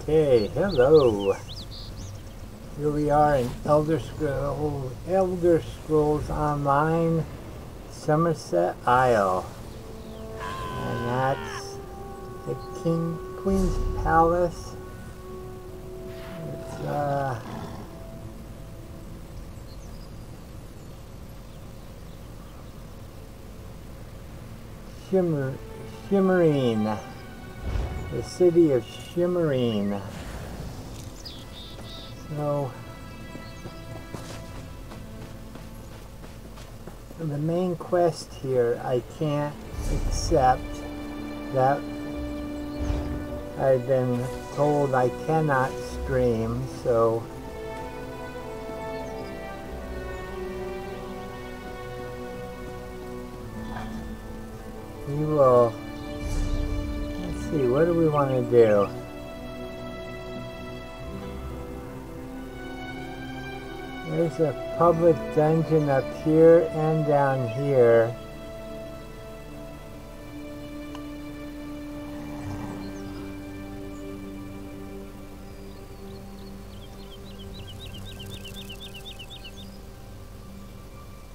Okay, hello. Here we are in Elder Scrolls Online, Summerset Isle. And that's the Queen's Palace. It's Shimmerine. The city of Shimmerine. So the main quest here I can't accept. That I've been told I cannot stream, so we will. Let's see, what do we want to do? There's a public dungeon up here and down here.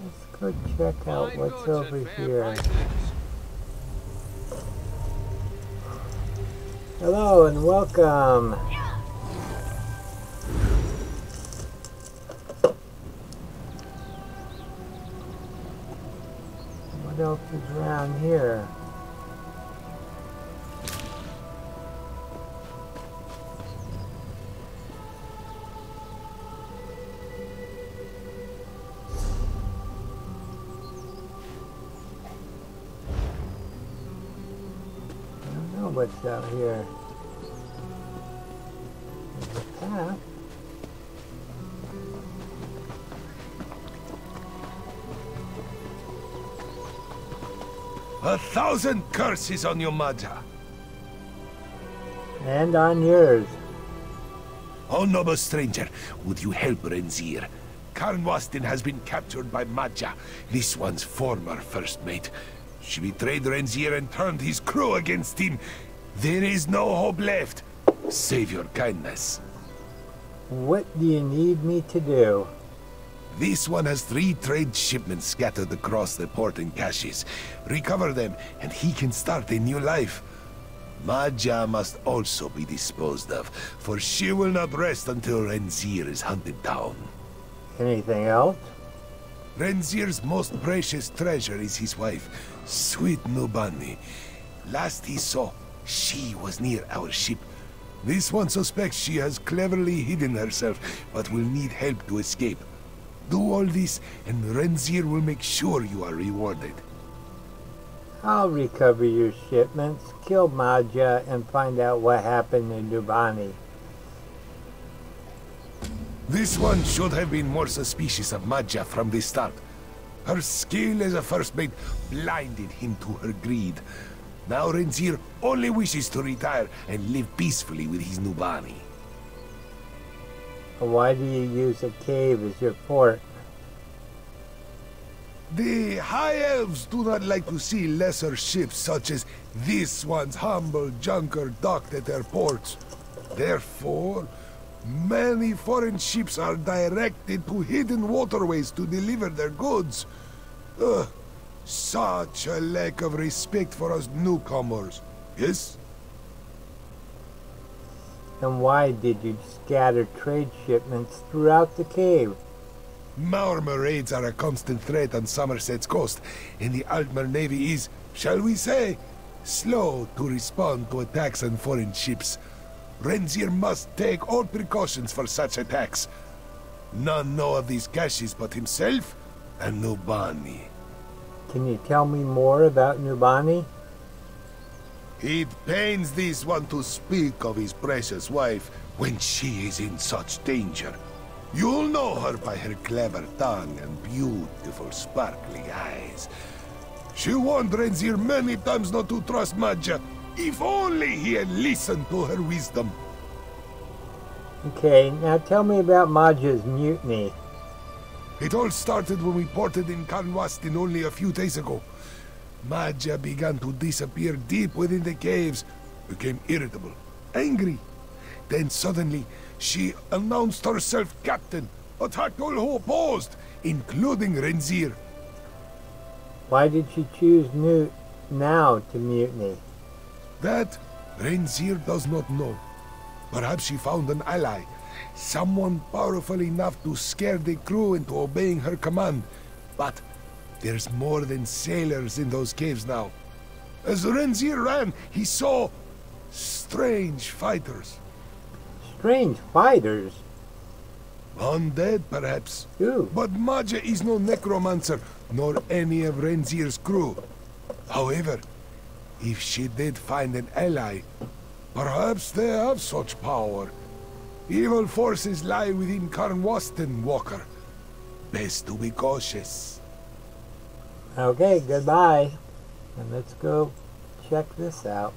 Let's go check out what's over here. Hello and welcome. What else is around here? What's out here? There's a path. A thousand curses on you, Maja. And on yours. Oh, noble stranger, would you help Renzir? Karnwastin has been captured by Maja, this one's former first mate. She betrayed Renzir and turned his crew against him. There is no hope left. Save your kindness. What do you need me to do? This one has 3 trade shipments scattered across the port and caches. Recover them, and he can start a new life. Maja must also be disposed of, for she will not rest until Renzir is hunted down. Anything else? Renzir's most precious treasure is his wife, sweet Nubani. Last he saw, she was near our ship. This one suspects she has cleverly hidden herself, but will need help to escape. Do all this, and Renzir will make sure you are rewarded. I'll recover your shipments, kill Maja, and find out what happened to Nubani. This one should have been more suspicious of Maja from the start. Her skill as a first mate blinded him to her greed. Now Renzir only wishes to retire and live peacefully with his Nubani. Why do you use a cave as your port? The High Elves do not like to see lesser ships such as this one's humble junker docked at their ports. Therefore, many foreign ships are directed to hidden waterways to deliver their goods. Such a lack of respect for us newcomers, yes? And why did you scatter trade shipments throughout the cave? Maormer raids are a constant threat on Somerset's coast, and the Altmer Navy is, shall we say, slow to respond to attacks on foreign ships. Renzir must take all precautions for such attacks. None know of these caches but himself and Nubani. Can you tell me more about Nubani? It pains this one to speak of his precious wife when she is in such danger. You'll know her by her clever tongue and beautiful sparkling eyes. She warned Renzir many times not to trust Maja. If only he had listened to her wisdom. Okay, now tell me about Maja's mutiny. It all started when we ported in Karnwastin only a few days ago. Maja began to disappear deep within the caves, became irritable, angry. Then suddenly, she announced herself captain, attacked all who opposed, including Renzir. Why did she choose now to mutiny? That Renzir does not know. Perhaps she found an ally, someone powerful enough to scare the crew into obeying her command. But there's more than sailors in those caves now. As Renzir ran, he saw strange fighters. Strange fighters? Undead, perhaps. Ooh. But Maja is no necromancer, nor any of Renzir's crew. However, if she did find an ally, perhaps they have such power. Evil forces lie within Karnwasten, Walker. Best to be cautious. Okay, goodbye. And let's go check this out.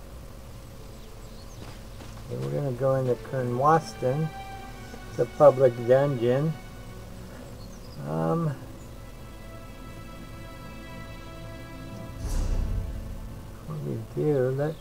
Okay, we're going to go into Karnwasten. It's a public dungeon. What we do, let's...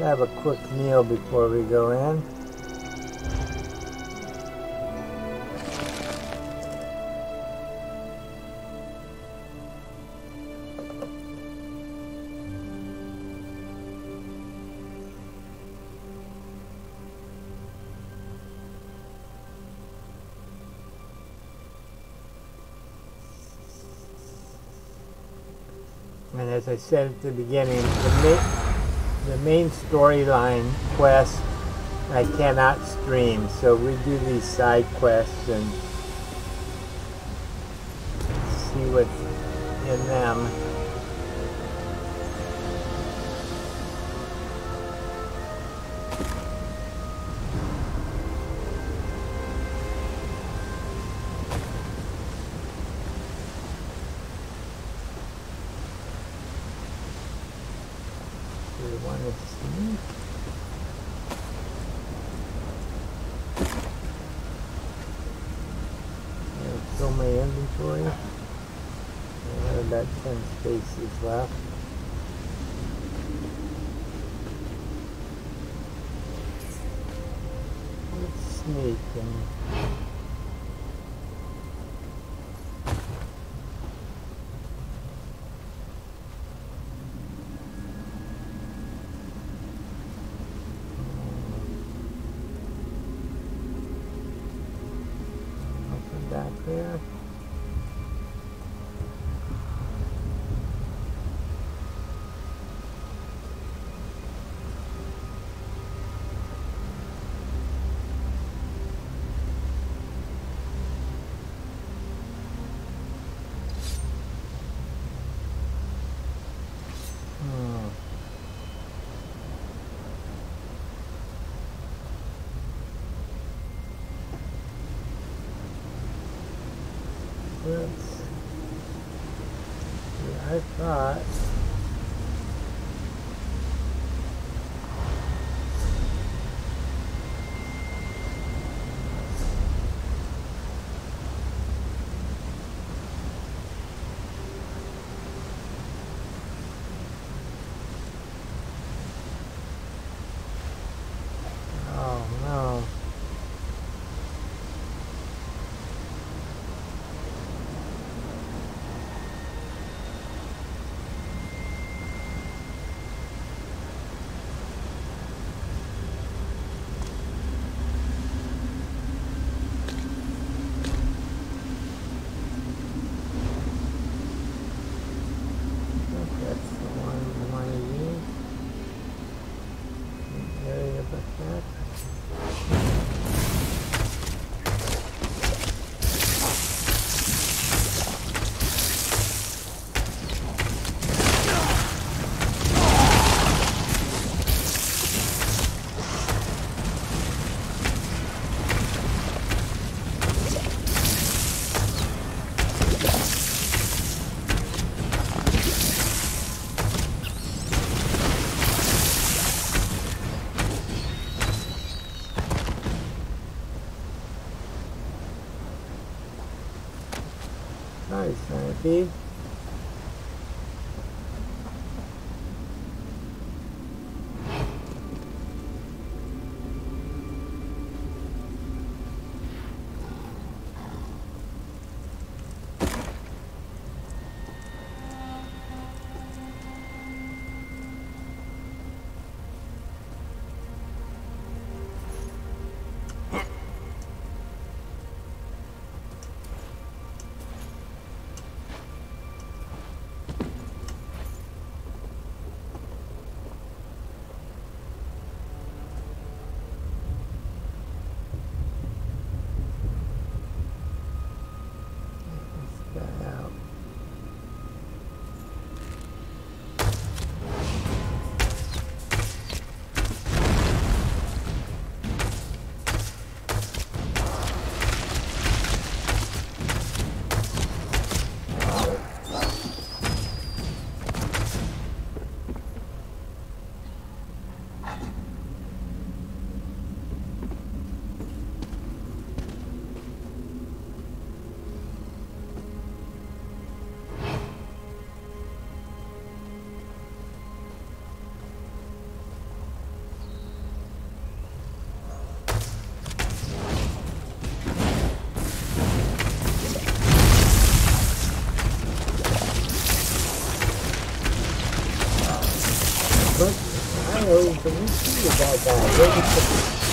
have a quick meal before we go in. And as I said at the beginning, the main storyline quest I cannot stream, so we do these side quests and see what's in them. Fill my inventory. I have about 10 spaces left. Let's sneak and back there. I thought oh no. Steve? I know, can you see that guy?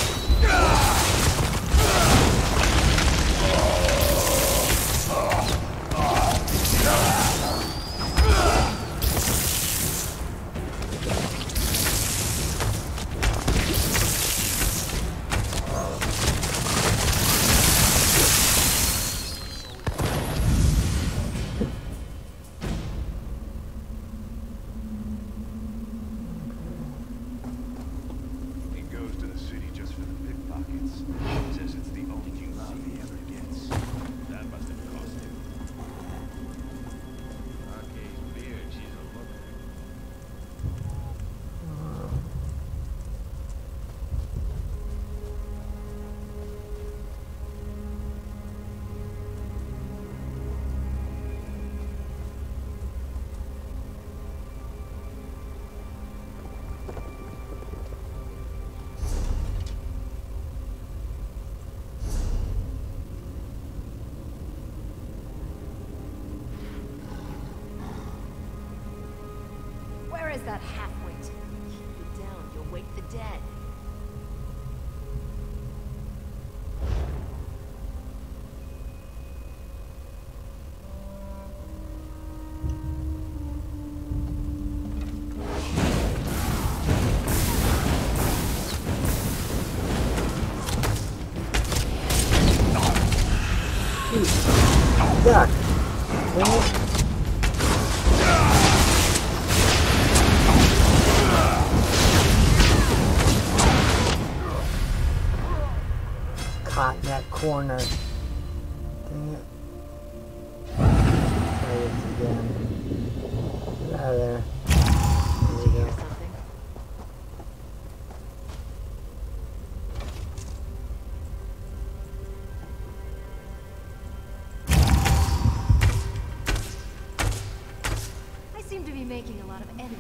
Where is that halfwit? Keep it down, you'll wake the dead. Duck. Caught in that corner. Dang it. Try this again. Get out of there. There we go. I seem to be making a lot of enemies.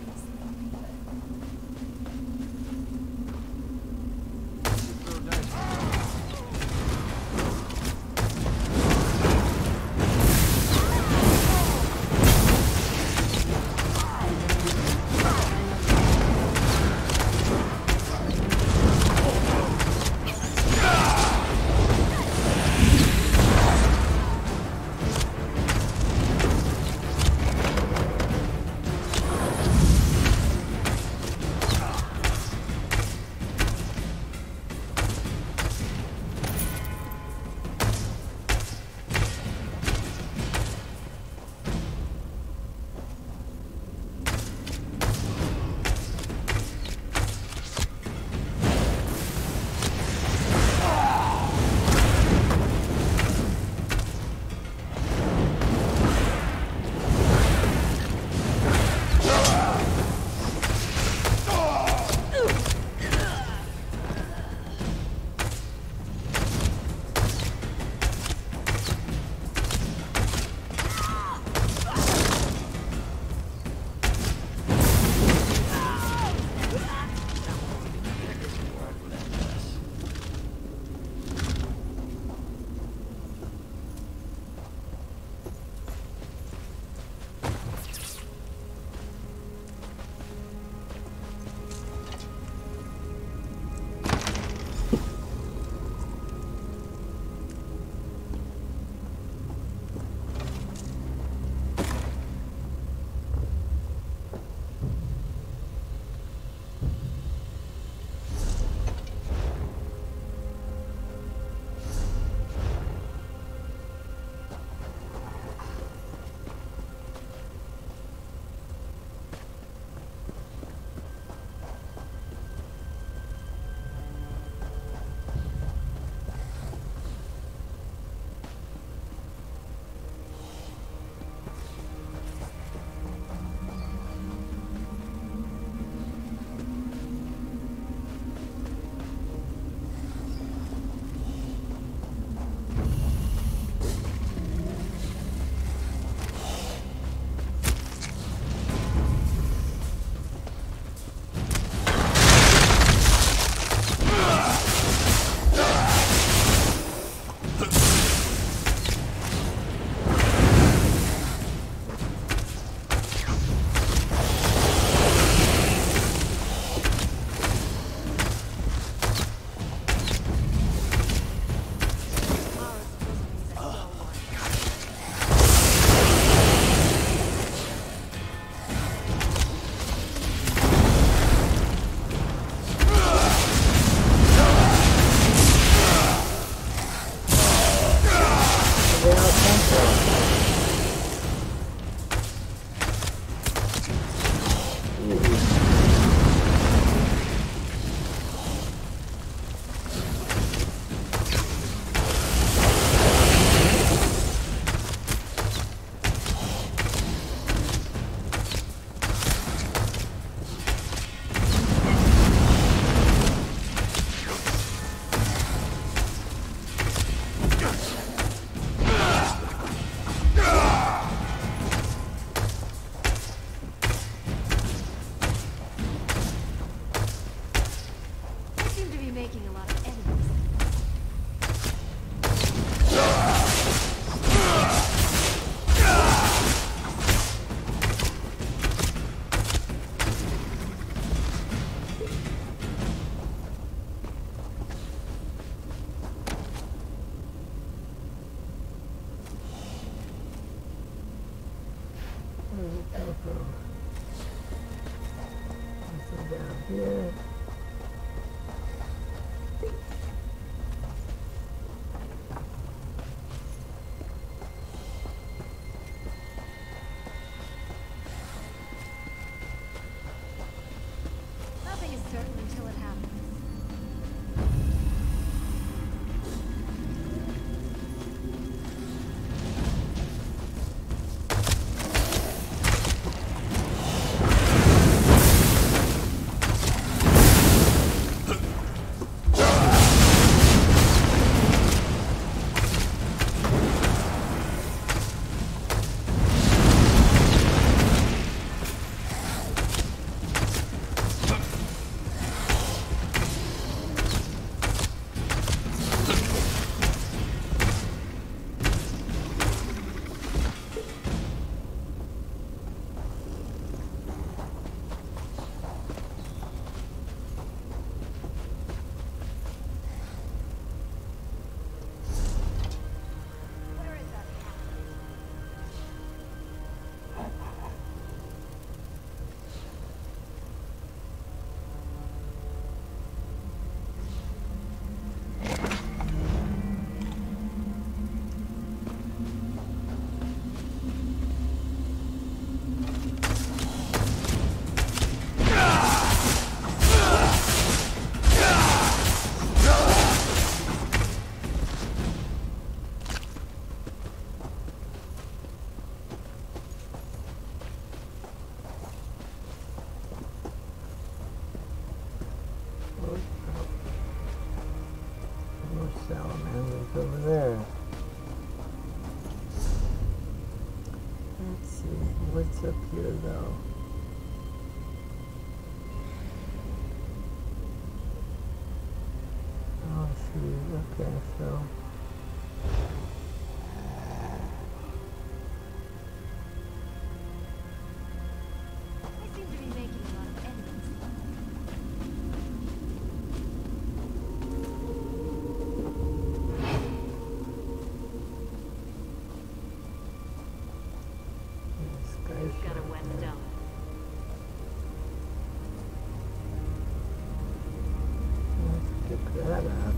here. Nothing is certain until it happens. Salamanders over there. Let's see, what's up here though? Oh, shoot, okay, so. I seem to be making a lot of enemies. Got a wet stone. Let's pick that up.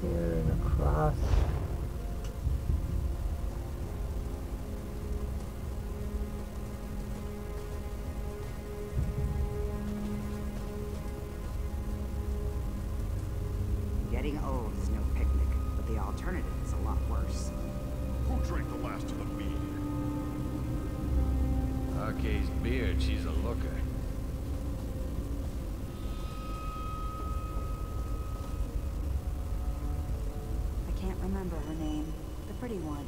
Here and across. Getting old is no picnic, but the alternative is a lot worse. Who drank the last of the beer? Oggie's beard, she's a looker. I can't remember her name. The pretty one.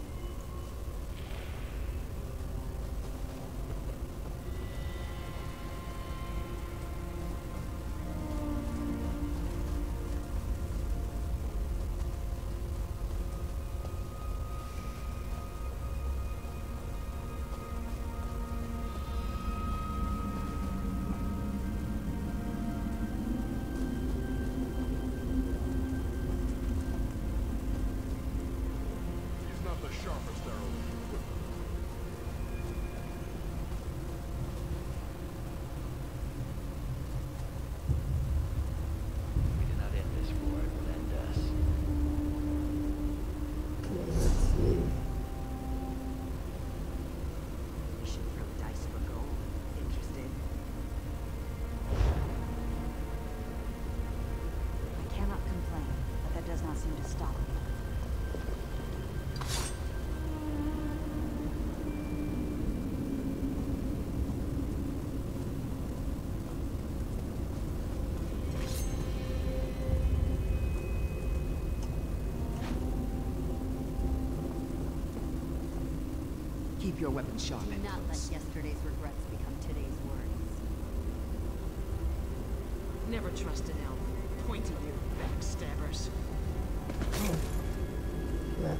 The sharpest arrow in the quiver. We did not end this war, it will end us. Okay, let's see. We should throw dice for gold. Interested? I cannot complain, but that does not seem to stop me. Keep your weapon sharp. Do not let yesterday's regrets become today's worries. Never trust an elf. point to you, backstabbers. Yeah.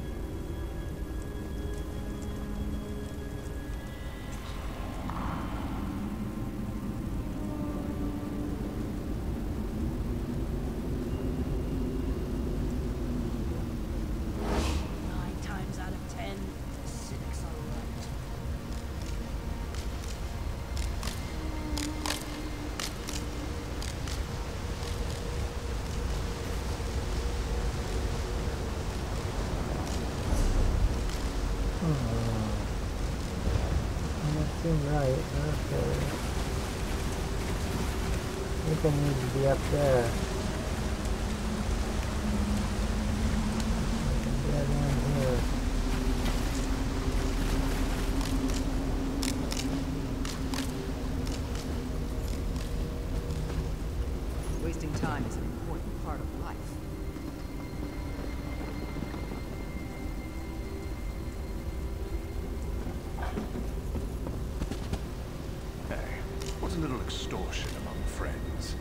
Right, okay. I think I need to be up there. Get in here. Wasting time is an important part of life. What's a little extortion among friends?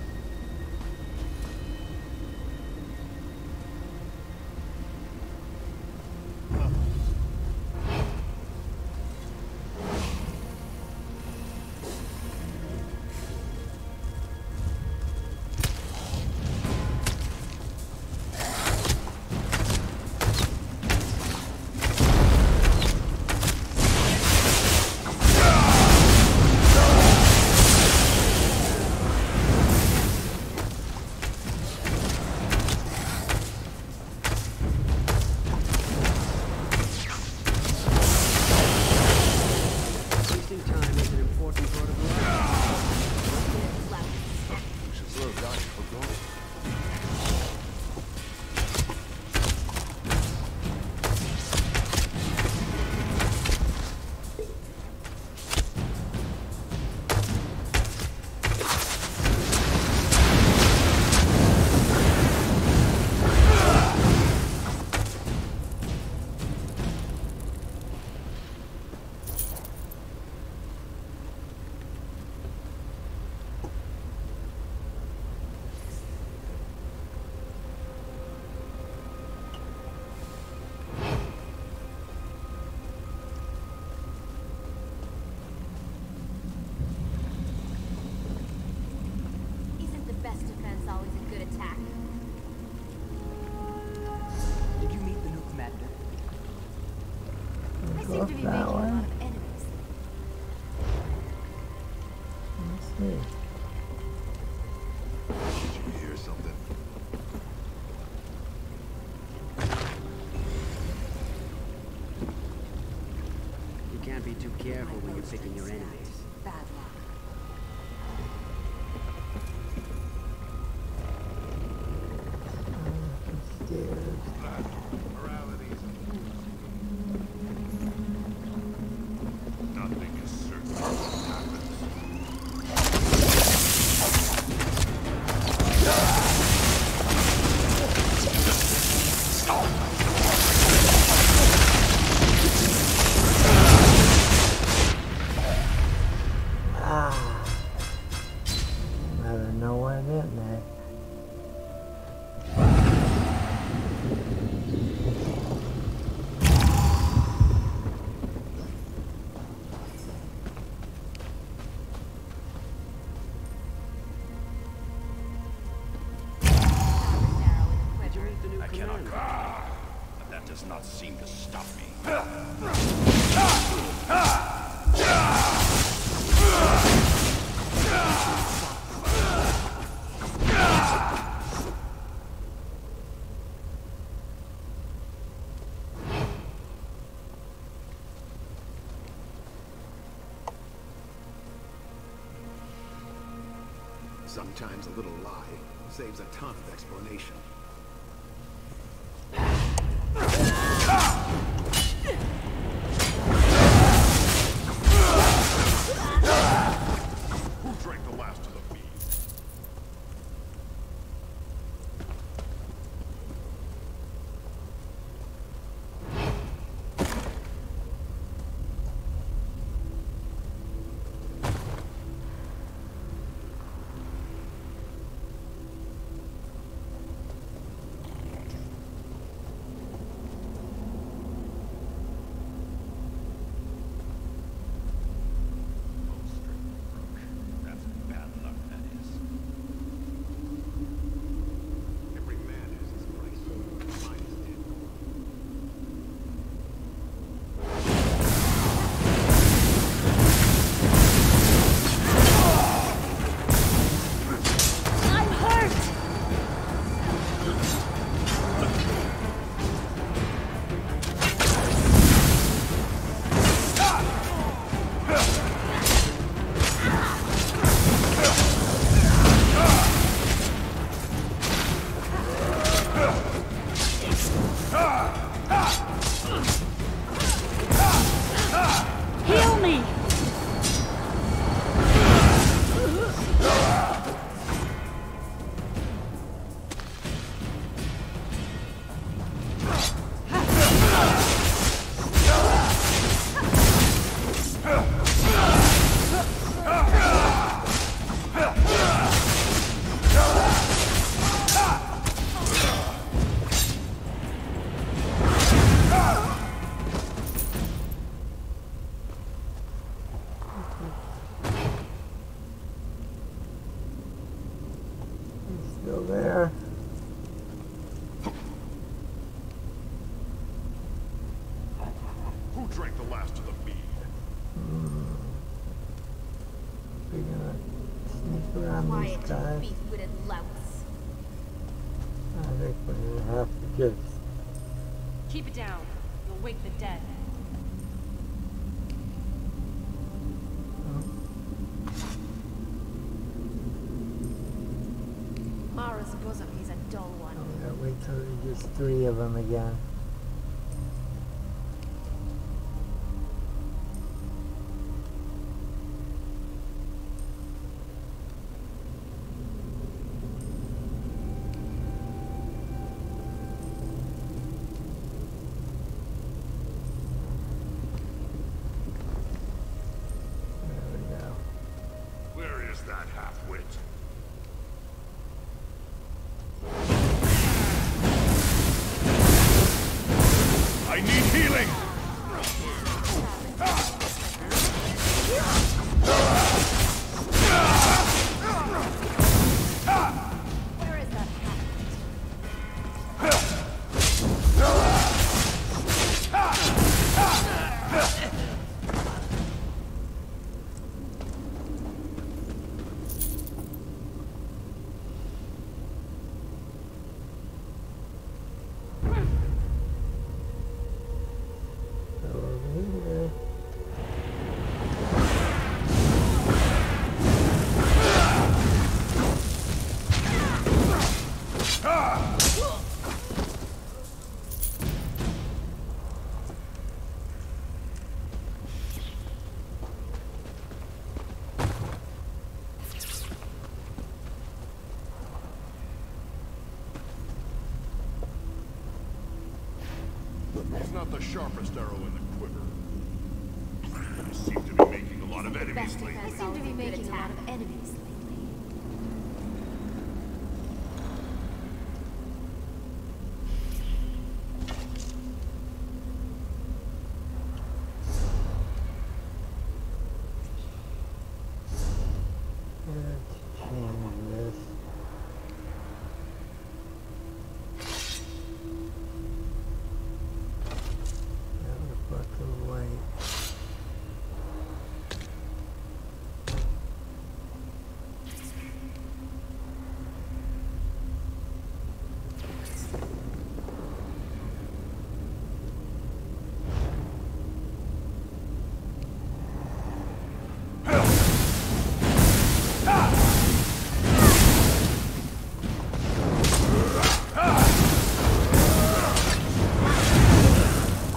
Seem to be making a lot of enemies. Let's see. Did you hear something? You can't be too careful when you're picking your enemies. Bad luck. Nothing is certain what happens. Out of nowhere, didn't they? I cannot but that does not seem to stop me. Sometimes a little lie saves a ton of explanation. Who drank the last of the feast? Still there. Who drank the last of the mead? We're gonna sneak around Quiet, these guys. beef-witted louts. I think we're gonna have to just... Keep it down. You'll wake the dead. Mara's bosom, he's a dull one. Yeah, wait till there's just 3 of them again. There we go. Where is that half-wit? I need healing! Where is that half-wit? Over here. He's not the sharpest arrow in the quiver. You seem to be making a lot of enemies lately. I seem to be making a lot of enemies lately. Let's change this. That would put the light.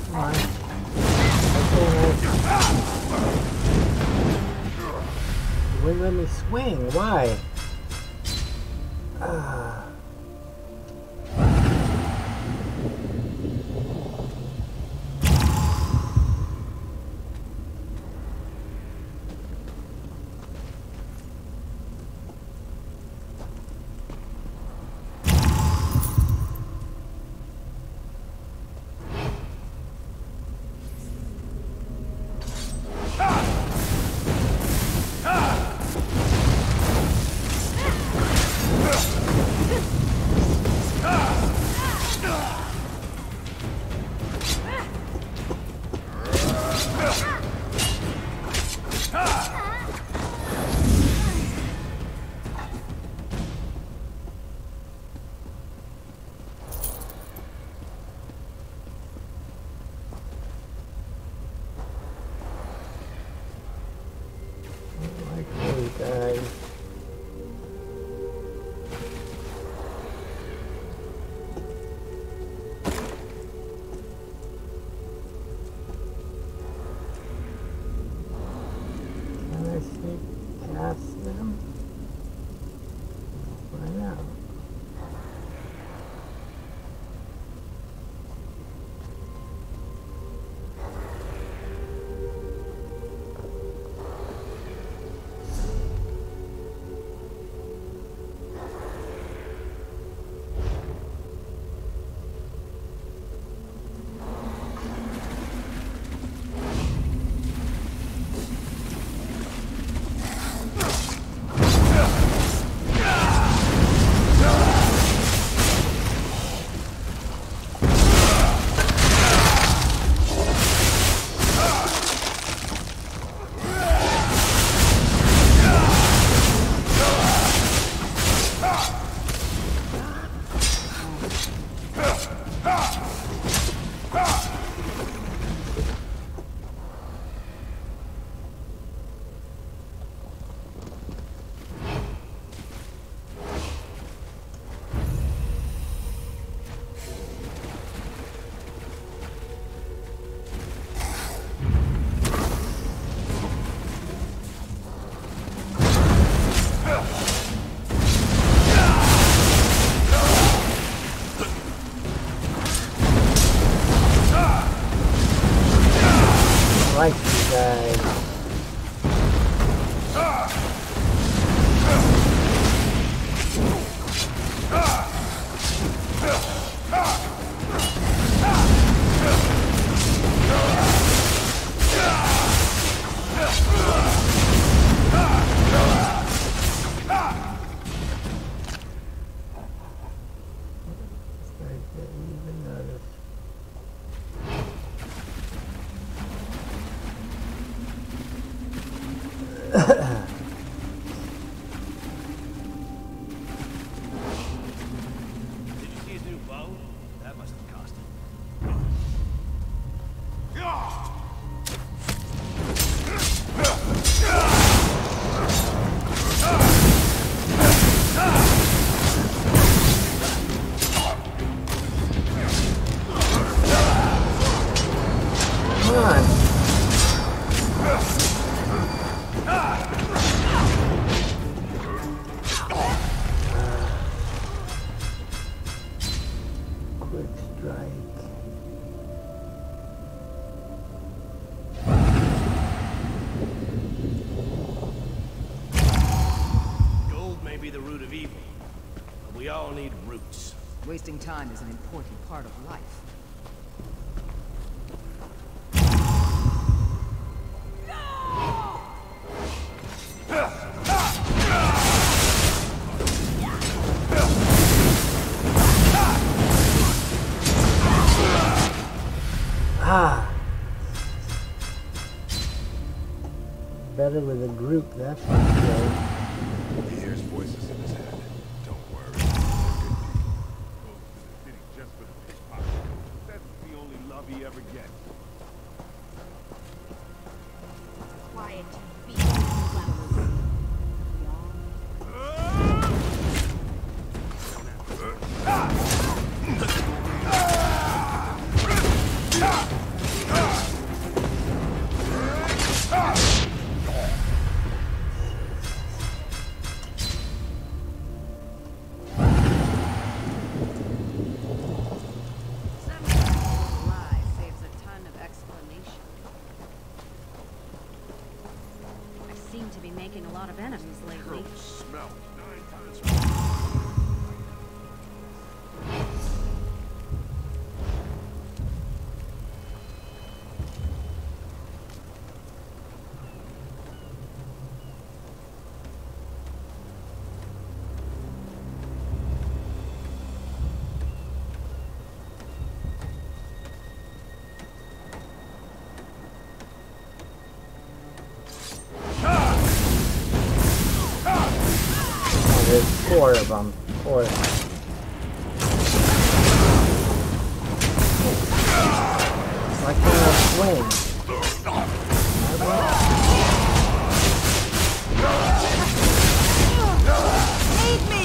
Come on. You wouldn't let me swing. Why? Ah. Like those guys. We all need roots. Wasting time is an important part of life. Ah! Better with a group, that's for sure. He hears voices in his head. Don't worry. They're good people. Goes to the city just for the pickpocket. That's the only love he ever gets. Quiet, be To be making a lot of enemies lately. Smell. 9 times. There's 4 of them. 4. Why can't I swing? Save me!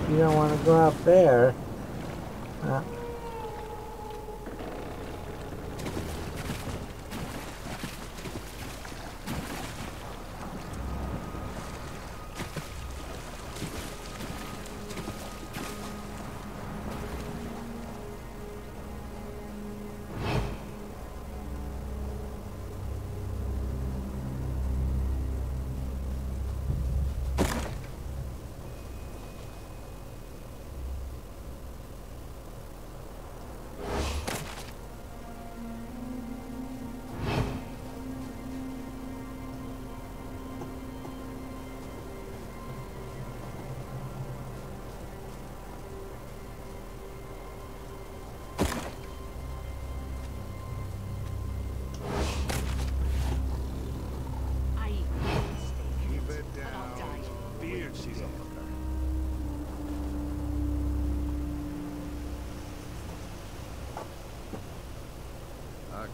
You don't want to go out there.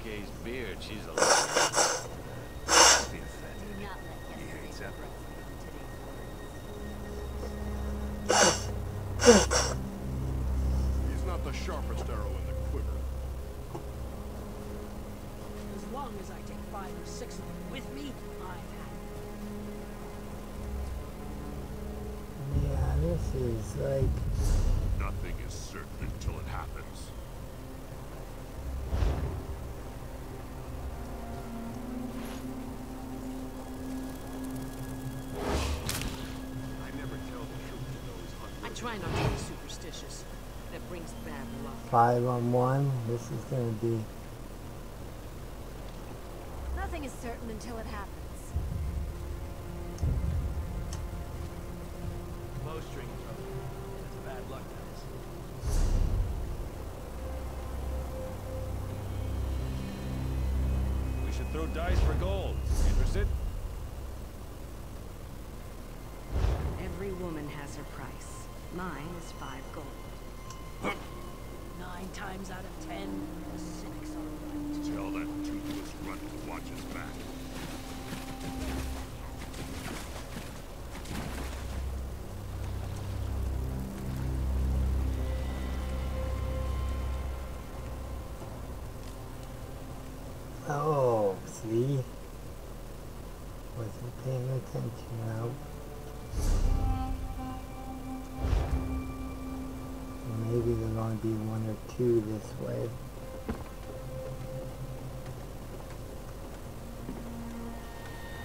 Oggie's beard, she's a looker. He's not the sharpest arrow in the quiver. As long as I take 5 or 6 of them with me, I'm happy. Yeah, this is like... Nothing is certain until it happens. Try not to be superstitious. That brings bad luck. 5 on 1. This is going to be... Nothing is certain until it happens. Bowstring trouble. That's bad luck, that is. We should throw dice for gold. Interested? Every woman has her price. Mine is 5 gold. 9 times out of 10, the cynics are right. Tell that toothless runt to watch his back. Oh, see? Wasn't paying attention now. Maybe there's going to be 1 or 2 this way.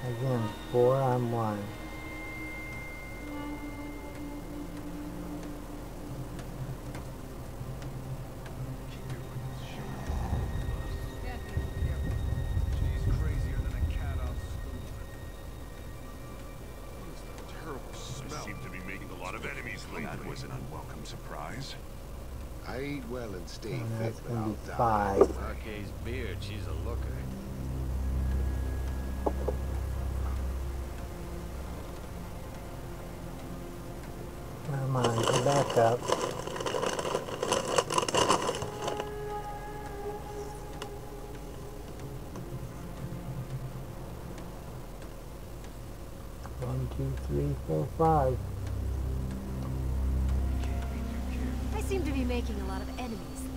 Again, 4 on 1. She's crazier than a cat out school. What's that terrible smell? Seem to be making a lot of enemies lately. That was an unwelcome surprise. I eat well and stay And fit, that's but going I'll to be die. 5. Arcade's beard, she's a looker. Come on, go back up. One, 2, 3, 4, 5. I seem to be making a lot of enemies lately.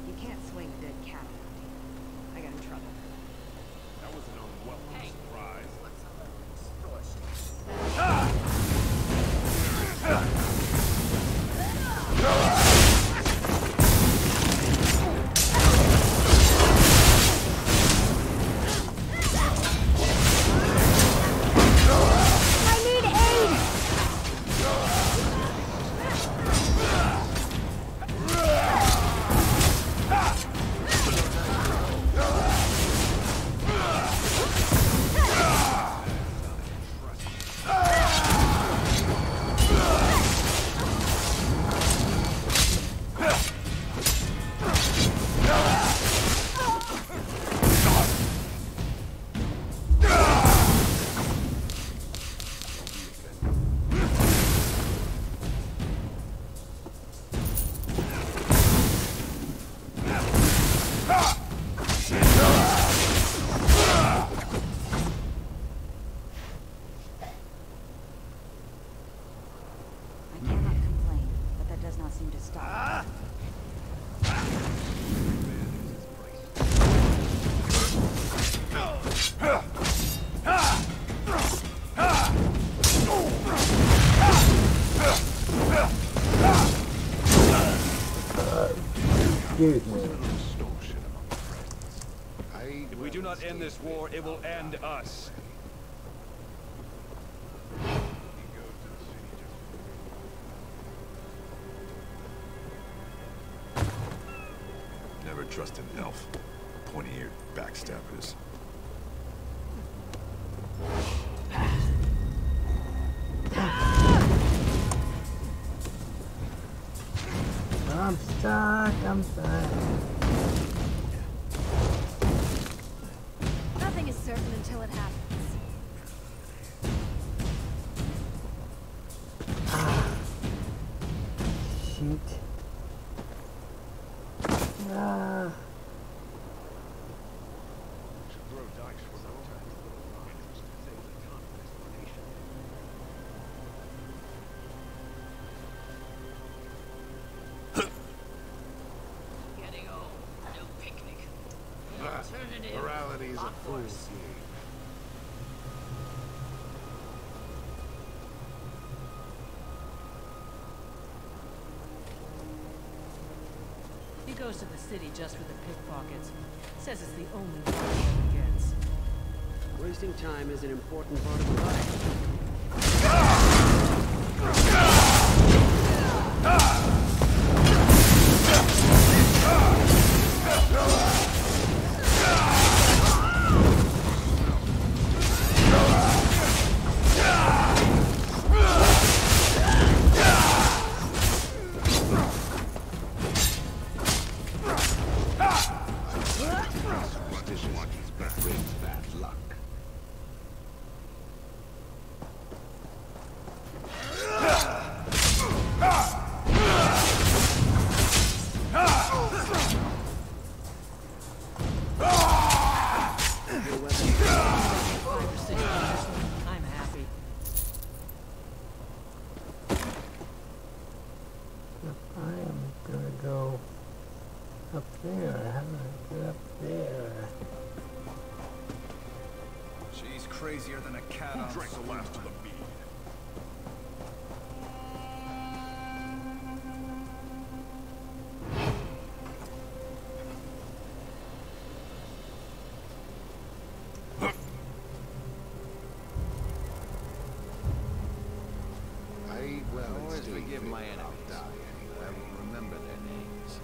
You can't swing a dead cat around here. I got in trouble. That was an unwelcome surprise. I need aid! I cannot complain, but that does not seem to stop. Excuse me. If we do not end this war, it will end us. Never trust an elf. Pointy-eared backstabbers. I'm stuck, I'm stuck. Nothing is certain until it happens. Shoot. Ah. Getting old. No picnic. Morality is a fool's game. He goes to the city just for the pickpockets. Says it's the only one he gets. Wasting time is an important part of life. She's crazier than a cat on Drank the last of the mead. I well always stay forgive fit, my I'll enemies. die anyway. I will remember their names.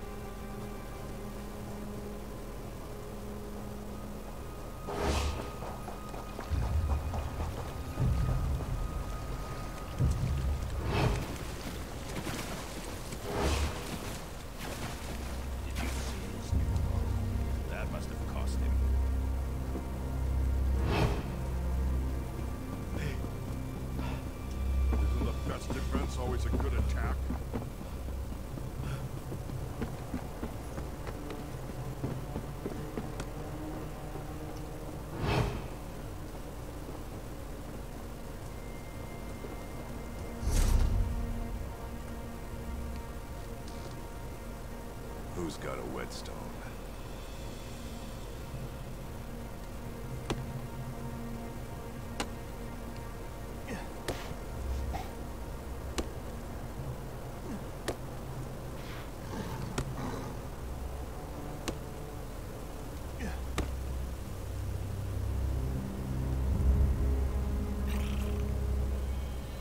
Did you see his new bow? That must have cost him. Isn't the best defense always a good attack? Who's got a whetstone?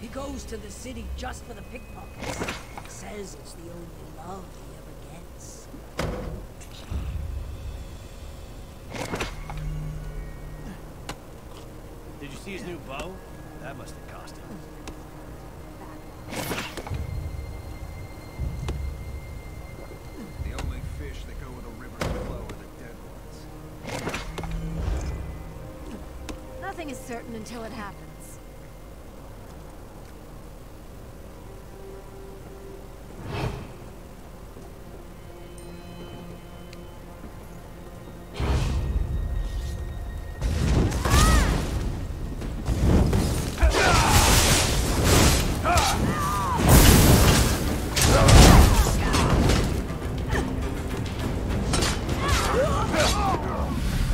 He goes to the city just for the pickpockets. Says it's the only love he ever gets. Did you see his new bow? That must have cost him. The only fish that go with a river's flow are the dead ones. Nothing is certain until it happens.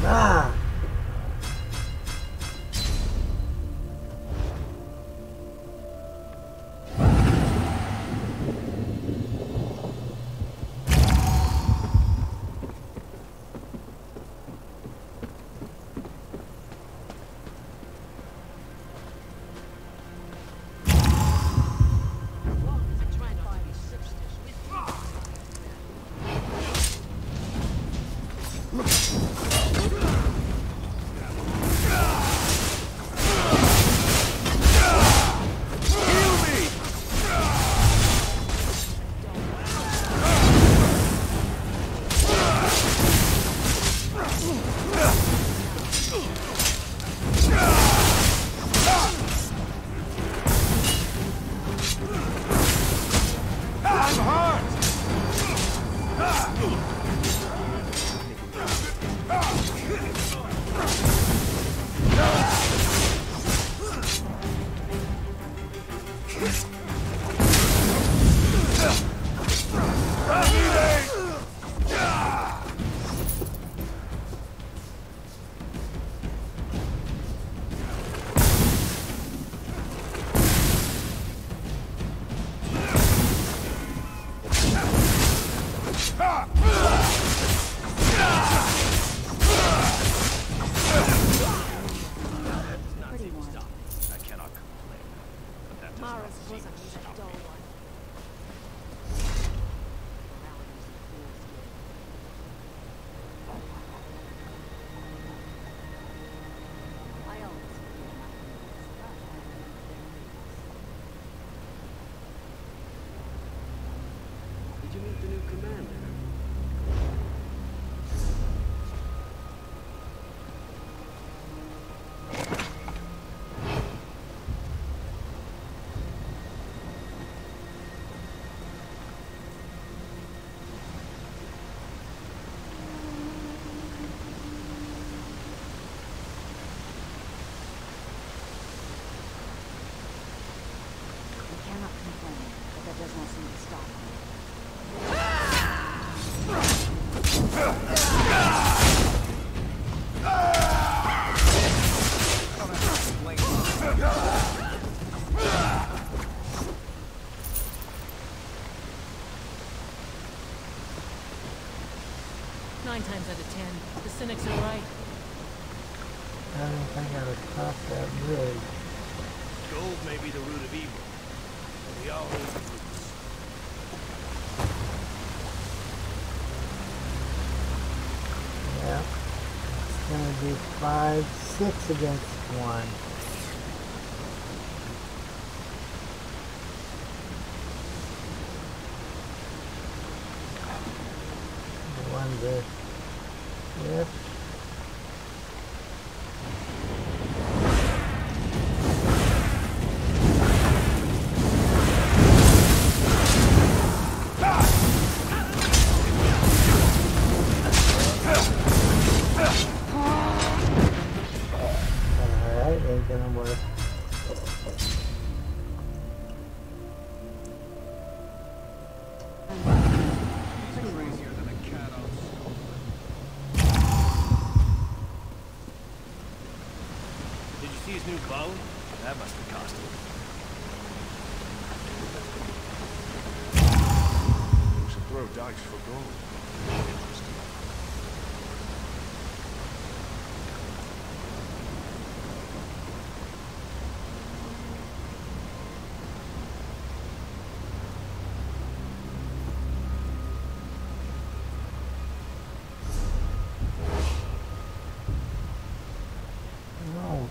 Ah! Did you meet the new commander? We cannot complain, but that does not seem to stop me. cynics are right. I don't think I would cross that bridge. Gold may be the root of evil, but we all need the roots. Yeah. It's gonna be 5, 6 against 1. Yep. Alright, ain't gonna work. See his new bow? That must have cost him. We should throw dice for gold. Interesting. No.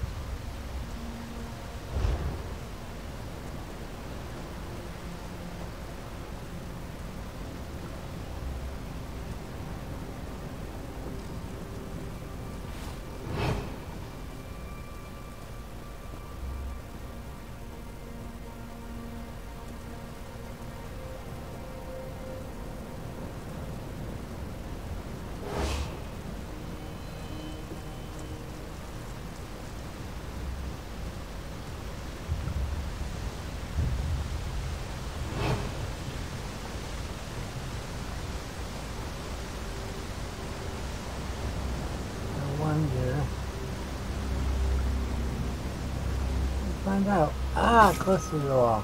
Find out. Ah, close to the wall.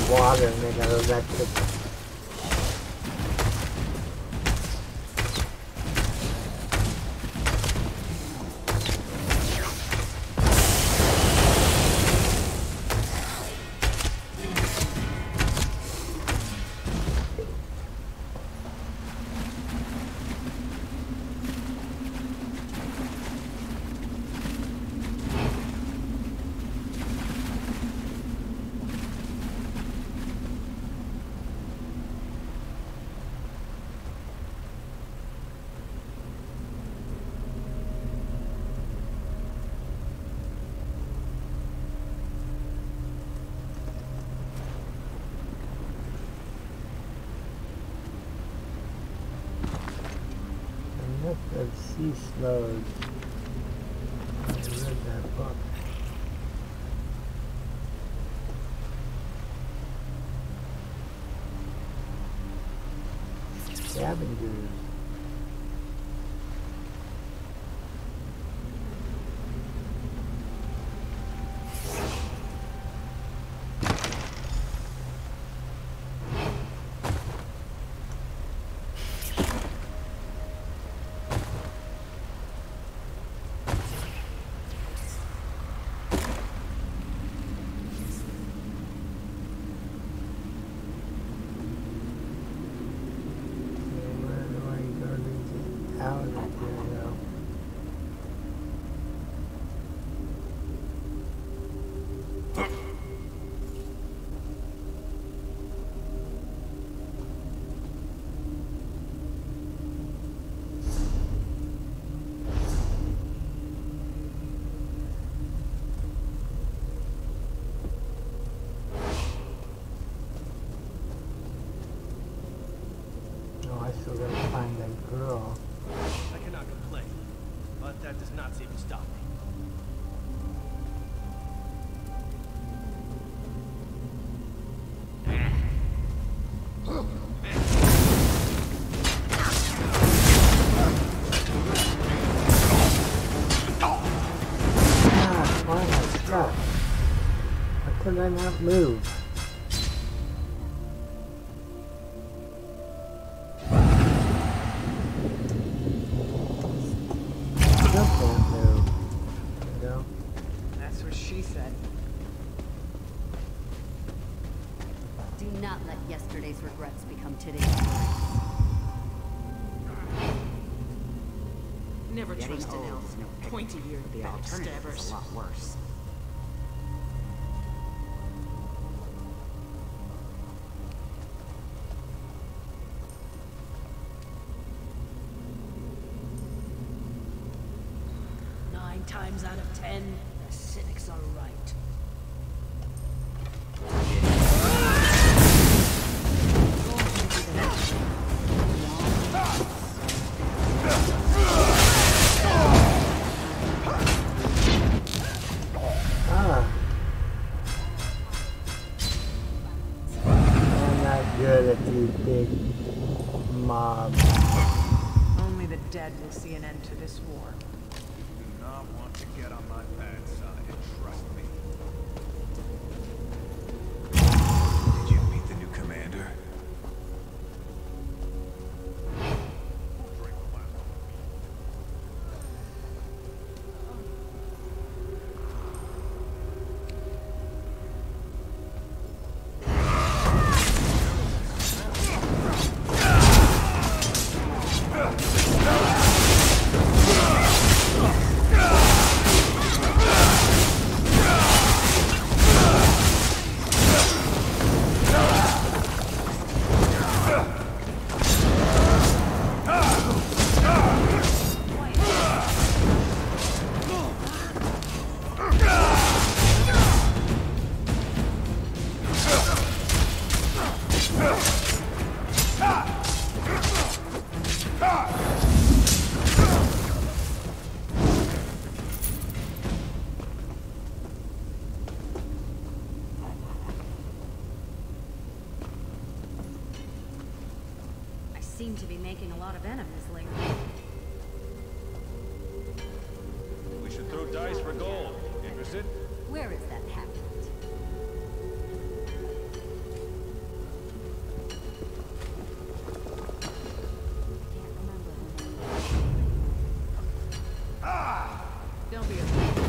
Water and they got electric. Of sea slows. I read that book. Scavengers. still gotta find that girl. I cannot complain, but that does not seem to stop me. Why am I stuck? Why could I not move? Still can't move. There we go. That's what she said. Do not let yesterday's regrets become today's worries. Never Getting trust an old elf. is no picnic, Pointy-eared but the alternative is backstabbers. a lot worse. Nine times out of 10, the cynics are right. Ah. I'm not good at these big mobs. Only the dead will see an end to this war. You do not want to get on my bad side, trust me. Did you meet the new commander? Drink the last one. I seem to be making a lot of enemies lately. We should throw dice for gold. Interested? Where is that halfwit? Can't remember her name. Don't be afraid.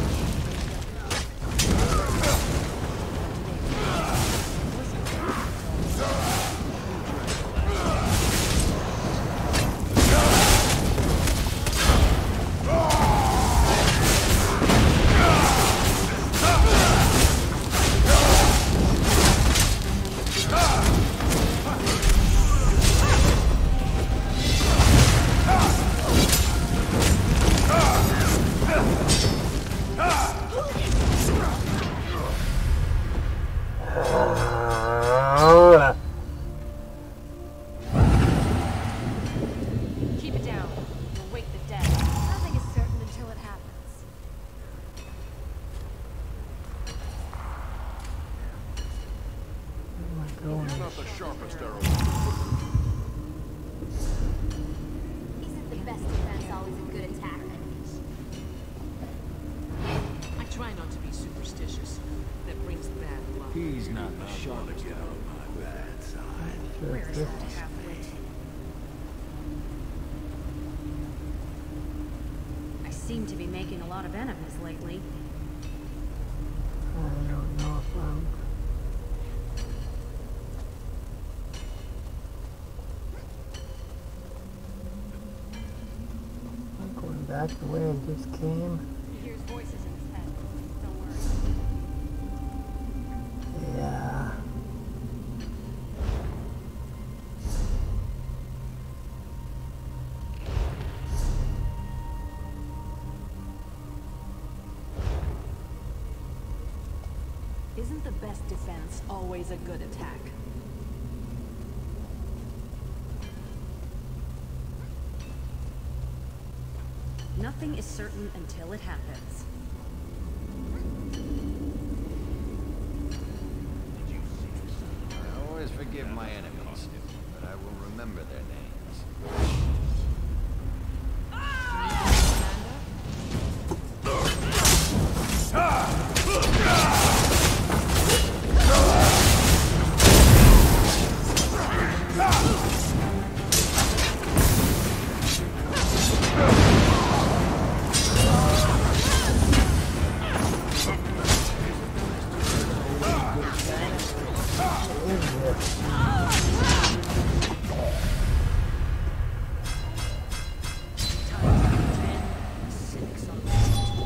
Keep it down. You'll wake the dead. Nothing is certain until it happens. It's not the sharpest arrow. Isn't the best defense always a good attack? I try not to be superstitious. That brings bad luck. He's not the sharpest. Get on my bad side. Where's that halfwit? I seem to be making a lot of enemies lately. I don't know if I'm... I'm going back the way I just came. He hears voices in his head. Don't worry. Yeah. Isn't the best defense always a good attack? Nothing is certain until it happens. I always forgive my enemies, but I will remember their names.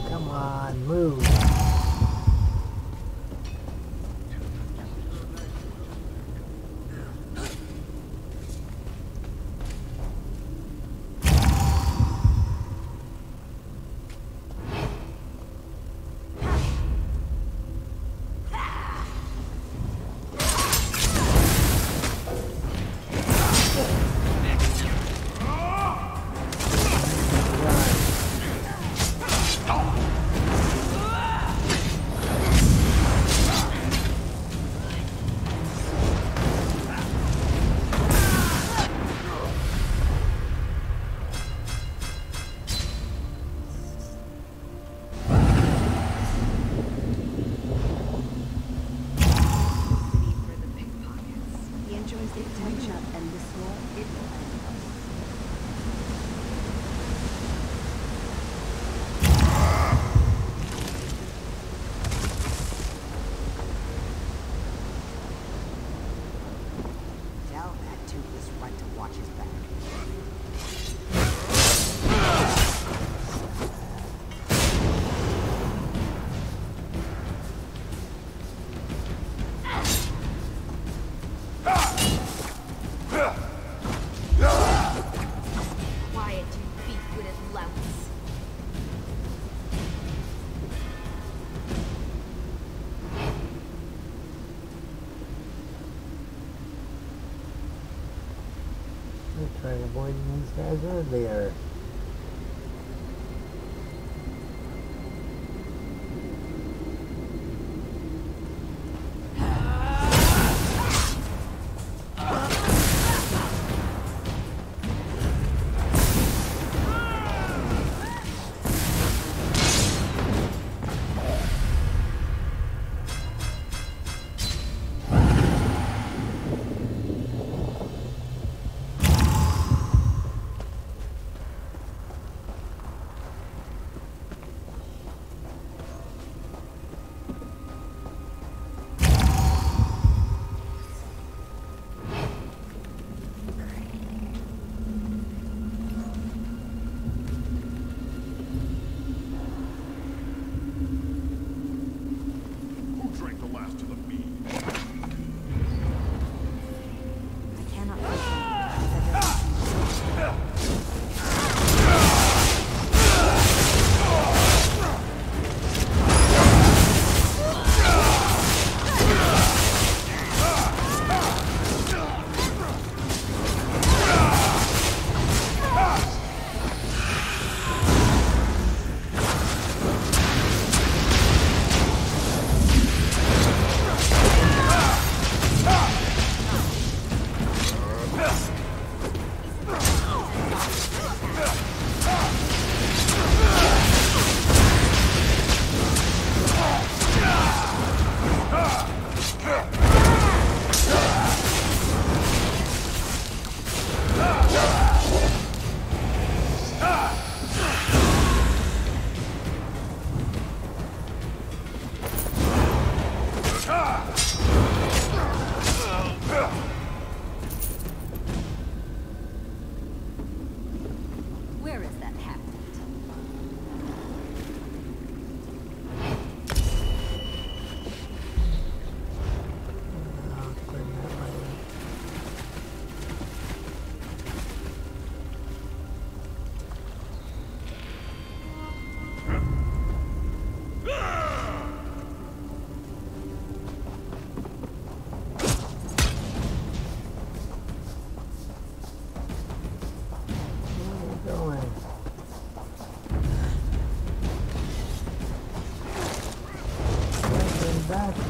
Come on, move. Tell that toothless runt to watch his back. Quiet, you beef-witted louts. I tried avoiding these guys earlier.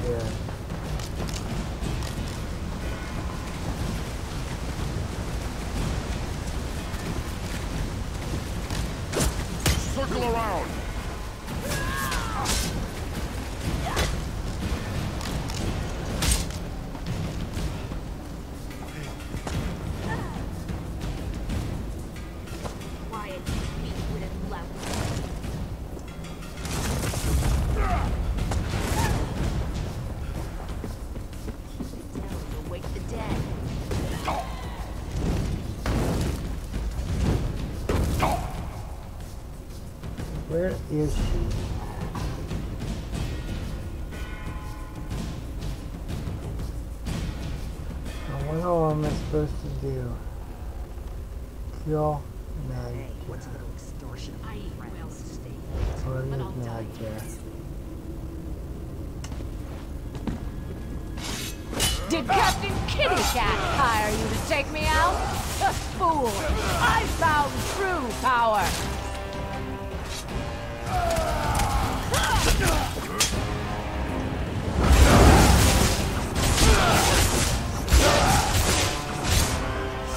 here. Circle around. Quiet, weak-witted lout. Keep it down, you'll wake the dead. Where is she? Now, what all am I supposed to do? Kill Mad Hey, what's a little extortion of I eat friends? well to stay Or but I'll is die Mad first. Did Captain Kitty Cat hire you to take me out? A fool! I found true power!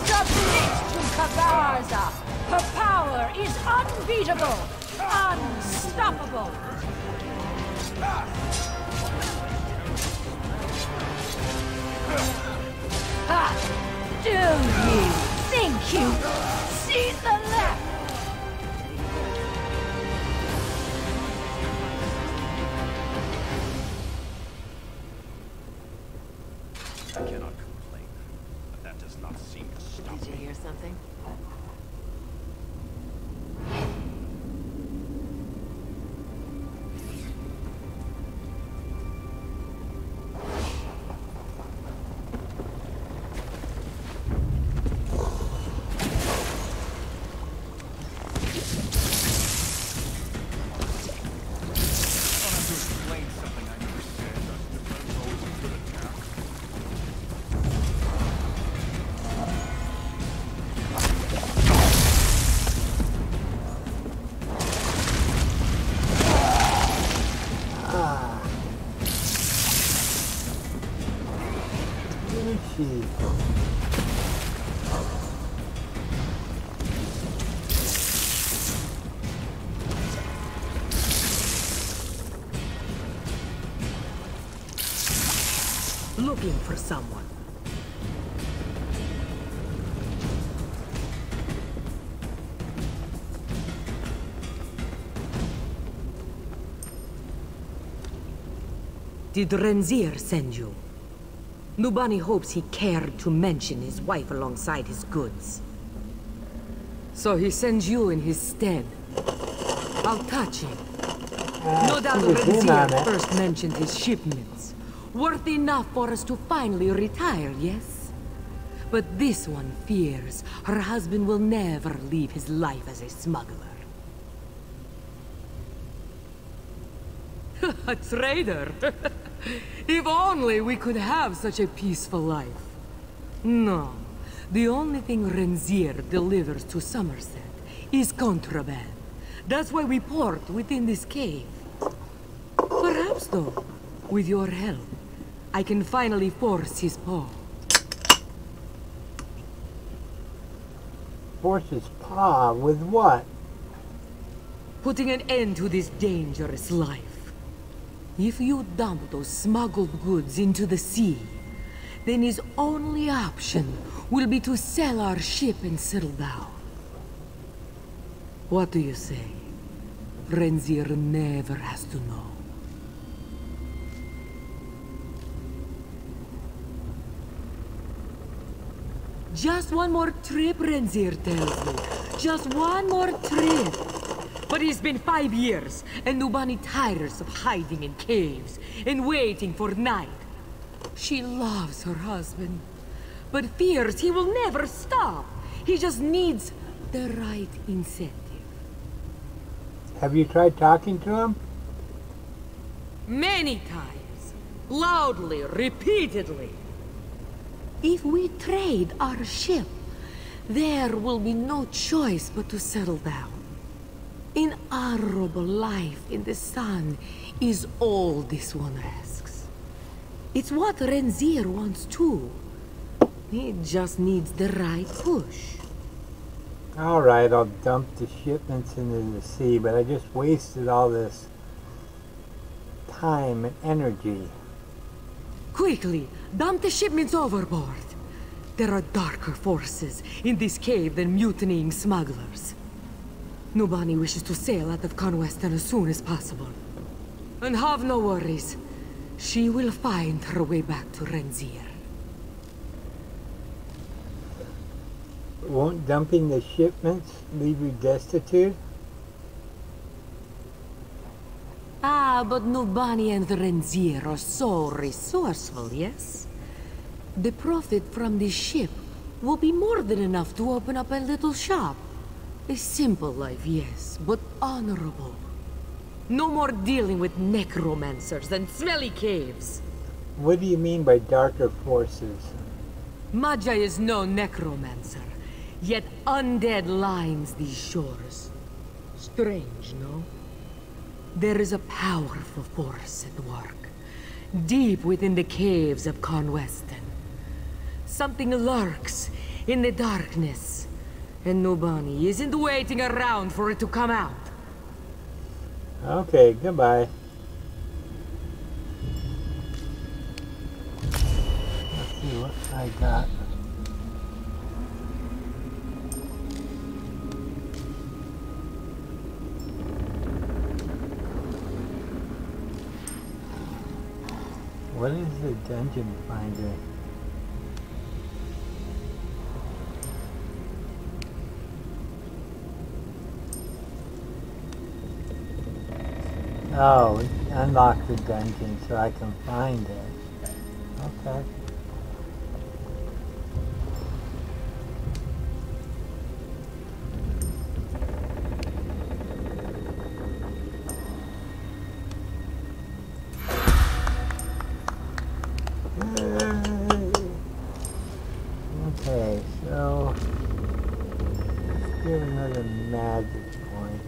Submit to Kagarza! Her power is unbeatable! Unstoppable! Ha! Do you think you see the left? I cannot complain, but that does not seem to stop Did you me. hear something? I'll have to explain something I never said. Our defense always a good attack. Ah. Where is she? Looking for someone. Did Renzir send you? Nubani hopes he cared to mention his wife alongside his goods. So he sends you in his stead. How touching. No doubt she was in on Renzir it. first mentioned his shipments. Worth enough for us to finally retire, yes? But this one fears her husband will never leave his life as a smuggler. A traitor! If only we could have such a peaceful life. No. The only thing Renzir delivers to Summerset is contraband. That's why we port within this cave. Perhaps, though, with your help, I can finally force his paw. Force his paw with what? Putting an end to this dangerous life. If you dump those smuggled goods into the sea, then his only option will be to sell our ship and settle down. What do you say? Renzir never has to know. Just one more trip, Renzir tells me. Just one more trip. But it's been 5 years, and Nubani tires of hiding in caves and waiting for night. She loves her husband, but fears he will never stop. He just needs the right incentive. Have you tried talking to him? Many times. Loudly, repeatedly. If we trade our ship, there will be no choice but to settle down. An honorable life in the sun is all this one asks. It's what Renzier wants too. He just needs the right push. Alright, I'll dump the shipments into the sea, but I just wasted all this time and energy. Quickly, dump the shipments overboard. There are darker forces in this cave than mutinying smugglers. Nubani wishes to sail out of Conweston as soon as possible. And have no worries. She will find her way back to Renzier. Won't dumping the shipments leave you destitute? Ah, but Nubani and Renzier are so resourceful, yes? The profit from this ship will be more than enough to open up a little shop. A simple life, yes, but honorable. No more dealing with necromancers and smelly caves. What do you mean by darker forces? Magi is no necromancer, yet undead lines these shores. Strange, no? There is a powerful force at work, deep within the caves of Conweston. Something lurks in the darkness, and Nubani isn't waiting around for it to come out. Okay, goodbye. Let's see what I got. What is the dungeon finder? Oh, unlock the dungeon so I can find it. Okay. Okay, so let's give another magic point.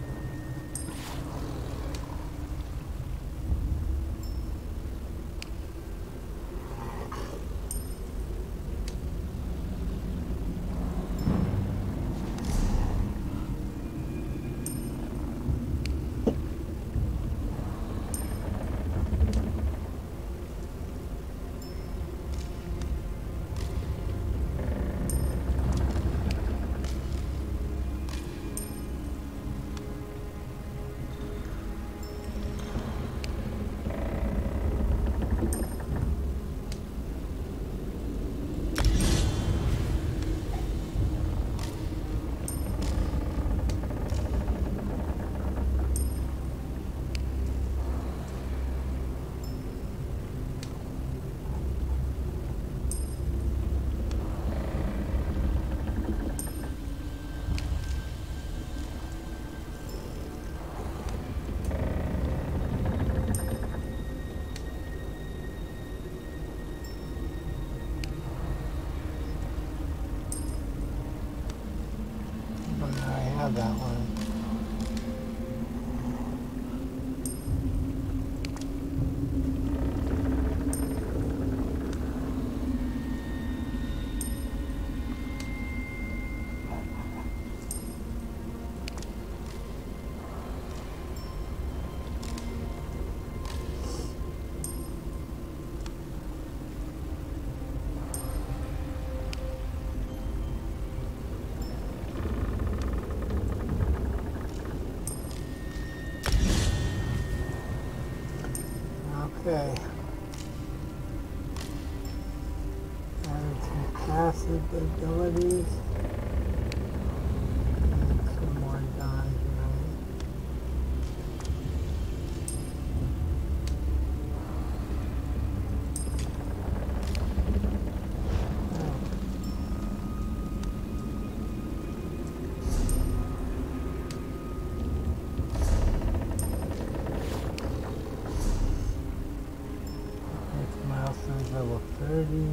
That one. Okay. Added some passive abilities. And some more dodge, right? Milestones level 30.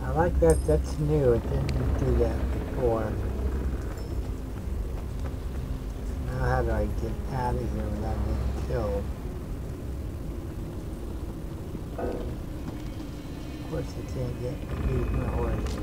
I like that. That's new. It didn't do that before. before. Now how do I get out of here without getting killed? Of course I can't use my horse.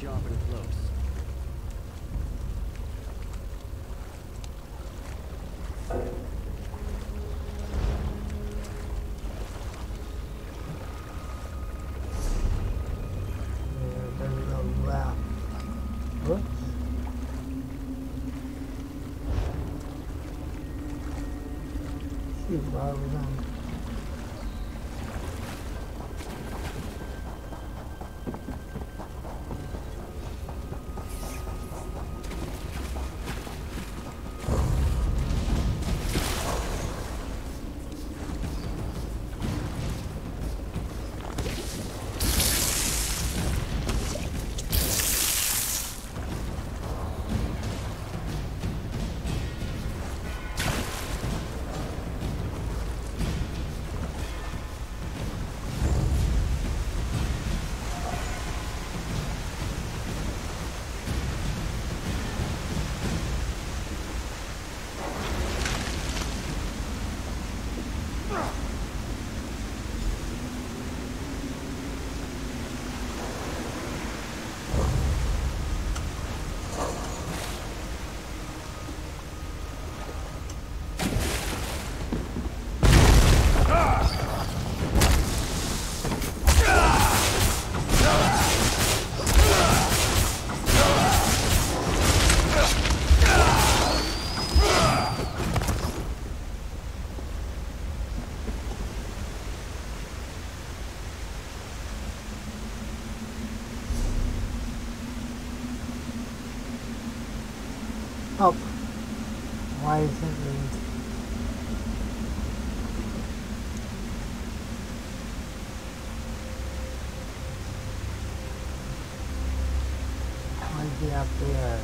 Sharp and close. Whoops. See why I was on. Oh, why is it red? Why is he up there?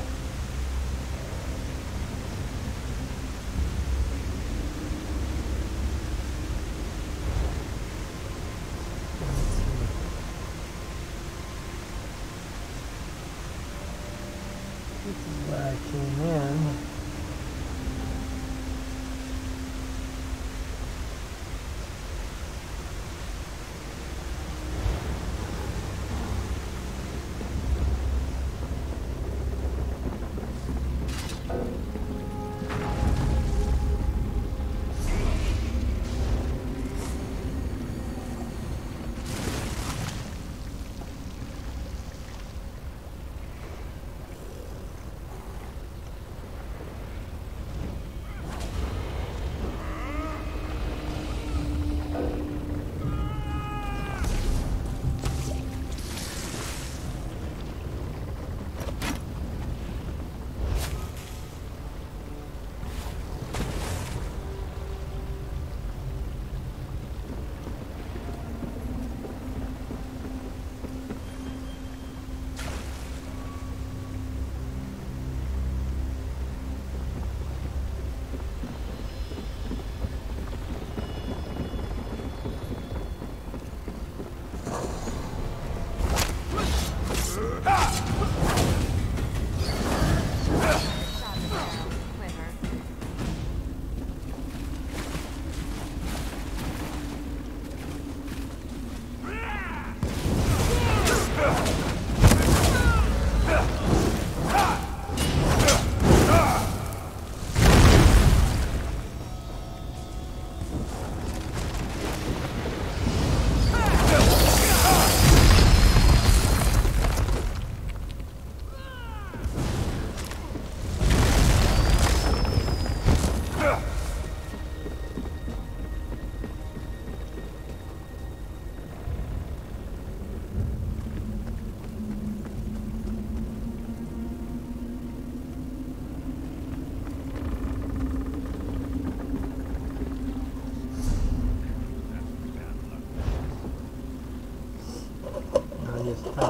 This is where I came in.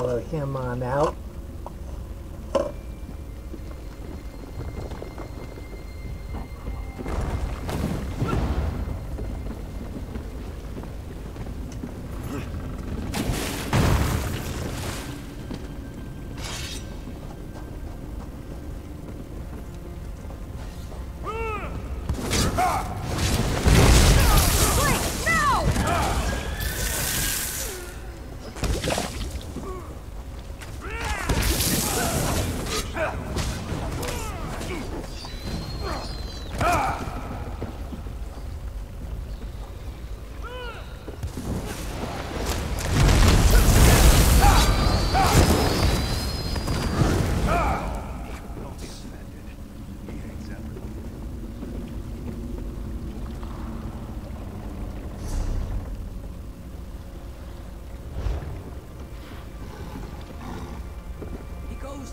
follow him on out.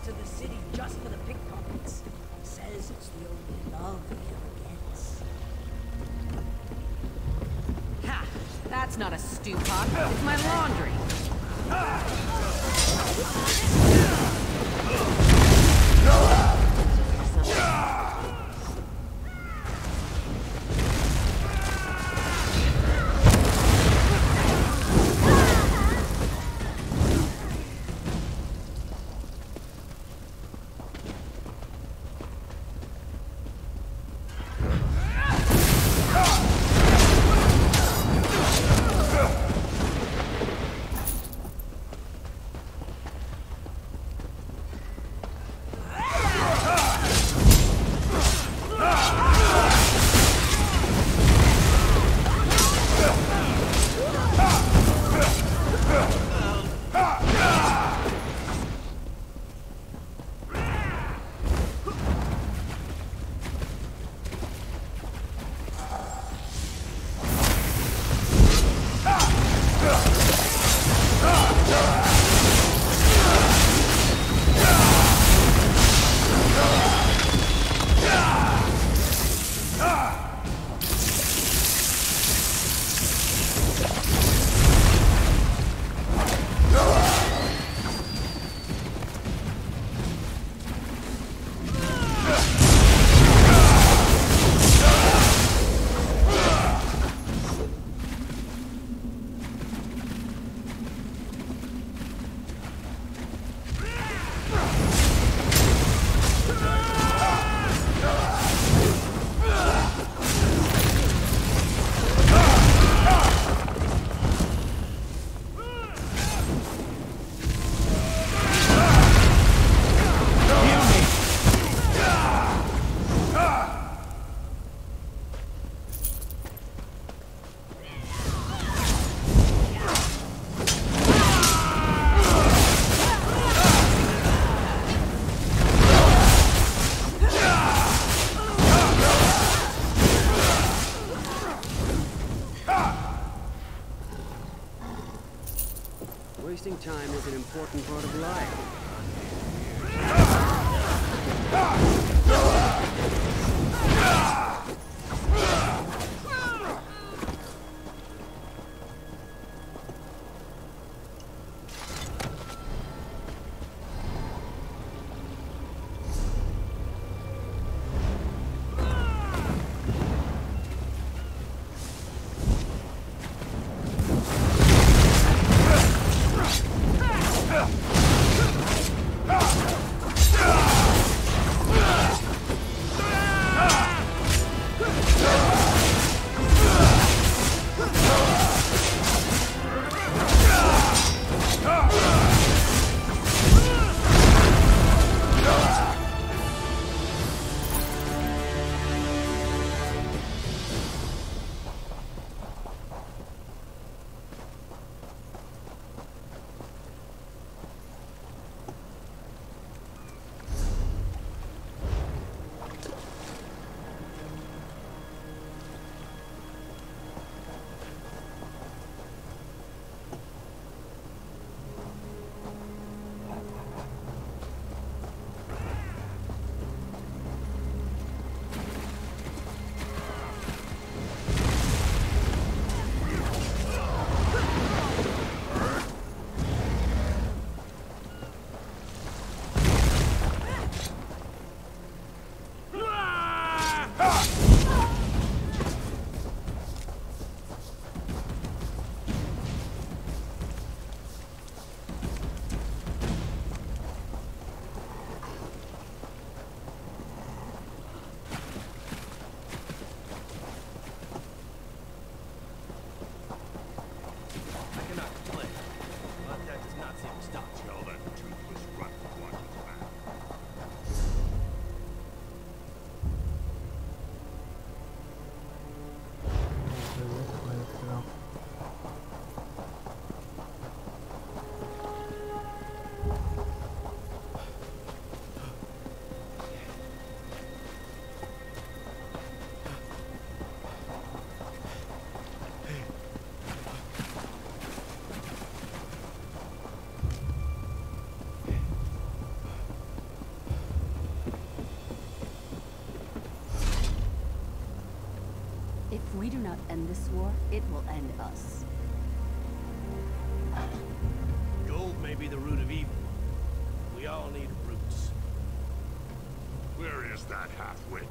To the city just for the pickpockets. Says it's the only love he ever gets. Ha! That's not a stew pot. It's my laundry. Wasting time is an important part of life. If we do not end this war, it will end us. Gold may be the root of evil. We all need roots. Where is that half-wit?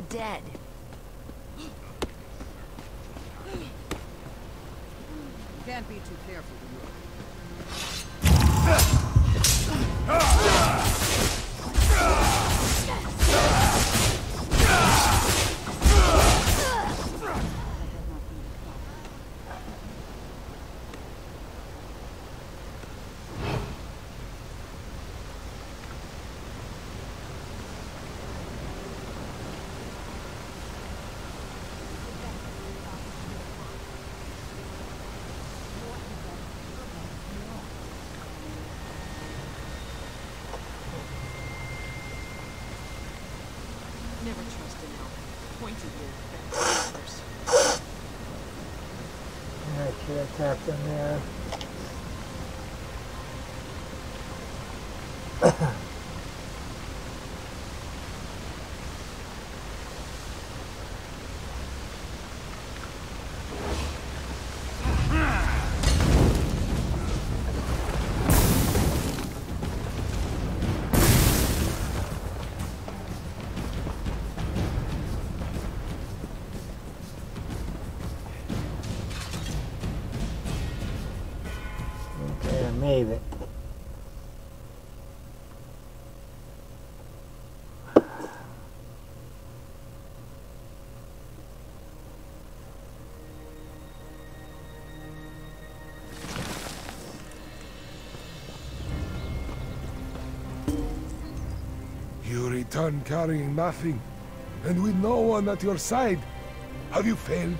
Dead. Can't be too careful when you're... Never trust an elf. Pointed with others. I should have tapped him there. Okay, I made it. You return carrying nothing, and with no one at your side. Have you failed?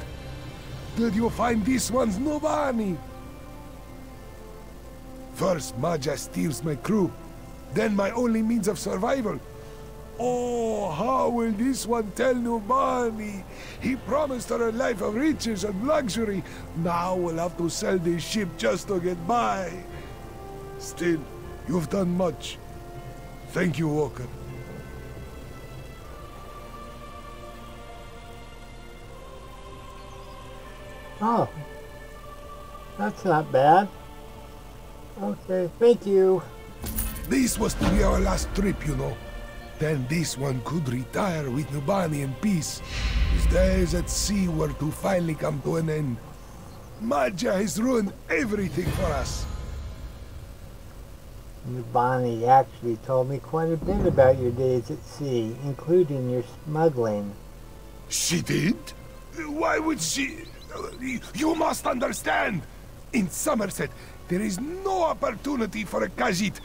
Did you find this one's Nubani? First, Maja steals my crew, then my only means of survival. Oh, how will this one tell Nubani? He promised her a life of riches and luxury. Now we'll have to sell this ship just to get by. Still, you've done much. Thank you, Walker. Oh, that's not bad. Okay, thank you. This was to be our last trip, you know. Then this one could retire with Nubani in peace. His days at sea were to finally come to an end. Maja has ruined everything for us. Nubani actually told me quite a bit about your days at sea, including your smuggling. She did? Why would she? You must understand! In Summerset, there is no opportunity for a Khajiit.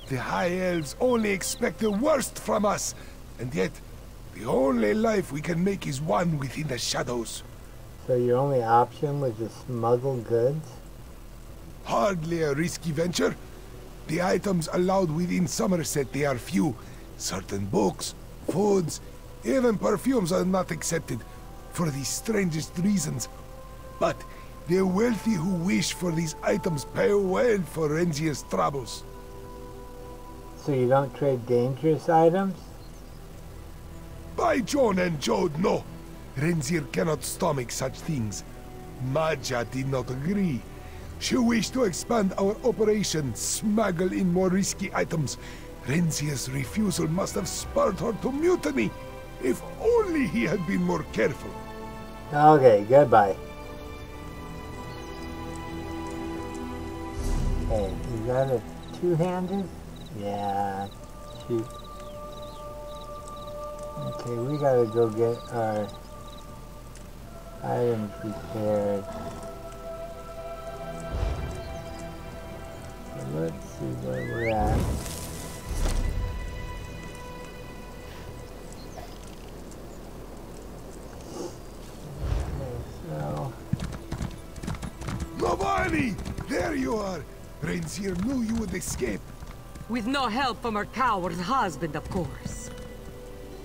The High Elves only expect the worst from us. And yet, the only life we can make is one within the shadows. So your only option was to smuggle goods? Hardly a risky venture. The items allowed within Summerset, they are few. Certain books, foods, even perfumes are not accepted, for the strangest reasons. But the wealthy who wish for these items pay well for Renzier's troubles. So you don't trade dangerous items? By John and Jode, no. Renzier cannot stomach such things. Maja did not agree. She wished to expand our operation, smuggle in more risky items. Renzier's refusal must have spurred her to mutiny. If only he had been more careful. Okay, goodbye. Hey, is that a two-handed? Yeah, shoot. Okay, we gotta go get our items repaired. let's see where we're at. Giovanni! There you are! Rainier knew you would escape. With no help from her coward husband, of course.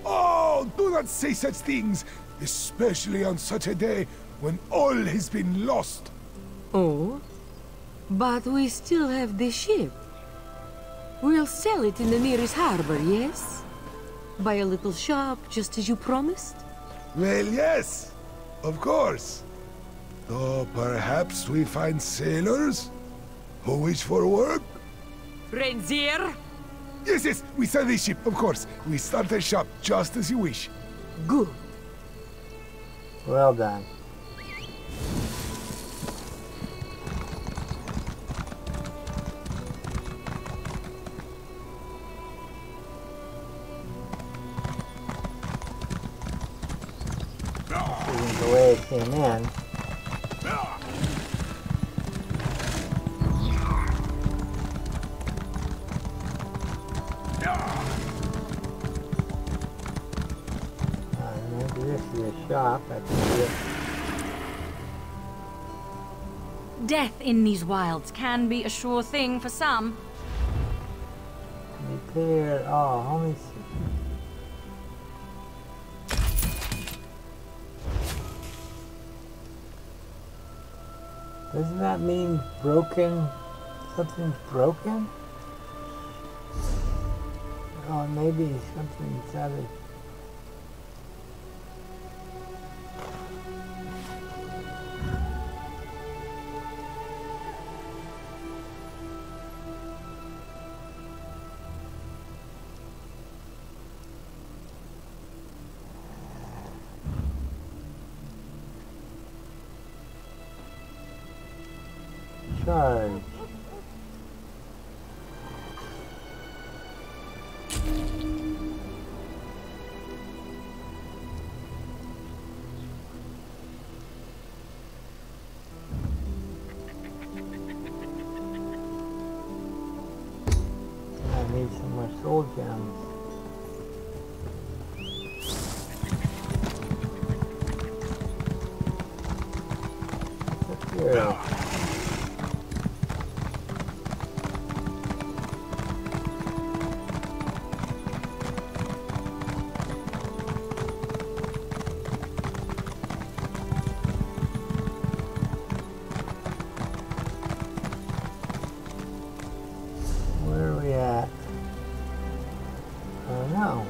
Oh, do not say such things, especially on such a day when all has been lost. Oh? But we still have the ship. We'll sell it in the nearest harbor, yes? Buy a little shop, just as you promised? Well, yes, of course. Though perhaps we find sailors who wish for work? Rainier? Yes, yes, we sell the ship, of course. We start a shop just as you wish. Good. Well done. This isn't the way it came in. Maybe this is a shop. That's it. Death in these wilds can be a sure thing for some. Repair. Oh, let me see. Doesn't that mean broken? Something's broken? Oh, maybe something's out of... charge. I need some more soul gems. What's up here? Where are we at? I don't know.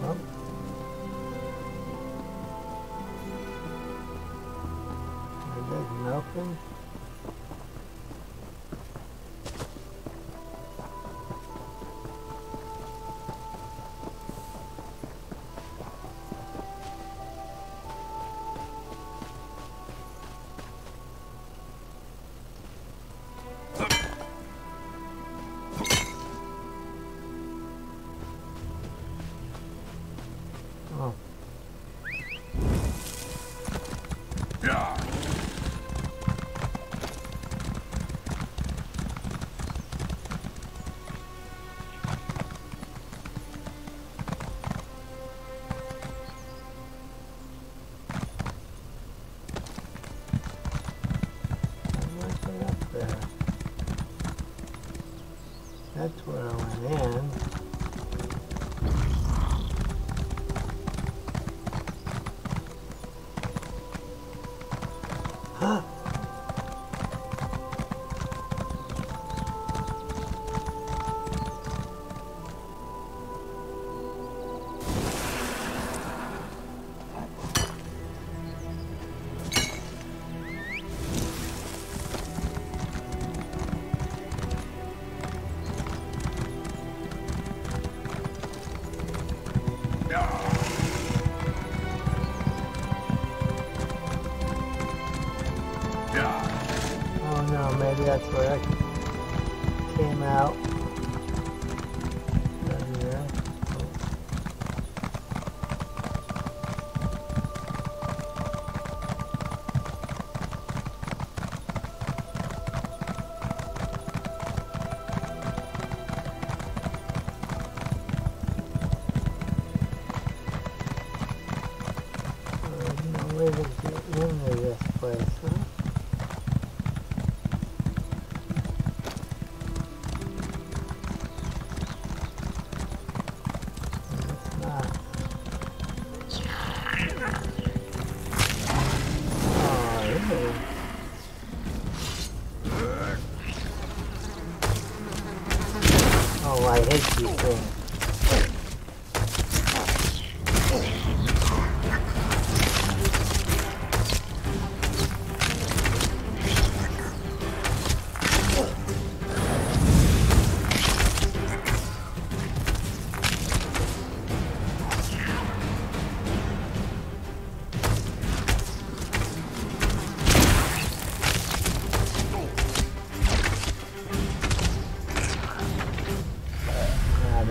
Oh. It doesn't open. Oh. What's it up there? That's where I went in. Huh? Oh no, maybe that's where I came out. Right here. Oh, I hate these things.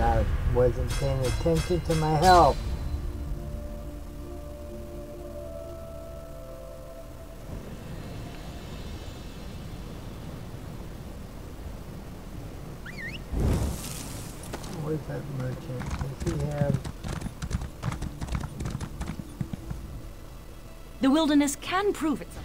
I wasn't paying attention to my health. Where's that merchant? Does he have... The wilderness can prove itself.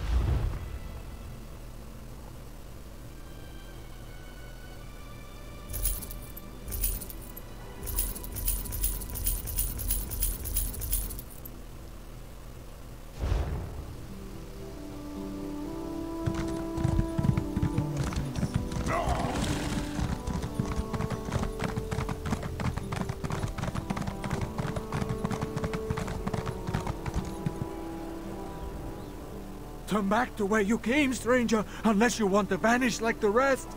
Turn back to where you came, stranger, unless you want to vanish like the rest.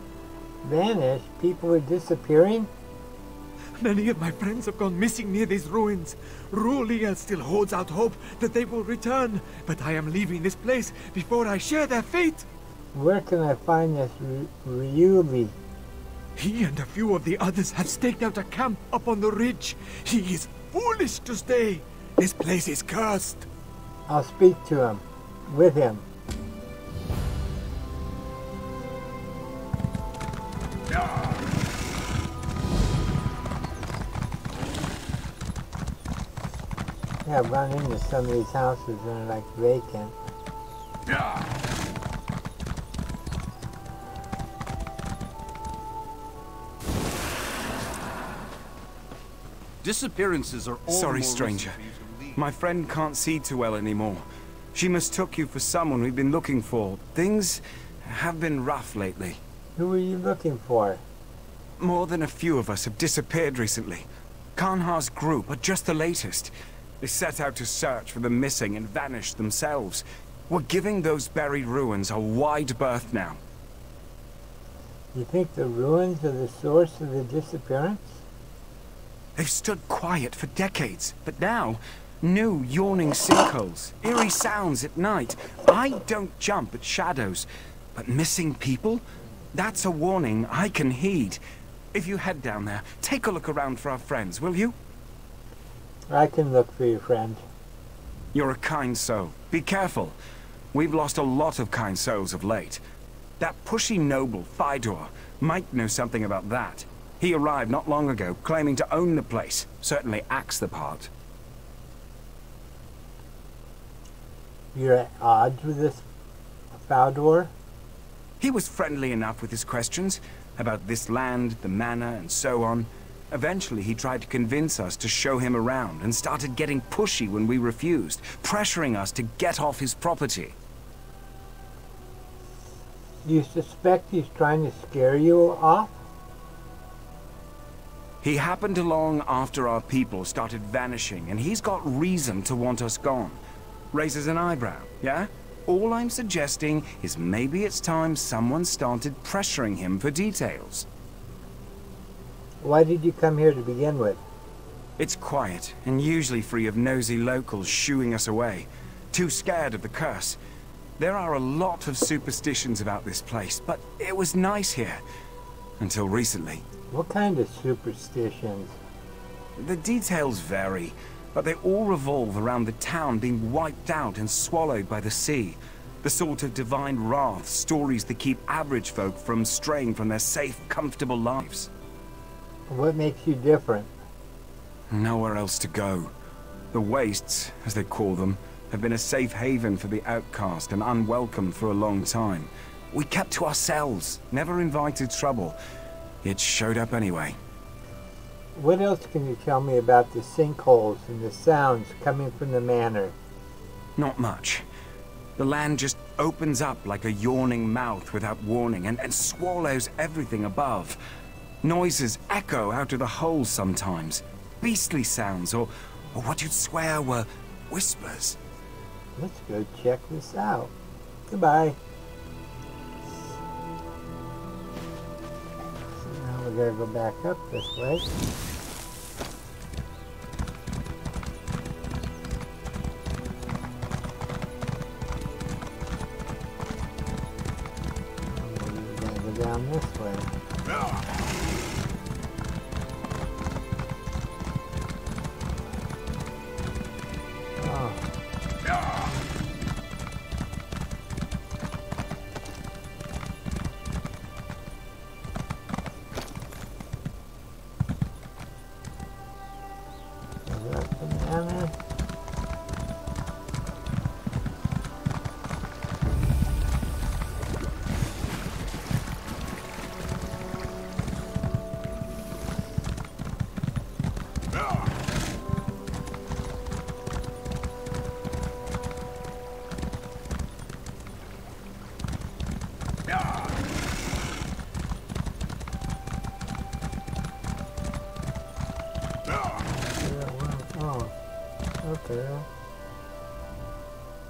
Vanish? People are disappearing? Many of my friends have gone missing near these ruins. Rulia still holds out hope that they will return, but I am leaving this place before I share their fate. Where can I find this Ryuli? He and a few of the others have staked out a camp up on the ridge. He is foolish to stay. This place is cursed. I'll speak to him. With him. Yeah, I've run into some of these houses and they're like vacant. Disappearances are all Sorry, more stranger. recent for you to leave. My friend can't see too well anymore. She mistook you for someone we've been looking for. Things have been rough lately. Who are you looking for? More than a few of us have disappeared recently. Kanhar's group are just the latest. They set out to search for the missing and vanished themselves. We're giving those buried ruins a wide berth now. You think the ruins are the source of the disappearance? They've stood quiet for decades, but now, new yawning sinkholes, eerie sounds at night. I don't jump at shadows, but missing people? That's a warning I can heed. If you head down there, take a look around for our friends, will you? I can look for your friend. You're a kind soul. Be careful. We've lost a lot of kind souls of late. That pushy noble, Fidor, might know something about that. He arrived not long ago, claiming to own the place. Certainly acts the part. You're at odds with this Faldor? He was friendly enough with his questions about this land, the manor, and so on. Eventually, he tried to convince us to show him around and started getting pushy when we refused, pressuring us to get off his property. You suspect he's trying to scare you off? He happened along after our people started vanishing, and he's got reason to want us gone. Raises an eyebrow, yeah? All I'm suggesting is maybe it's time someone started pressuring him for details. Why did you come here to begin with? It's quiet, and usually free of nosy locals shooing us away. Too scared of the curse. There are a lot of superstitions about this place, but it was nice here. Until recently. What kind of superstitions? The details vary, but they all revolve around the town being wiped out and swallowed by the sea. The sort of divine wrath stories that keep average folk from straying from their safe, comfortable lives. What makes you different? Nowhere else to go. The wastes, as they call them, have been a safe haven for the outcast and unwelcome for a long time. We kept to ourselves, never invited trouble. It showed up anyway. What else can you tell me about the sinkholes and the sounds coming from the manor? Not much. The land just opens up like a yawning mouth without warning and swallows everything above. Noises echo out of the holes sometimes. Beastly sounds, or what you'd swear were whispers. Let's go check this out. Goodbye. So now we gotta go back up this way. We're gonna go down this way.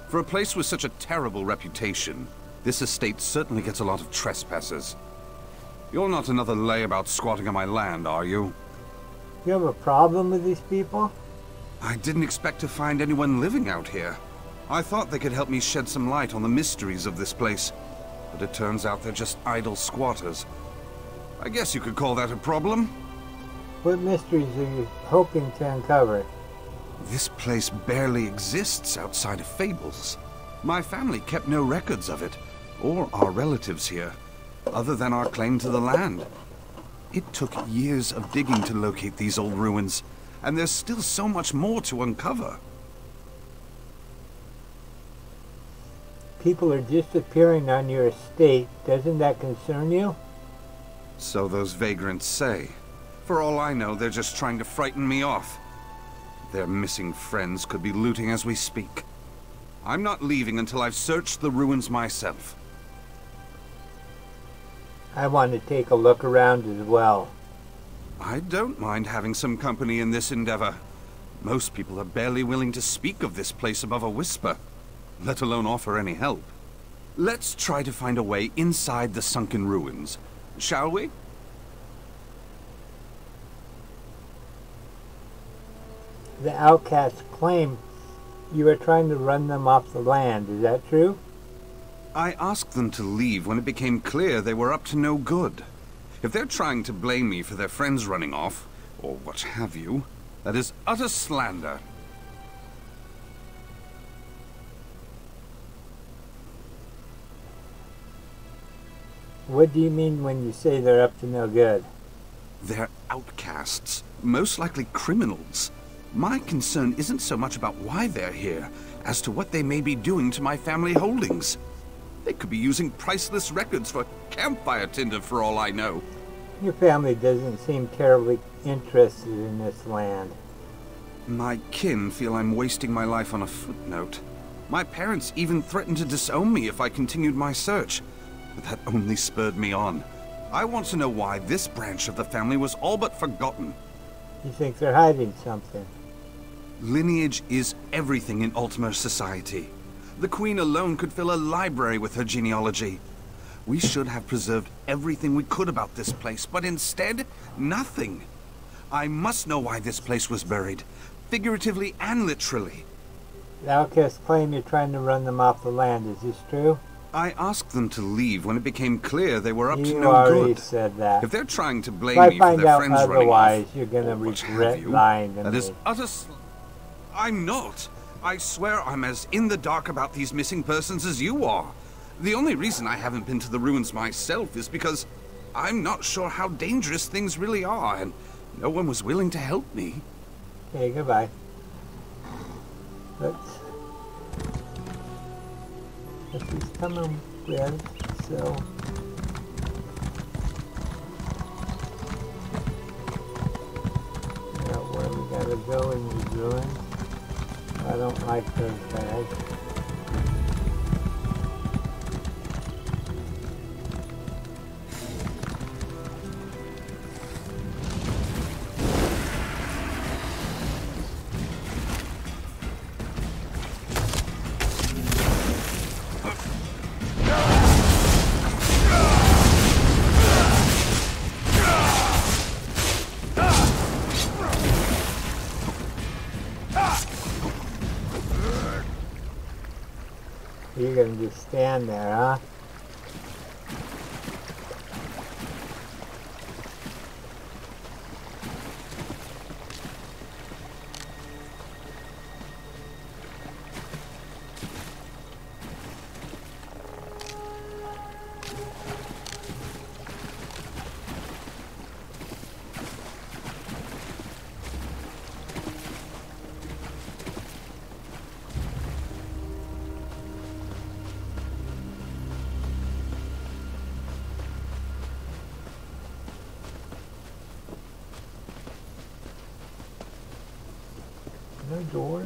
For a place with such a terrible reputation, this estate certainly gets a lot of trespassers. You're not another layabout squatting on my land, are you? You have a problem with these people? I didn't expect to find anyone living out here. I thought they could help me shed some light on the mysteries of this place, but it turns out they're just idle squatters. I guess you could call that a problem. What mysteries are you hoping to uncover? This place barely exists outside of fables. My family kept no records of it, or our relatives here, other than our claim to the land. It took years of digging to locate these old ruins, and there's still so much more to uncover. People are disappearing on your estate. Doesn't that concern you? So those vagrants say. For all I know, they're just trying to frighten me off. Their missing friends could be looting as we speak. I'm not leaving until I've searched the ruins myself. I want to take a look around as well. I don't mind having some company in this endeavor. Most people are barely willing to speak of this place above a whisper, let alone offer any help. Let's try to find a way inside the sunken ruins, shall we? The outcasts claim you are trying to run them off the land. Is that true? I asked them to leave when it became clear they were up to no good. If they're trying to blame me for their friends running off, or what have you, that is utter slander. What do you mean when you say they're up to no good? They're outcasts, most likely criminals. My concern isn't so much about why they're here, as to what they may be doing to my family holdings. They could be using priceless records for campfire tinder for all I know. Your family doesn't seem terribly interested in this land. My kin feel I'm wasting my life on a footnote. My parents even threatened to disown me if I continued my search, but that only spurred me on. I want to know why this branch of the family was all but forgotten. You think they're hiding something? Lineage is everything in Ultima society. The Queen alone could fill a library with her genealogy. We should have preserved everything we could about this place, but instead, nothing. I must know why this place was buried, figuratively and literally. The outcasts claim you're trying to run them off the land. Is this true? I asked them to leave when it became clear they were up to no good. You already said that. If they're trying to blame me for their friends running off, you're gonna regret lying to me. That is utter I'm not. I swear I'm as in the dark about these missing persons as you are. The only reason I haven't been to the ruins myself is because I'm not sure how dangerous things really are, and no one was willing to help me. Okay, goodbye. Let's just come on, with, so... Where we gotta go in these ruins. I don't like those guys. You're gonna just stand there, huh? No doors?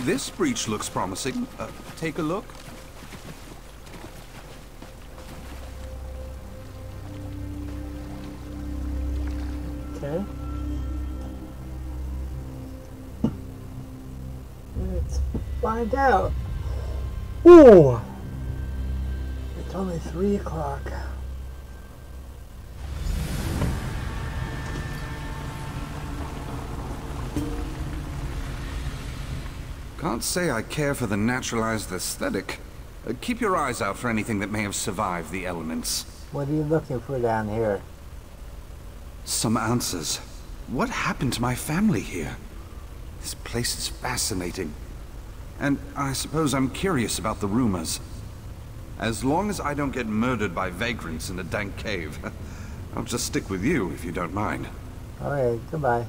This breach looks promising. Take a look. Okay. Let's find out. Ooh! It's only 3 o'clock. Can't say I care for the naturalized aesthetic. Keep your eyes out for anything that may have survived the elements. What are you looking for down here? Some answers. What happened to my family here? This place is fascinating. And I suppose I'm curious about the rumors. As long as I don't get murdered by vagrants in a dank cave, I'll just stick with you if you don't mind. Alright, goodbye.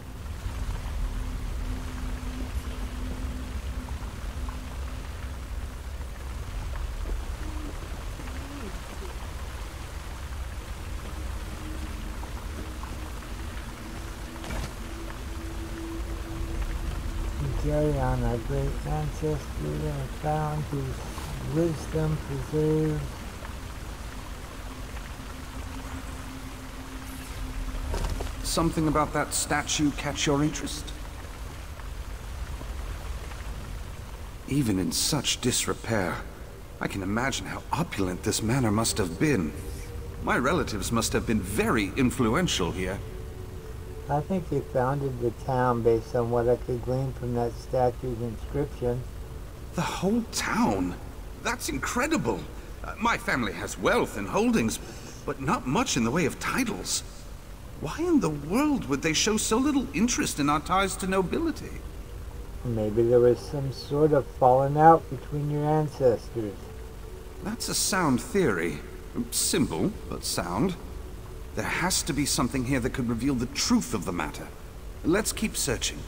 Carry on our great ancestry and found whose wisdom preserves Something about that statue catch your interest? Even in such disrepair, I can imagine how opulent this manor must have been. My relatives must have been very influential here. I think he founded the town based on what I could glean from that statue's inscription. The whole town? That's incredible. My family has wealth and holdings, but not much in the way of titles. Why in the world would they show so little interest in our ties to nobility? Maybe there was some sort of falling out between your ancestors. That's a sound theory. Simple, but sound. There has to be something here that could reveal the truth of the matter. Let's keep searching.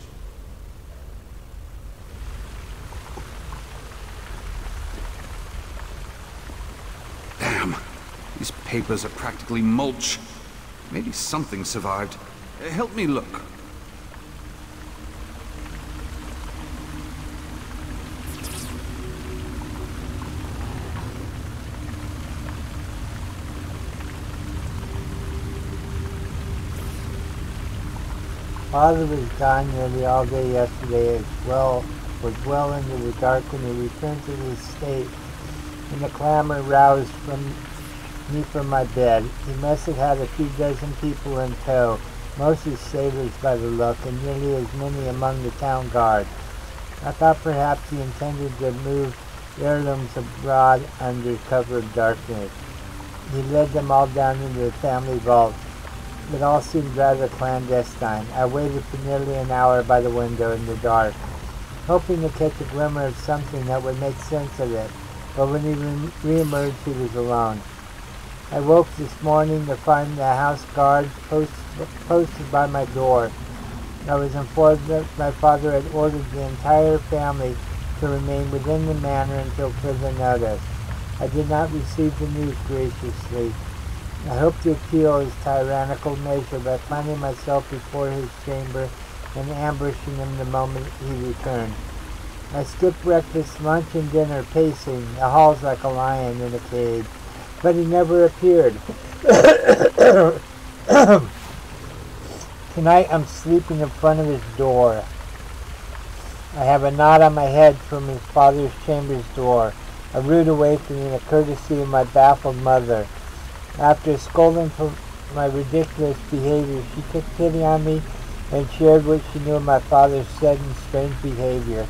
Damn. These papers are practically mulch. Maybe something survived. Help me look. Father was gone nearly all day yesterday was well into the dark when he returned to the estate, and the clamor roused me from my bed. He must have had a few dozen people in tow, mostly sailors by the look, and nearly as many among the town guard. I thought perhaps he intended to move heirlooms abroad under cover of darkness. He led them all down into the family vault. It all seemed rather clandestine. I waited for nearly an hour by the window in the dark, hoping to catch a glimmer of something that would make sense of it, but when he re-emerged, he was alone. I woke this morning to find the house guard posted by my door. I was informed that my father had ordered the entire family to remain within the manor until further notice. I did not receive the news graciously. I hoped to appeal his tyrannical nature by finding myself before his chamber and ambushing him the moment he returned. I skipped breakfast, lunch, and dinner, pacing the halls like a lion in a cage, but he never appeared. Tonight I'm sleeping in front of his door. I have a knot on my head from his father's chamber's door, a rude awakening, a courtesy of my baffled mother. After scolding for my ridiculous behavior, she took pity on me and shared what she knew of my father's sudden strange behavior.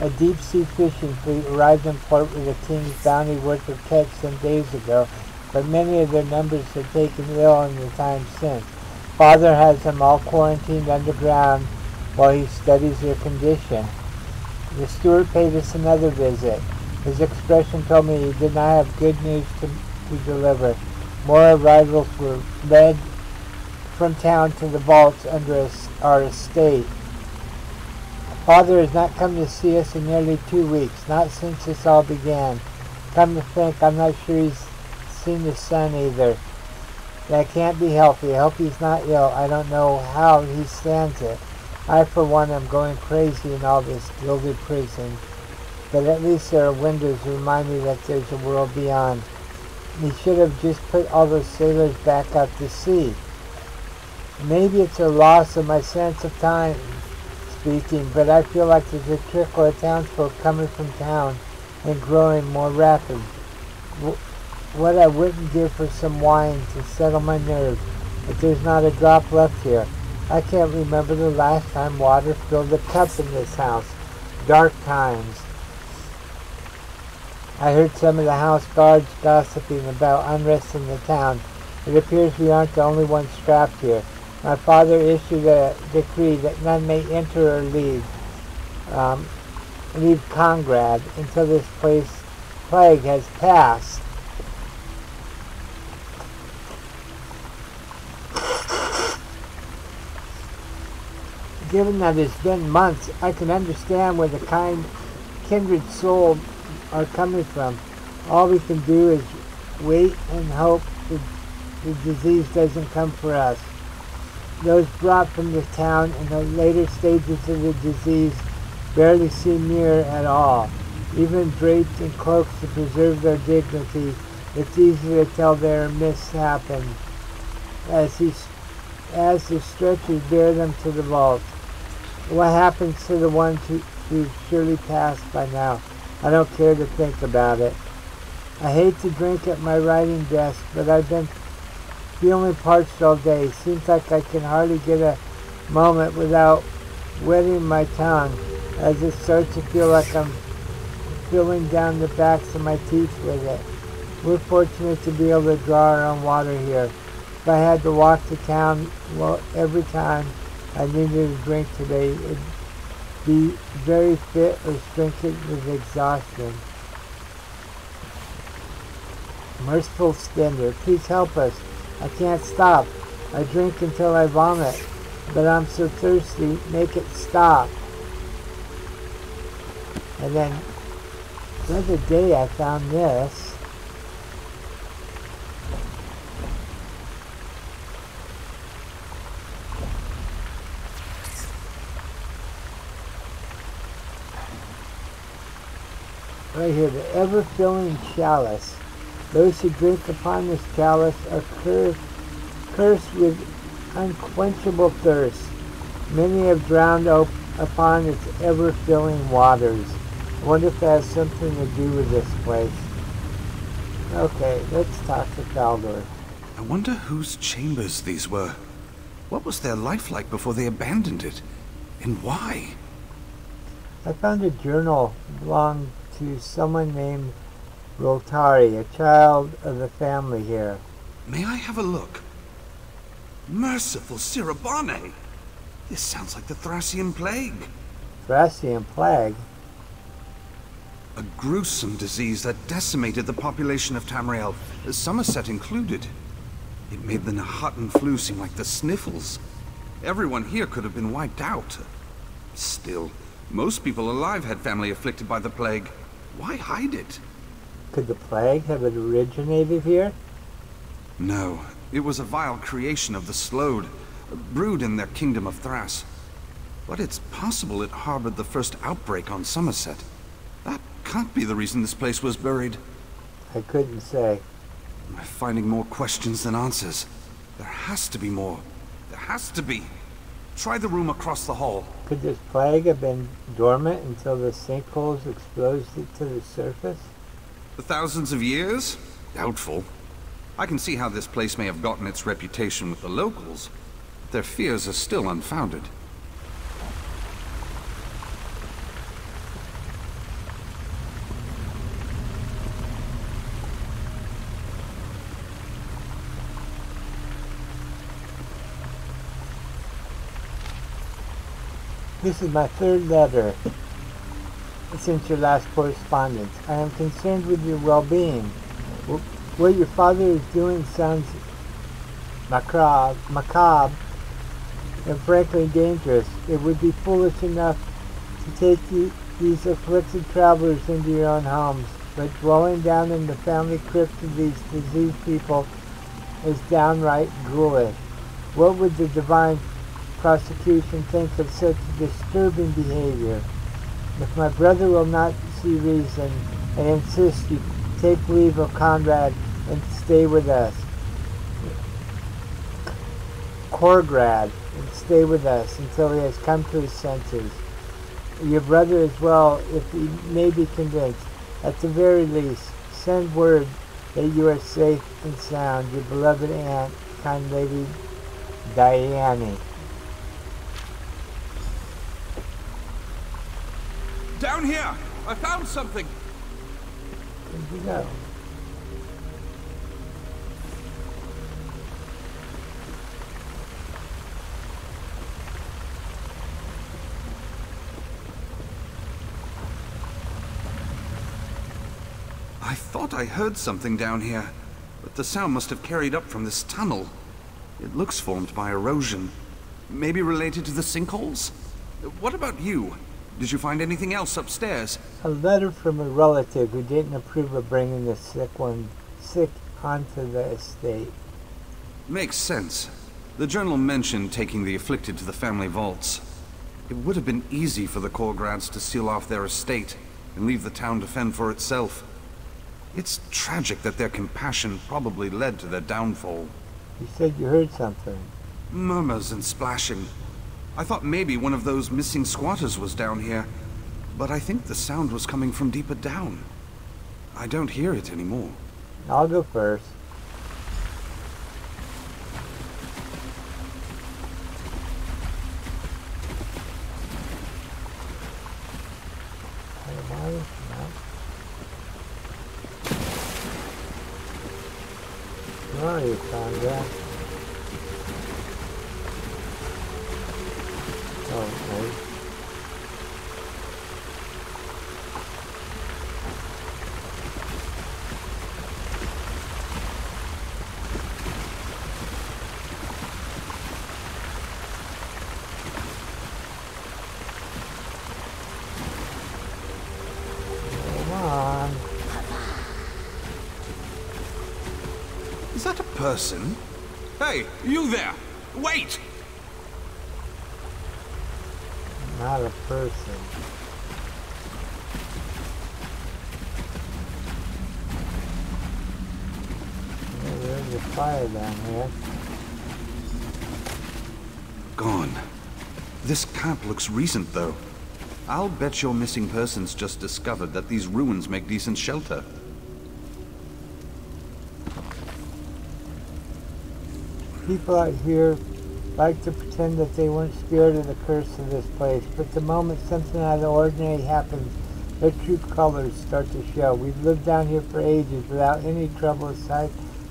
A deep-sea fishing fleet arrived in port with a king's bounty worth of catch some days ago, but many of their numbers have taken ill in the time since. Father has them all quarantined underground while he studies their condition. The steward paid us another visit. His expression told me he did not have good news to deliver. More arrivals were led from town to the vaults under our estate. Father has not come to see us in nearly 2 weeks, not since this all began. Come to think, I'm not sure he's seen his son either. That can't be healthy. I hope he's not ill. I don't know how he stands it. I, for one, am going crazy in all this gilded prison. But at least there are windows to remind me that there's a world beyond. He should have just put all those sailors back out to sea. Maybe it's a loss of my sense of time speaking, but I feel like there's a trickle of townsfolk coming from town and growing more rapid. What I wouldn't give for some wine to settle my nerves, but there's not a drop left here. I can't remember the last time water filled a cup in this house. Dark times. I heard some of the house guards gossiping about unrest in the town. It appears we aren't the only ones trapped here. My father issued a decree that none may enter or leave Congrad until this plague has passed. Given that it's been months, I can understand where the kindred souls are coming from. All we can do is wait and hope the disease doesn't come for us. Those brought from the town in the later stages of the disease barely seem near at all. Even draped in cloaks to preserve their dignity, it's easy to tell their mishappened as the stretchers bear them to the vault. What happens to the ones who've surely passed by now? I don't care to think about it. I hate to drink at my writing desk, but I've been feeling parched all day. Seems like I can hardly get a moment without wetting my tongue, as it starts to feel like I'm filling down the backs of my teeth with it. We're fortunate to be able to draw our own water here. If I had to walk to town, well, every time I needed a drink today, it'd be very fit or strengthened with exhaustion. Merciful Stender, please help us. I can't stop. I drink until I vomit, but I'm so thirsty, make it stop. And then the other day I found this. Right here, the ever-filling chalice. Those who drink upon this chalice are cursed with unquenchable thirst. Many have drowned upon its ever-filling waters. I wonder if that has something to do with this place. Okay, let's talk to Faldor. I wonder whose chambers these were. What was their life like before they abandoned it? And why? I found a journal belonging to someone named Roltari, a child of the family here. May I have a look? Merciful Sirabane! This sounds like the Thracian plague. Thracian plague? A gruesome disease that decimated the population of Tamriel, Summerset included. It made the Nahatan flu seem like the sniffles. Everyone here could have been wiped out. Still, most people alive had family afflicted by the plague. Why hide it? Could the plague have originated here? No, it was a vile creation of the Slode, brewed in their kingdom of Thras. But it's possible it harbored the first outbreak on Summerset. That can't be the reason this place was buried. I couldn't say. I'm finding more questions than answers. There has to be more. There has to be. Try the room across the hall. Could this plague have been dormant until the sinkholes exposed it to the surface? For thousands of years? Doubtful. I can see how this place may have gotten its reputation with the locals. Their fears are still unfounded. This is my third letter since your last correspondence. I am concerned with your well-being. What your father is doing sounds macabre and frankly dangerous. It would be foolish enough to take these afflicted travelers into your own homes, but dwelling down in the family crypt of these diseased people is downright ghoulish. What would the divine prosecution think of such disturbing behavior? If my brother will not see reason, I insist you take leave of Conrad and stay with us. Korgrad, and stay with us until he has come to his senses. Your brother as well, if he may be convinced. At the very least, send word that you are safe and sound. Your beloved aunt, kind Lady Diane. Down here! I found something! Where'd you go? I thought I heard something down here, but the sound must have carried up from this tunnel. It looks formed by erosion. Maybe related to the sinkholes? What about you? Did you find anything else upstairs? A letter from a relative who didn't approve of bringing the sick onto the estate. Makes sense. The journal mentioned taking the afflicted to the family vaults. It would have been easy for the Korgrads to seal off their estate and leave the town to fend for itself. It's tragic that their compassion probably led to their downfall. You said you heard something. Murmurs and splashing. I thought maybe one of those missing squatters was down here, but I think the sound was coming from deeper down. I don't hear it anymore. I'll go first. Where are you, Conrad? Oh, okay. Come on. Is that a person? Hey, you there! Wait! Not a person. Yeah, there's a fire down here. Gone. This camp looks recent, though. I'll bet your missing persons just discovered that these ruins make decent shelter. People out here like to pretend that they weren't scared of the curse of this place, but the moment something out of the ordinary happens, their true colors start to show. We've lived down here for ages without any trouble aside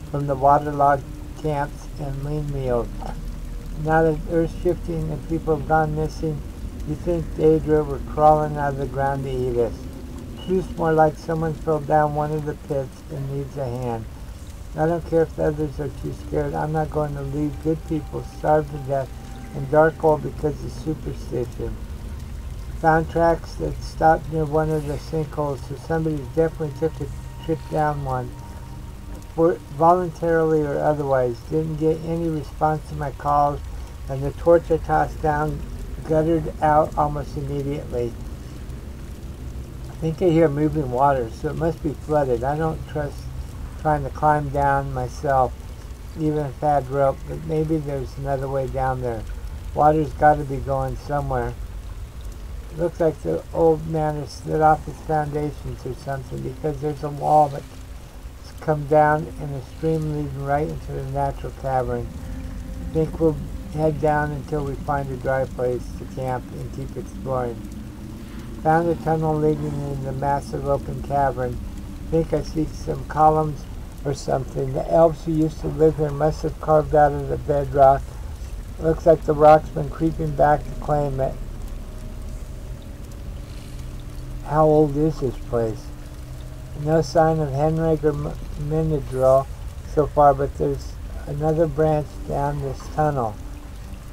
from the waterlogged camps and lean meals. Now that Earth's shifting and people have gone missing, you think Daedra were crawling out of the ground to eat us. Truth's more like someone fell down one of the pits and needs a hand. I don't care if the others are too scared. I'm not going to leave good people starved to death in dark hole because of superstition. Found tracks that stopped near one of the sinkholes, so somebody definitely took a trip down one. Voluntarily or otherwise. Didn't get any response to my calls, and the torch I tossed down guttered out almost immediately. I think I hear moving water, so it must be flooded. I don't trust trying to climb down myself, even if I had rope, but maybe there's another way down there. Water's got to be going somewhere. It looks like the old man has slid off his foundations or something, because there's a wall that's come down and a stream leading right into the natural cavern. I think we'll head down until we find a dry place to camp and keep exploring. Found a tunnel leading in the massive open cavern. I think I see some columns or something. The elves who used to live here must have carved out of the bedrock. Looks like the rock's been creeping back to claim it. How old is this place? No sign of Henrig or Minadril so far, but there's another branch down this tunnel.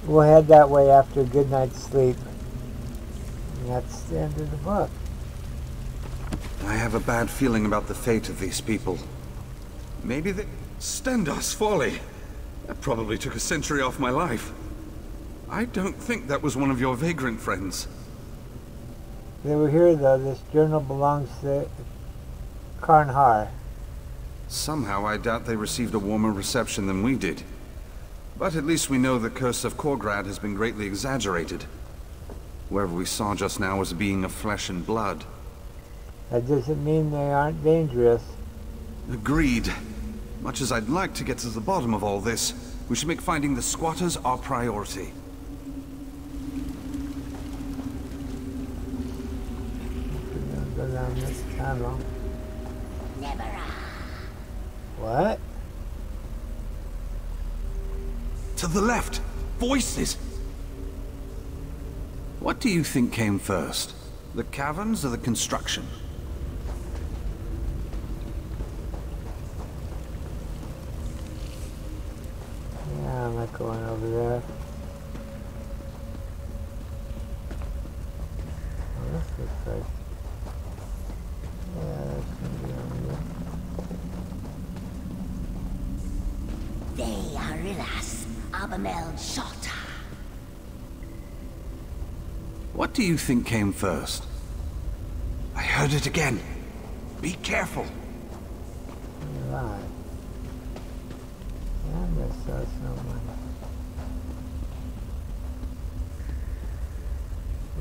We'll head that way after a good night's sleep. And that's the end of the book. I have a bad feeling about the fate of these people. Maybe they... Stendar's folly! That probably took a century off my life. I don't think that was one of your vagrant friends. They were here, though. This journal belongs to Karnhar. Somehow I doubt they received a warmer reception than we did. But at least we know the curse of Korgrad has been greatly exaggerated. Whoever we saw just now was a being of flesh and blood. That doesn't mean they aren't dangerous. Agreed. Much as I'd like to get to the bottom of all this, we should make finding the squatters our priority. Go down this tunnel. Never. What? To the left! Voices! What do you think came first? The caverns or the construction? Yeah, I'm not going over there. Oh, this looks like... Yeah, that's gonna be over there. They are Rillas, Abamel Shota. What do you think came first? I heard it again. Be careful. Right. Yeah, I saw someone.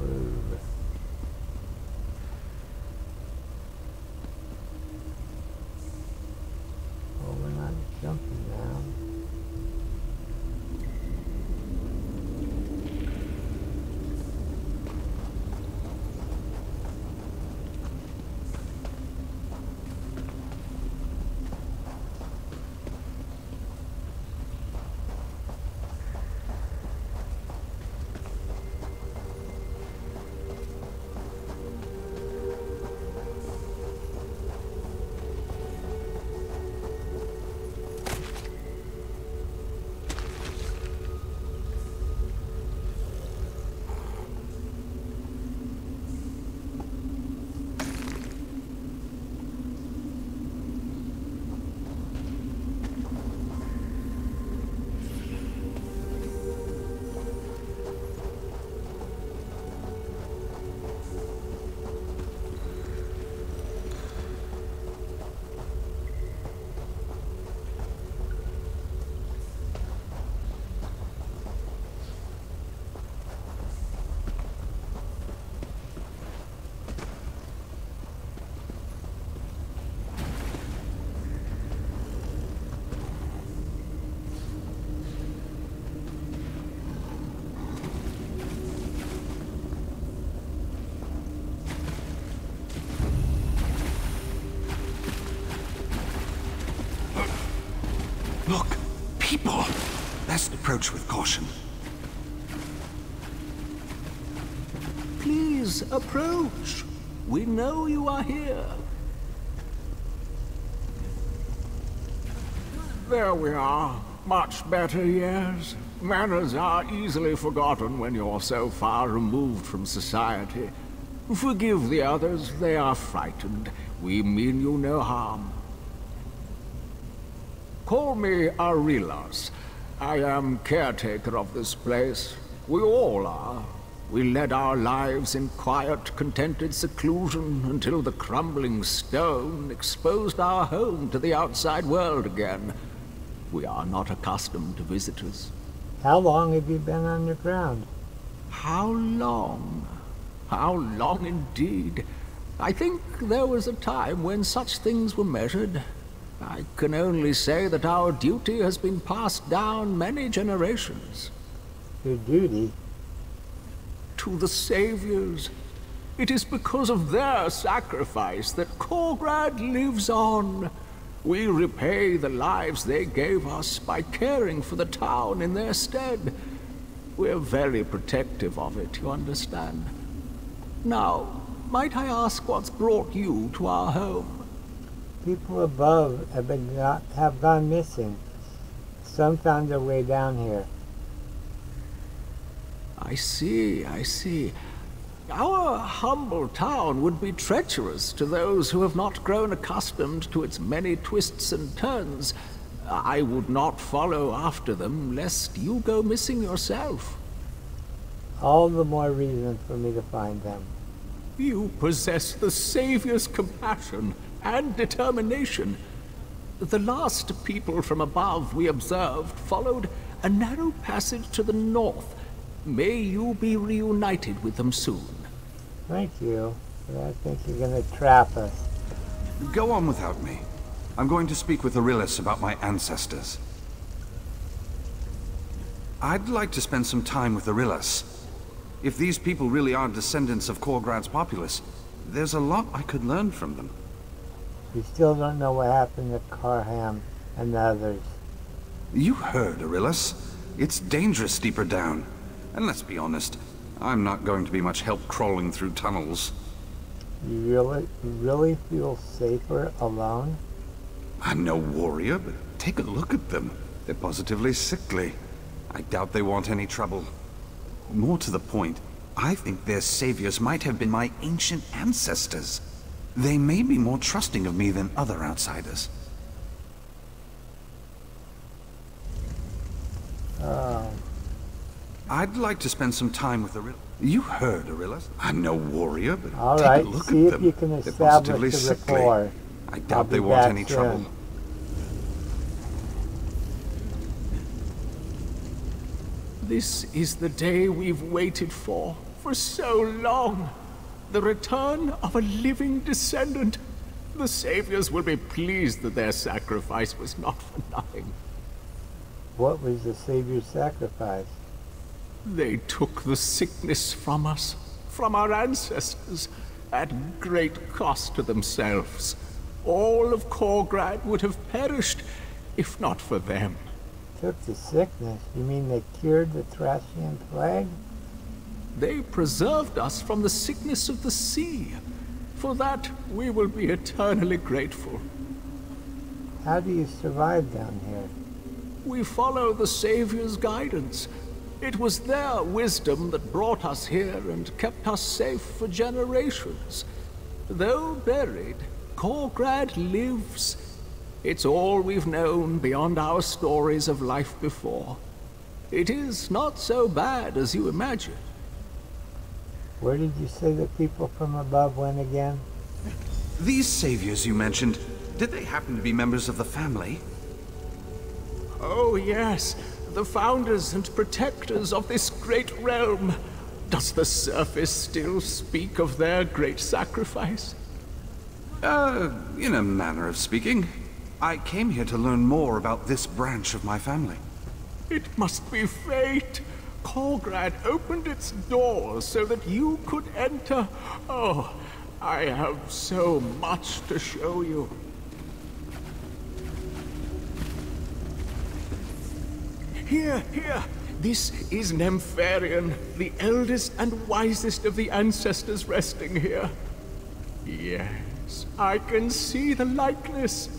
Ooh. Oh, we're not jumping down. approach with caution. Please approach. We know you are here. There we are. Much better, yes. Manners are easily forgotten when you're so far removed from society. Forgive the others, they are frightened. We mean you no harm. Call me Arilas. I am caretaker of this place. We all are. We led our lives in quiet, contented seclusion until the crumbling stone exposed our home to the outside world again. We are not accustomed to visitors. How long have you been underground? How long? How long indeed? I think there was a time when such things were measured. I can only say that our duty has been passed down many generations. Your duty? To the saviors. It is because of their sacrifice that Korgrad lives on. We repay the lives they gave us by caring for the town in their stead. We're very protective of it, you understand. Now, might I ask what's brought you to our home? People above have gone missing. Some found their way down here. I see. Our humble town would be treacherous to those who have not grown accustomed to its many twists and turns. I would not follow after them, lest you go missing yourself. All the more reason for me to find them. You possess the Savior's compassion and determination. The last people from above we observed followed a narrow passage to the north. May you be reunited with them soon. Thank you, but I think you're going to trap us. Go on without me. I'm going to speak with Arilas about my ancestors. I'd like to spend some time with Arilas. If these people really are descendants of Korgrad's populace, there's a lot I could learn from them. You still don't know what happened to Karham and the others. You heard, Arilas. It's dangerous deeper down. And let's be honest, I'm not going to be much help crawling through tunnels. You really feel safer alone? I'm no warrior, but take a look at them. They're positively sickly. I doubt they want any trouble. More to the point, I think their saviors might have been my ancient ancestors. They may be more trusting of me than other outsiders. I'd like to spend some time with Arilas. You heard, Arilas. I'm no warrior, but all take right, a look see at if them. you can They're establish positively a sickly. rapport. I doubt they want any trouble. This is the day we've waited for so long. The return of a living descendant. The saviors will be pleased that their sacrifice was not for nothing. What was the Savior's sacrifice? They took the sickness from us, from our ancestors, at great cost to themselves. All of Korgrad would have perished if not for them. Took the sickness? You mean they cured the Thracian plague? They preserved us from the sickness of the sea. For that, we will be eternally grateful. How do you survive down here? We follow the Savior's guidance. It was their wisdom that brought us here and kept us safe for generations. Though buried, Korgrad lives. It's all we've known beyond our stories of life before. It is not so bad as you imagine. Where did you say the people from above went again? These saviors you mentioned, did they happen to be members of the family? Oh yes, the founders and protectors of this great realm. Does the surface still speak of their great sacrifice? In a manner of speaking. I came here to learn more about this branch of my family. It must be fate. Korgrad opened its doors so that you could enter. Oh, I have so much to show you. Here, here. This is Nempharian, the eldest and wisest of the ancestors resting here. Yes, I can see the likeness.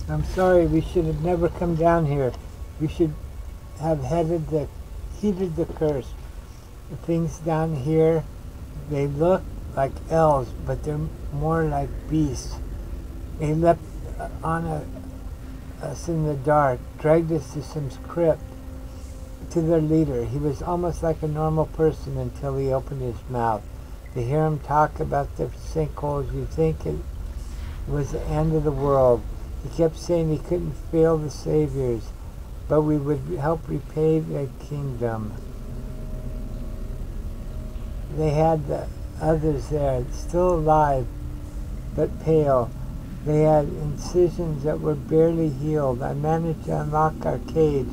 I'm sorry, we should have never come down here. We should have heeded the curse. The things down here, they look like elves, but they're more like beasts. They leapt on us in the dark, dragged us to some crypt, to their leader. He was almost like a normal person until he opened his mouth. To hear him talk about the sinkholes, you'd think it was the end of the world. He kept saying he couldn't fail the saviors, but we would help repay the kingdom. They had the others there, still alive, but pale. They had incisions that were barely healed. I managed to unlock our cage,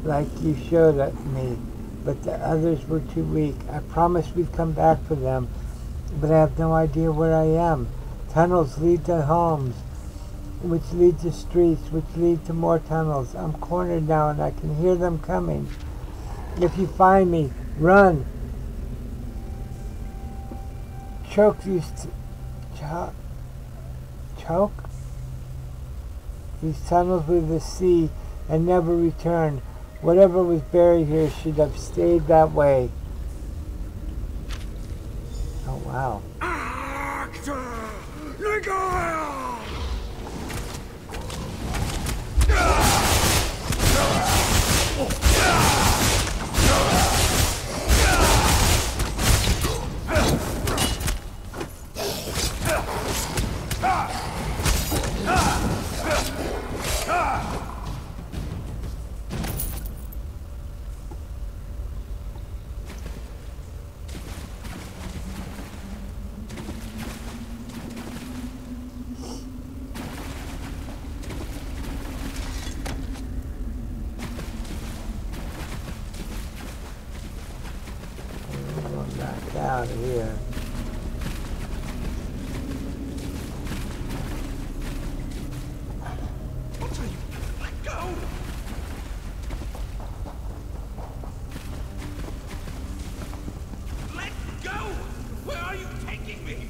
like you showed me, but the others were too weak. I promised we'd come back for them, but I have no idea where I am. Tunnels lead to homes, which lead to streets, which lead to more tunnels. I'm cornered now and I can hear them coming. If you find me, run. Choke these choke these tunnels with the sea and never return. Whatever was buried here should have stayed that way. Oh wow. Out of here. Let go! Let go! Where are you taking me?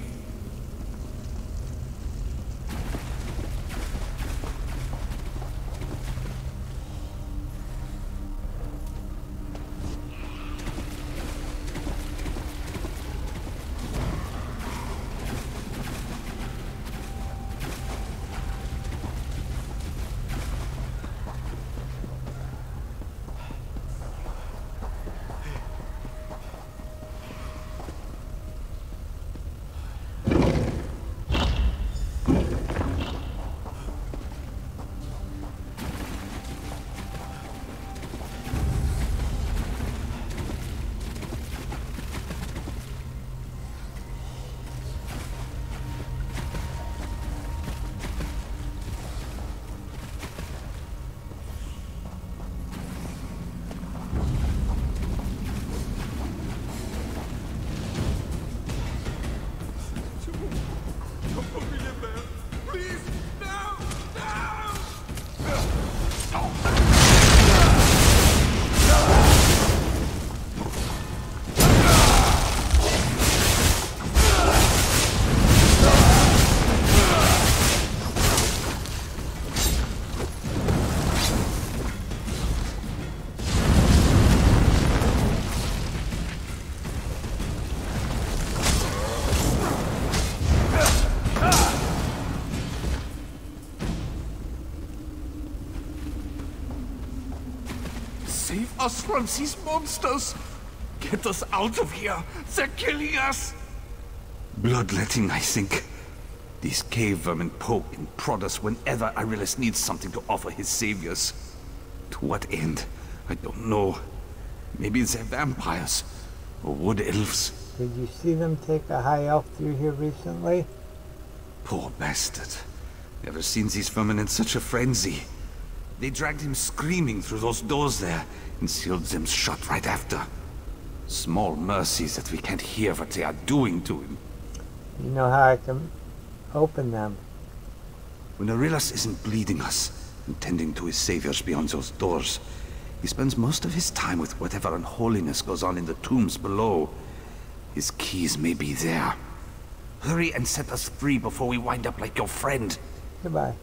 us from these monsters. Get us out of here. They're killing us. Bloodletting, I think. These cave vermin poke and prod us whenever Arilus needs something to offer his saviors. To what end? I don't know. Maybe they're vampires. Or wood elves. Did you see them take a high elf through here recently? Poor bastard. Never seen these vermin in such a frenzy. They dragged him screaming through those doors there, and sealed them shut right after. Small mercies that we can't hear what they are doing to him. You know how I can open them. When Arilus isn't bleeding us, and tending to his saviors beyond those doors, he spends most of his time with whatever unholiness goes on in the tombs below. His keys may be there. Hurry and set us free before we wind up like your friend. Goodbye.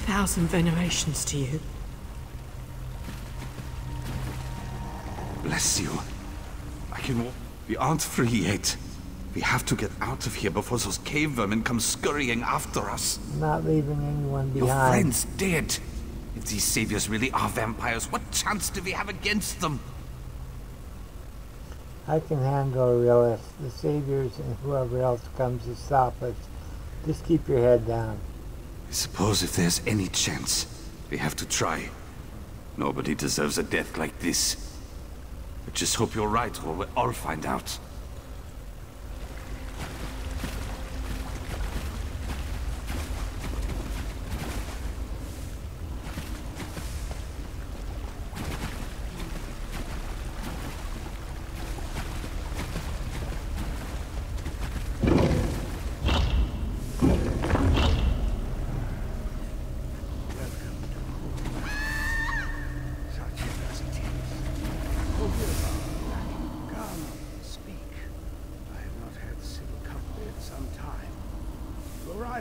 Thousand venerations to you. Bless you. I can walk. We aren't free yet. We have to get out of here before those cave vermin come scurrying after us. I'm not leaving anyone behind. Your friend's dead. If these saviors really are vampires, what chance do we have against them? I can handle Arilus, the saviors, and whoever else comes to stop us. Just keep your head down. I suppose if there's any chance, we have to try. Nobody deserves a death like this. I just hope you're right, or we'll all find out.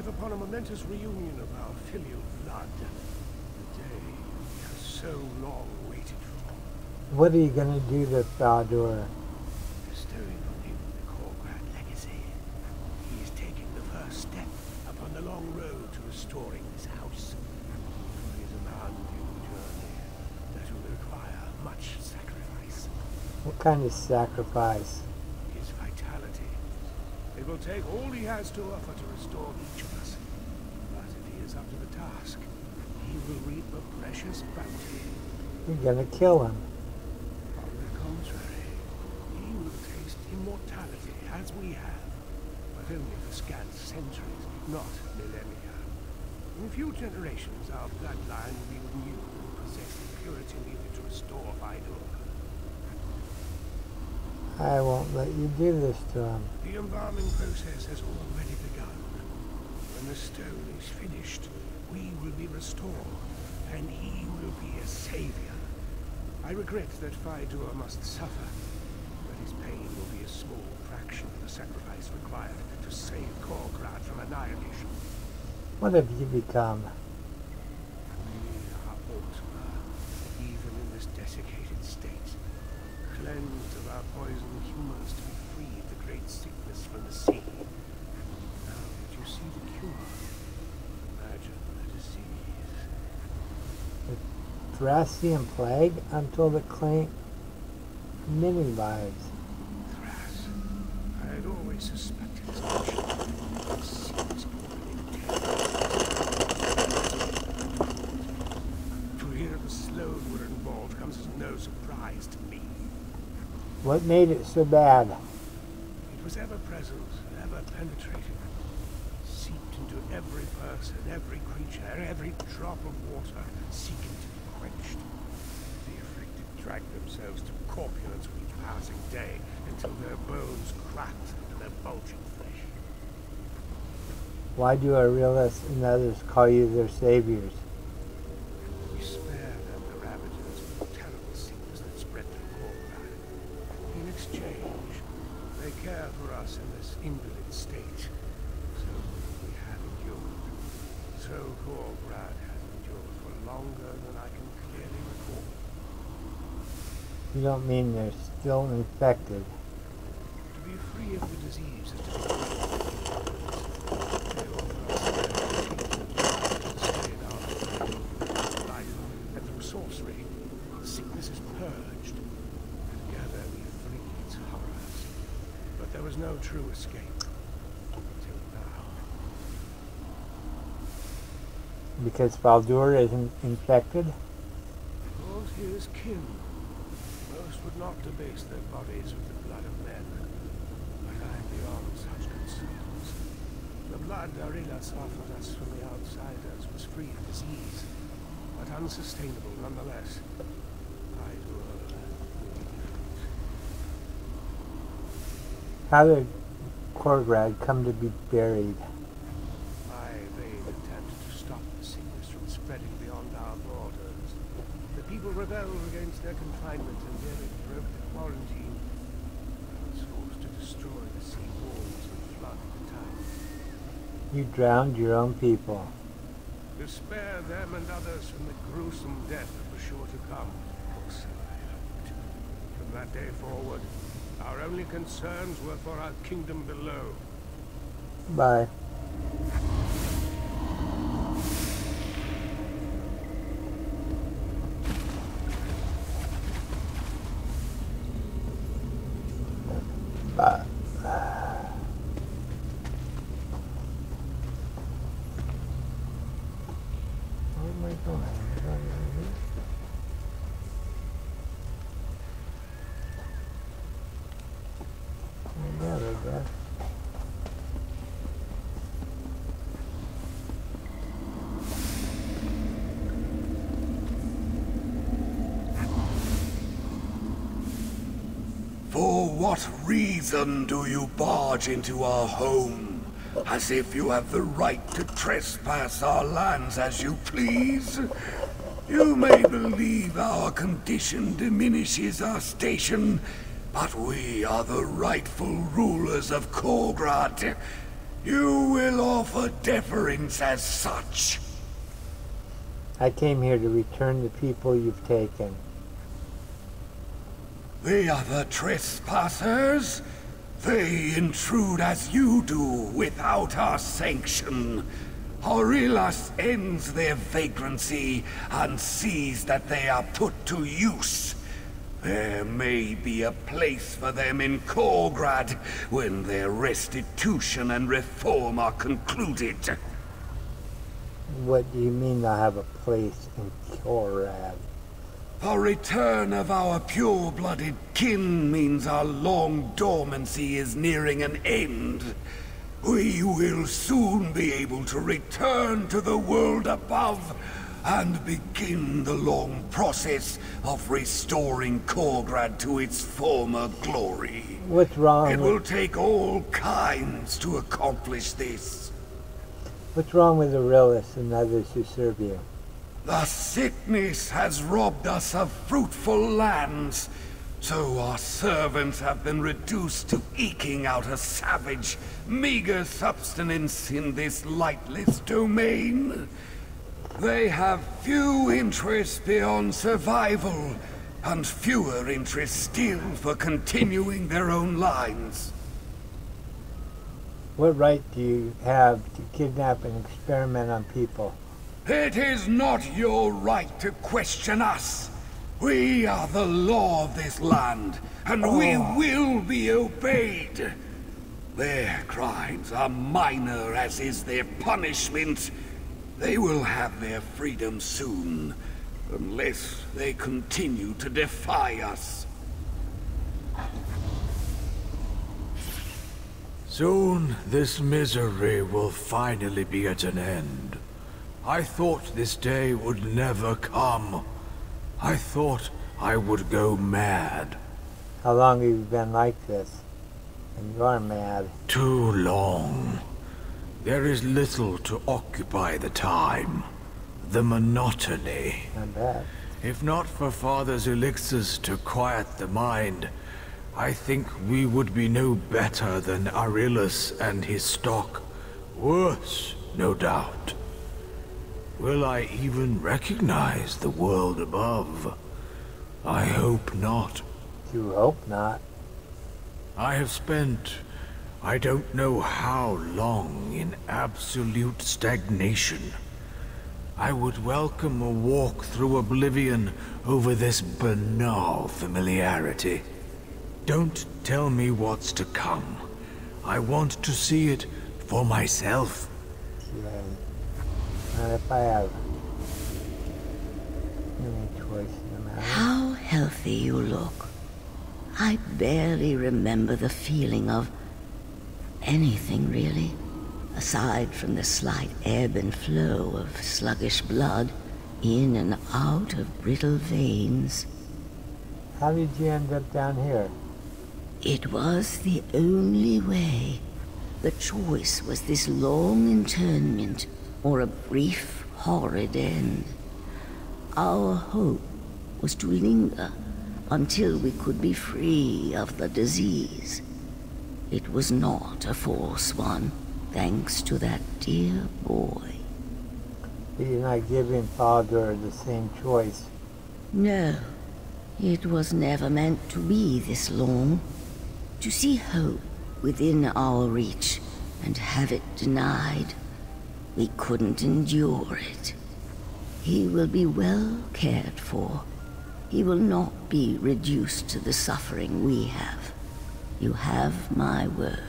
Upon a momentous reunion of our filial blood. The day we have so long waited for. What are you going to do to Baldur? Bestowing on him the Korgrad legacy. He is taking the first step upon the long road to restoring this house. It is an undue journey that will require much sacrifice. What kind of sacrifice? His vitality. It will take all he has to offer to restore each of us. But if he is up to the task, he will reap a precious bounty. You're gonna kill him. On the contrary, he will taste immortality as we have, but only for scant centuries, not millennia. In a few generations, our bloodline will be renewed and possess the purity needed to restore Vidor. I won't let you do this to him. The embalming process has already begun. When the stone is finished, we will be restored, and he will be a savior. I regret that Vidor must suffer, but His pain will be a small fraction of the sacrifice required to save Korgrad from annihilation. What have you become? We are Ultima, even in this desiccated state. Cleansed of our poisoned humors to be free of the great sickness from the sea. Now that you see the cure, imagine the disease. The Thracian plague until the claim many lives. Thras. I had always suspected as much. The seas to hear the Sloan were involved comes as no surprise to me. What made it so bad? It was ever present, ever penetrating. Seeped into every person, every creature, every drop of water, seeking to be quenched. The afflicted dragged themselves to corpulence with each passing day until their bones cracked into their bulging flesh. Why do Aurelius and others call you their saviors? We spare them the ravages of the terrible sickness that spread through Korgrad. In exchange, they care for us in this invalid state. So we have endured. So Korgrad has endured for longer than I can clearly recall. You don't mean they're still infected? To be free of the disease is to be free of the they offer us to stay in our life, and through sorcery, the sickness is purged. Together we flee its horrors. But there was no true escape. Until now. Because Baldur isn't infected? Because he is kin. Most would not debase their bodies with the blood of men. But I am beyond such concerns. The blood Aurelius offered us from the outsiders was free of disease, but unsustainable nonetheless. I will How did Korgrad come to be buried? my vain attempt to stop the sickness from spreading beyond our borders. The people rebelled against their confinement and nearly broke the quarantine. I was forced to destroy the sea walls and flood the town. You drowned your own people. To spare them and others from the gruesome death that was sure to come. Or so I hoped. From that day forward, our only concerns were for our kingdom below. Bye. Bye. Where am I going? Yeah, there, there. For what reason do you barge into our home? As if you have the right to trespass our lands as you please? You may believe our condition diminishes our station, but we are the rightful rulers of Korgrad. You will offer deference as such. I came here to return the people you've taken. The other trespassers? They intrude as you do without our sanction. Aurelius ends their vagrancy and sees that they are put to use. There may be a place for them in Korgrad when their restitution and reform are concluded. What do you mean they'll have a place in Korgrad? The return of our pure-blooded kin means our long dormancy is nearing an end. We will soon be able to return to the world above and begin the long process of restoring Korgrad to its former glory. What's wrong? It will take all kinds to accomplish this. What's wrong with Aurelius and others who serve you? The sickness has robbed us of fruitful lands. So our servants have been reduced to eking out a savage, meager subsistence in this lightless domain. They have few interests beyond survival, and fewer interests still for continuing their own lines. What right do you have to kidnap and experiment on people? It is not your right to question us. We are the law of this land, and we will be obeyed. Their crimes are minor, as is their punishment. They will have their freedom soon, unless they continue to defy us. Soon this misery will finally be at an end. I thought this day would never come. I thought I would go mad. How long have you been like this? And you're mad. Too long. There is little to occupy the time. The monotony. I bet. If not for Father's elixirs to quiet the mind, I think we would be no better than Arilus and his stock. Worse, no doubt. Will I even recognize the world above? I hope not. You hope not. I have spent, I don't know how long, in absolute stagnation. I would welcome a walk through oblivion over this banal familiarity. Don't tell me what's to come. I want to see it for myself. Yeah. Not if I have any choice in the matter. How healthy you look. I barely remember the feeling of anything, really, aside from the slight ebb and flow of sluggish blood in and out of brittle veins. How did you end up down here? It was the only way. The choice was this long internment or a brief, horrid end. Our hope was to linger until we could be free of the disease. It was not a false one, thanks to that dear boy. But you're not giving Father the same choice. No, it was never meant to be this long. To see hope within our reach and have it denied, we couldn't endure it. He will be well cared for. He will not be reduced to the suffering we have. You have my word.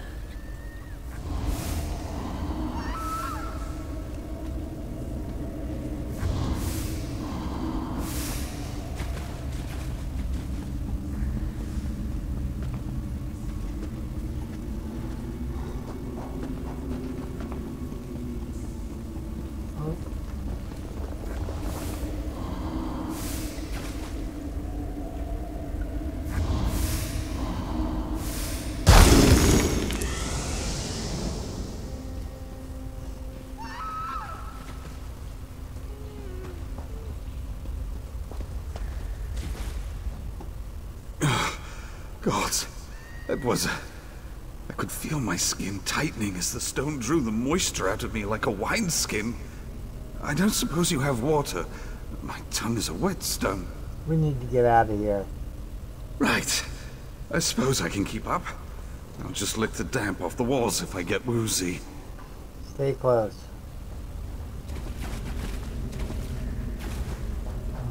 Gods, that was... I could feel my skin tightening as the stone drew the moisture out of me like a wineskin. I don't suppose you have water. My tongue is a whetstone. We need to get out of here. Right. I suppose I can keep up. I'll just lick the damp off the walls if I get woozy. Stay close.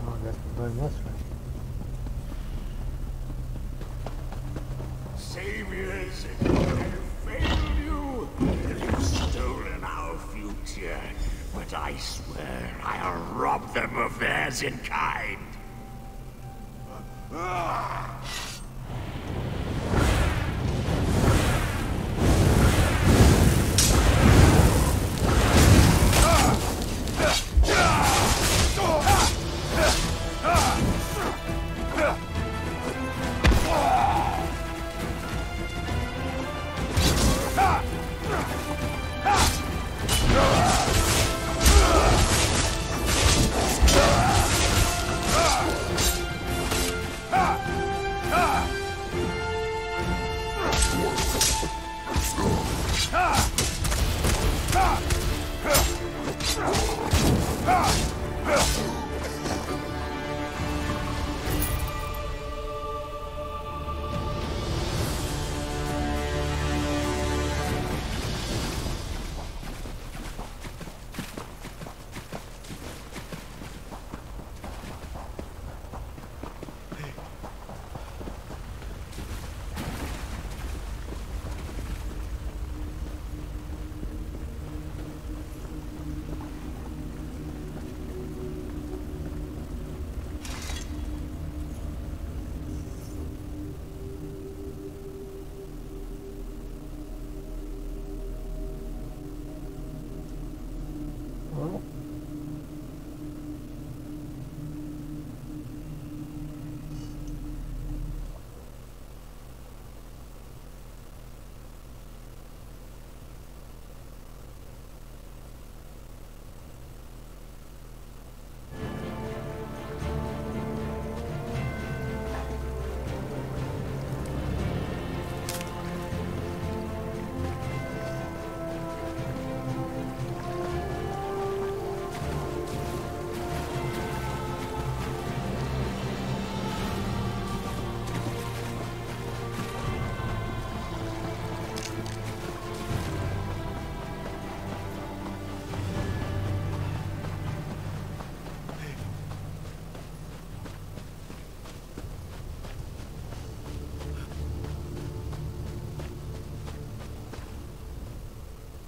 Oh, I guess we're going this way. Saviors, I have failed you. You've stolen our future. But I swear I'll rob them of theirs in kind.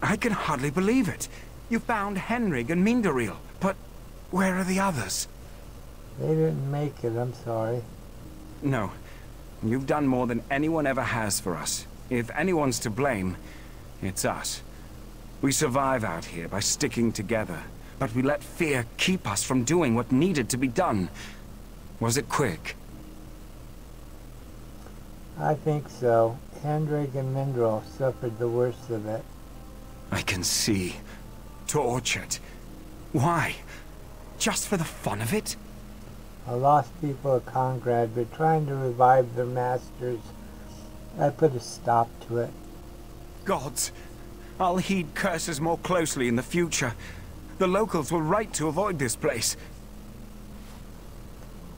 I can hardly believe it. You found Henrik and Minderil, but where are the others? They didn't make it, I'm sorry. No. You've done more than anyone ever has for us. If anyone's to blame, it's us. We survive out here by sticking together, but we let fear keep us from doing what needed to be done. Was it quick? I think so. Hendrik and Mindrel suffered the worst of it. I can see. Tortured. Why? Just for the fun of it? The lost people of Congrad were trying to revive their masters. I put a stop to it. Gods! I'll heed curses more closely in the future. The locals were right to avoid this place.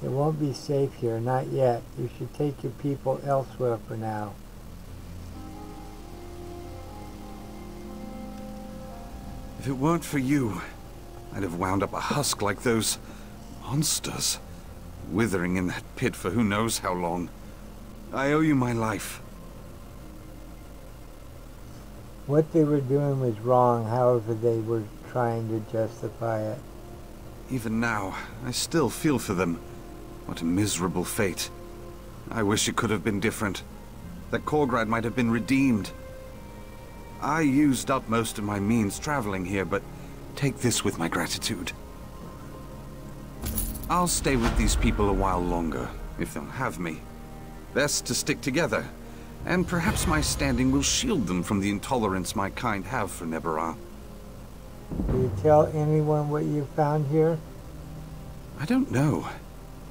It won't be safe here, not yet. You should take your people elsewhere for now. If it weren't for you, I'd have wound up a husk like those monsters, withering in that pit for who knows how long. I owe you my life. What they were doing was wrong, however they were trying to justify it. Even now, I still feel for them. What a miserable fate. I wish it could have been different. That Korgrad might have been redeemed. I used up most of my means traveling here, but take this with my gratitude. I'll stay with these people a while longer, if they'll have me. Best to stick together, and perhaps my standing will shield them from the intolerance my kind have for Neberah. Do you tell anyone what you found here? I don't know.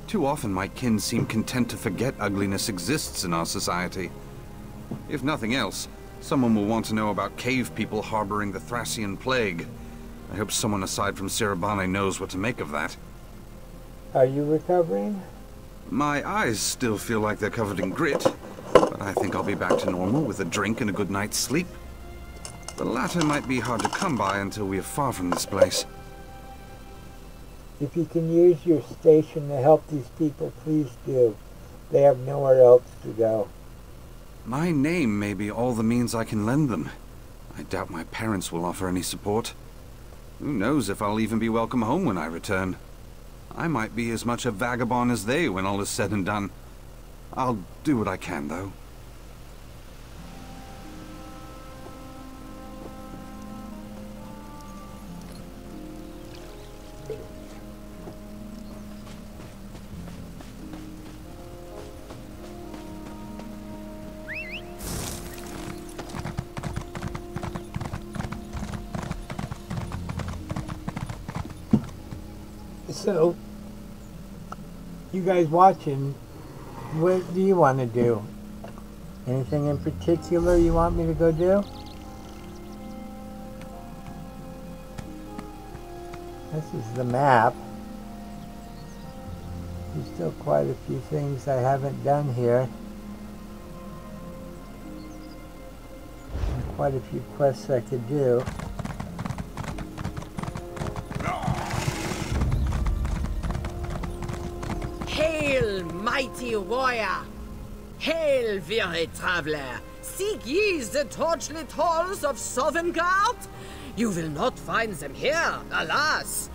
Too often my kin seem content to forget ugliness exists in our society. If nothing else, someone will want to know about cave people harboring the Thracian plague. I hope someone aside from Sirabane knows what to make of that. Are you recovering? My eyes still feel like they're covered in grit, but I think I'll be back to normal with a drink and a good night's sleep. The latter might be hard to come by until we are far from this place. If you can use your station to help these people, please do. They have nowhere else to go. My name may be all the means I can lend them. I doubt my parents will offer any support. Who knows if I'll even be welcome home when I return. I might be as much a vagabond as they when all is said and done. I'll do what I can, though. So, you guys watching, what do you want to do? Anything in particular you want me to go do? This is the map. There's still quite a few things I haven't done here. And quite a few quests I could do. Hail, mighty warrior! Hail, weary traveler! Seek ye the torchlit halls of Sovngarde? You will not find them here, alas!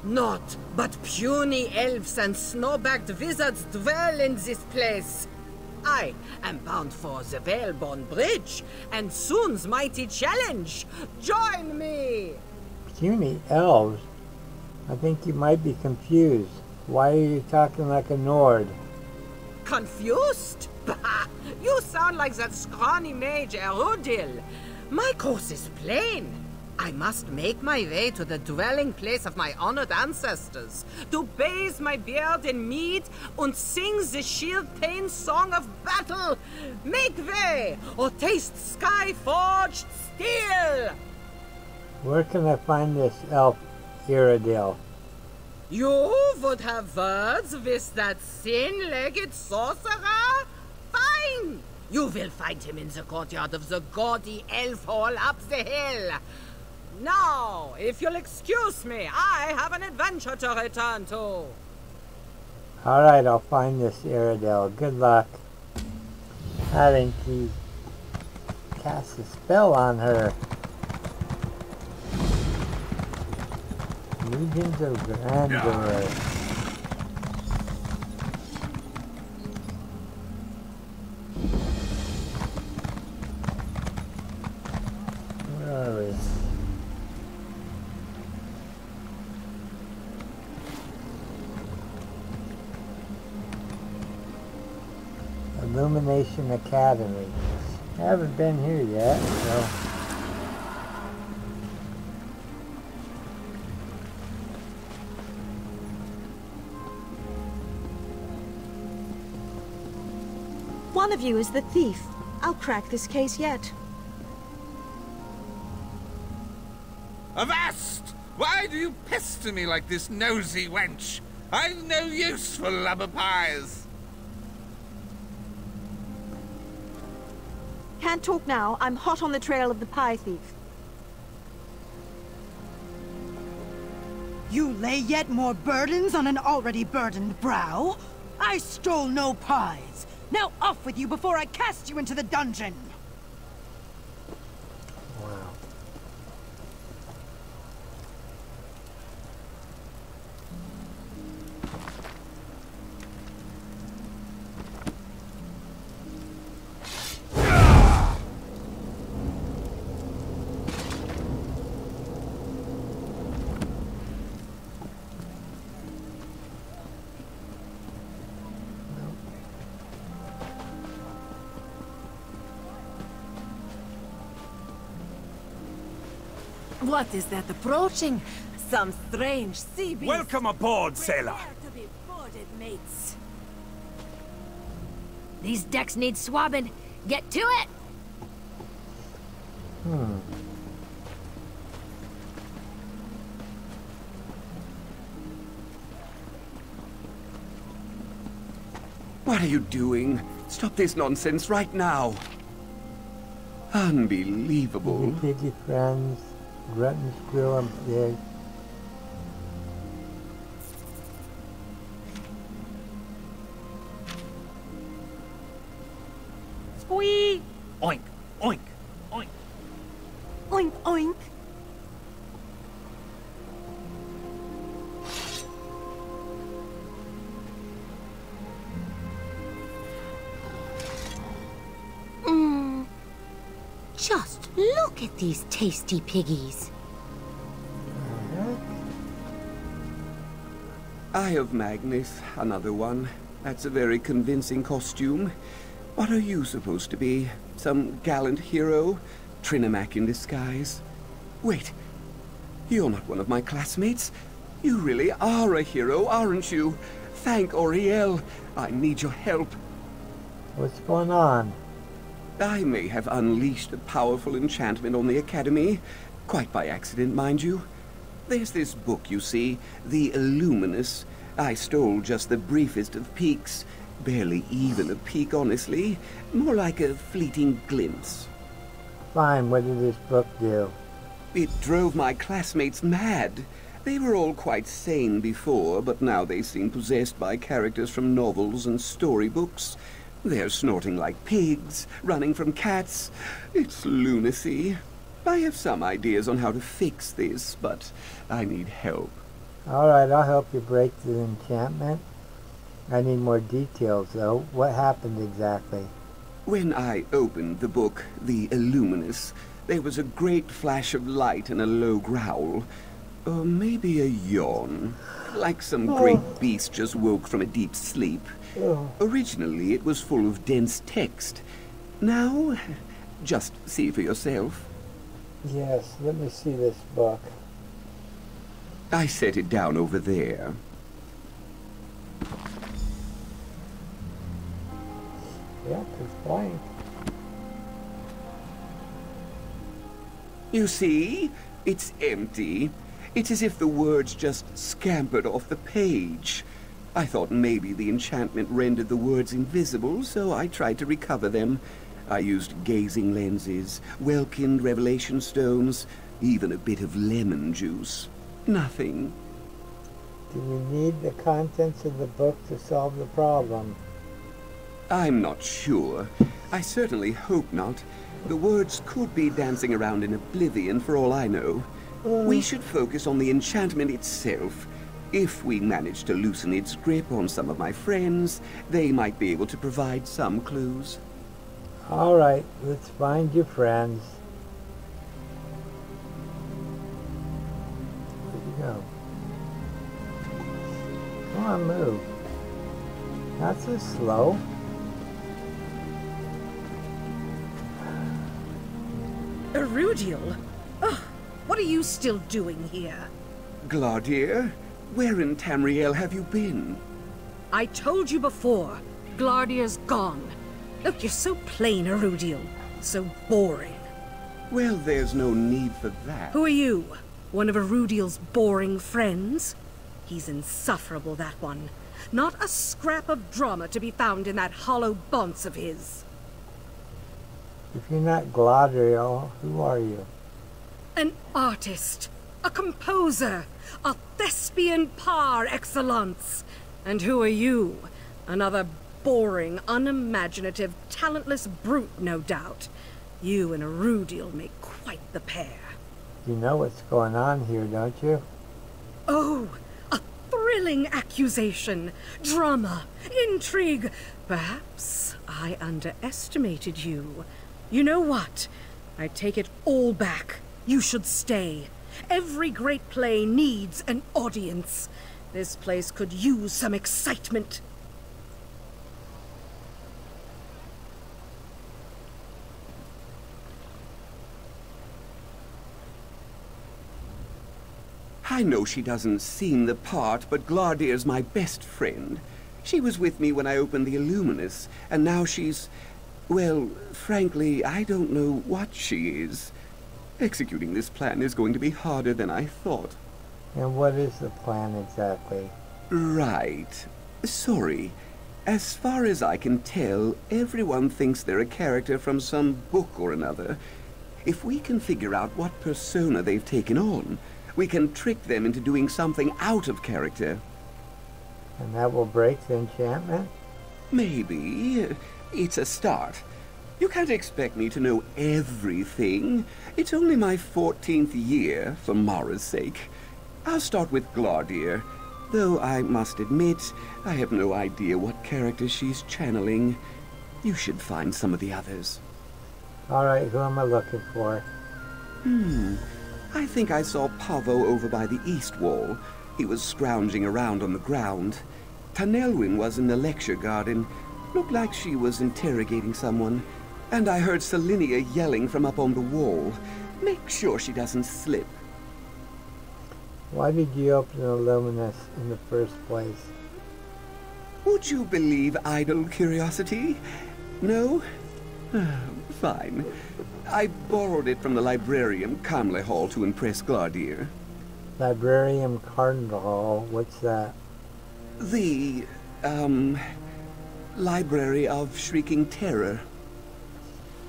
Not but puny elves and snow-backed wizards dwell in this place. I am bound for the Whalebone Bridge, and soon's mighty challenge. Join me! Puny elves? I think you might be confused. Why are you talking like a Nord? Confused? Bah! You sound like that scrawny mage Erudil. My course is plain. I must make my way to the dwelling place of my honored ancestors, to bathe my beard in mead and sing the shield-pane song of battle. Make way, or taste sky-forged steel! Where can I find this elf, Iradil? You would have words with that thin-legged sorcerer? Fine! You will find him in the courtyard of the gaudy elf hall up the hill. Now, if you'll excuse me, I have an adventure to return to. Alright, I'll find this Iradil. Good luck. I think he cast a spell on her. Legions of Grandeur. Where are we? Illumination Academy. I haven't been here yet, so... One of you is the thief. I'll crack this case yet. Avast! Why do you pester me like this, nosy wench? I've no use for lubber pies. Can't talk now. I'm hot on the trail of the pie thief. You lay yet more burdens on an already burdened brow? I stole no pies. Now off with you before I cast you into the dungeon! Wow. What is that approaching? Some strange sea beast. Welcome aboard, sailor. Prepare to be boarded, mates. These decks need swabbing. Get to it! What are you doing? Stop this nonsense right now. Unbelievable. Piggy friends, Glutton, Squirrel, and Pig. Squee! Oink, oink, oink. Oink, oink. Just look at these tasty piggies. Eye of Magnus, another one. That's a very convincing costume. What are you supposed to be? Some gallant hero? Trinimac in disguise? Wait, you're not one of my classmates. You really are a hero, aren't you? Thank Auriel. I need your help. What's going on? I may have unleashed a powerful enchantment on the Academy. Quite by accident, mind you. There's this book, you see, the Illuminous. I stole just the briefest of peeks. Barely even a peek, honestly. More like a fleeting glimpse. Fine, what did this book do? It drove my classmates mad. They were all quite sane before, but now they seem possessed by characters from novels and storybooks. They're snorting like pigs, running from cats. It's lunacy. I have some ideas on how to fix this, but I need help. Alright, I'll help you break the enchantment. I need more details, though. What happened exactly? When I opened the book, The Illuminous, there was a great flash of light and a low growl. Or maybe a yawn. Like some great beast just woke from a deep sleep. Originally, it was full of dense text. Now, just see for yourself. Yes, let me see this book. I set it down over there. Yep, it's blank. You see? It's empty. It's as if the words just scampered off the page. I thought maybe the enchantment rendered the words invisible, so I tried to recover them. I used gazing lenses, Welkind revelation stones, even a bit of lemon juice. Nothing. Do we need the contents of the book to solve the problem? I'm not sure. I certainly hope not. The words could be dancing around in oblivion for all I know. We should focus on the enchantment itself. If we manage to loosen its grip on some of my friends, they might be able to provide some clues. Alright, let's find your friends. Where'd you go? Come on, move. Not so slow. Erudiel? Oh, what are you still doing here? Glardier, where in Tamriel have you been? I told you before, Glardier's gone. Look, you're so plain, Erudiel. So boring. Well, there's no need for that. Who are you? One of Erudiel's boring friends? He's insufferable, that one. Not a scrap of drama to be found in that hollow bonce of his. If you're not Gladriel, who are you? An artist, a composer, a thespian par excellence. And who are you? Another boring, unimaginative, talentless brute, no doubt. You and Erudiel make quite the pair. You know what's going on here, don't you? Oh, a thrilling accusation. Drama, intrigue. Perhaps I underestimated you. You know what? I take it all back. You should stay. Every great play needs an audience. This place could use some excitement. I know she doesn't seem the part, but Glardier's my best friend. She was with me when I opened the Illuminus, and now she's... well, frankly, I don't know what she is. Executing this plan is going to be harder than I thought. And what is the plan exactly? Right. Sorry. As far as I can tell, everyone thinks they're a character from some book or another. If we can figure out what persona they've taken on, we can trick them into doing something out of character. And that will break the enchantment? Maybe. It's a start. You can't expect me to know everything. It's only my 14th year, for Mara's sake. I'll start with Glardier, though I must admit, I have no idea what character she's channeling. You should find some of the others. Alright, who am I looking for? I think I saw Pavo over by the east wall. He was scrounging around on the ground. Tanelwyn was in the lecture garden. Looked like she was interrogating someone. And I heard Selinia yelling from up on the wall. Make sure she doesn't slip. Why did you open the Illuminus in the first place? Would you believe idle curiosity? No? Fine. I borrowed it from the librarian Camle Hall to impress Glardier. Librarian Cardinal, what's that? The, Library of Shrieking Terror.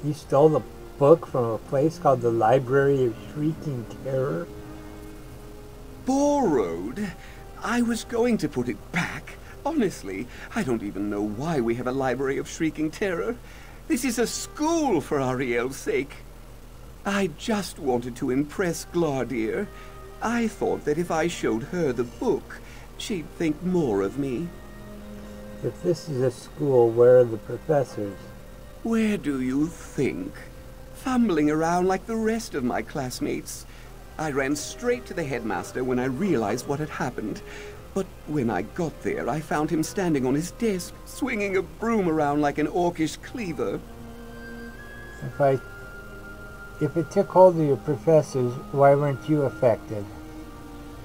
You stole the book from a place called the Library of Shrieking Terror? Borrowed? I was going to put it back. Honestly, I don't even know why we have a Library of Shrieking Terror. This is a school, for Ariel's sake. I just wanted to impress Glardier. I thought that if I showed her the book, she'd think more of me. If this is a school, where are the professors? Where do you think? Fumbling around like the rest of my classmates. I ran straight to the headmaster when I realized what had happened. But when I got there, I found him standing on his desk, swinging a broom around like an orcish cleaver. If it took hold of your professors, why weren't you affected?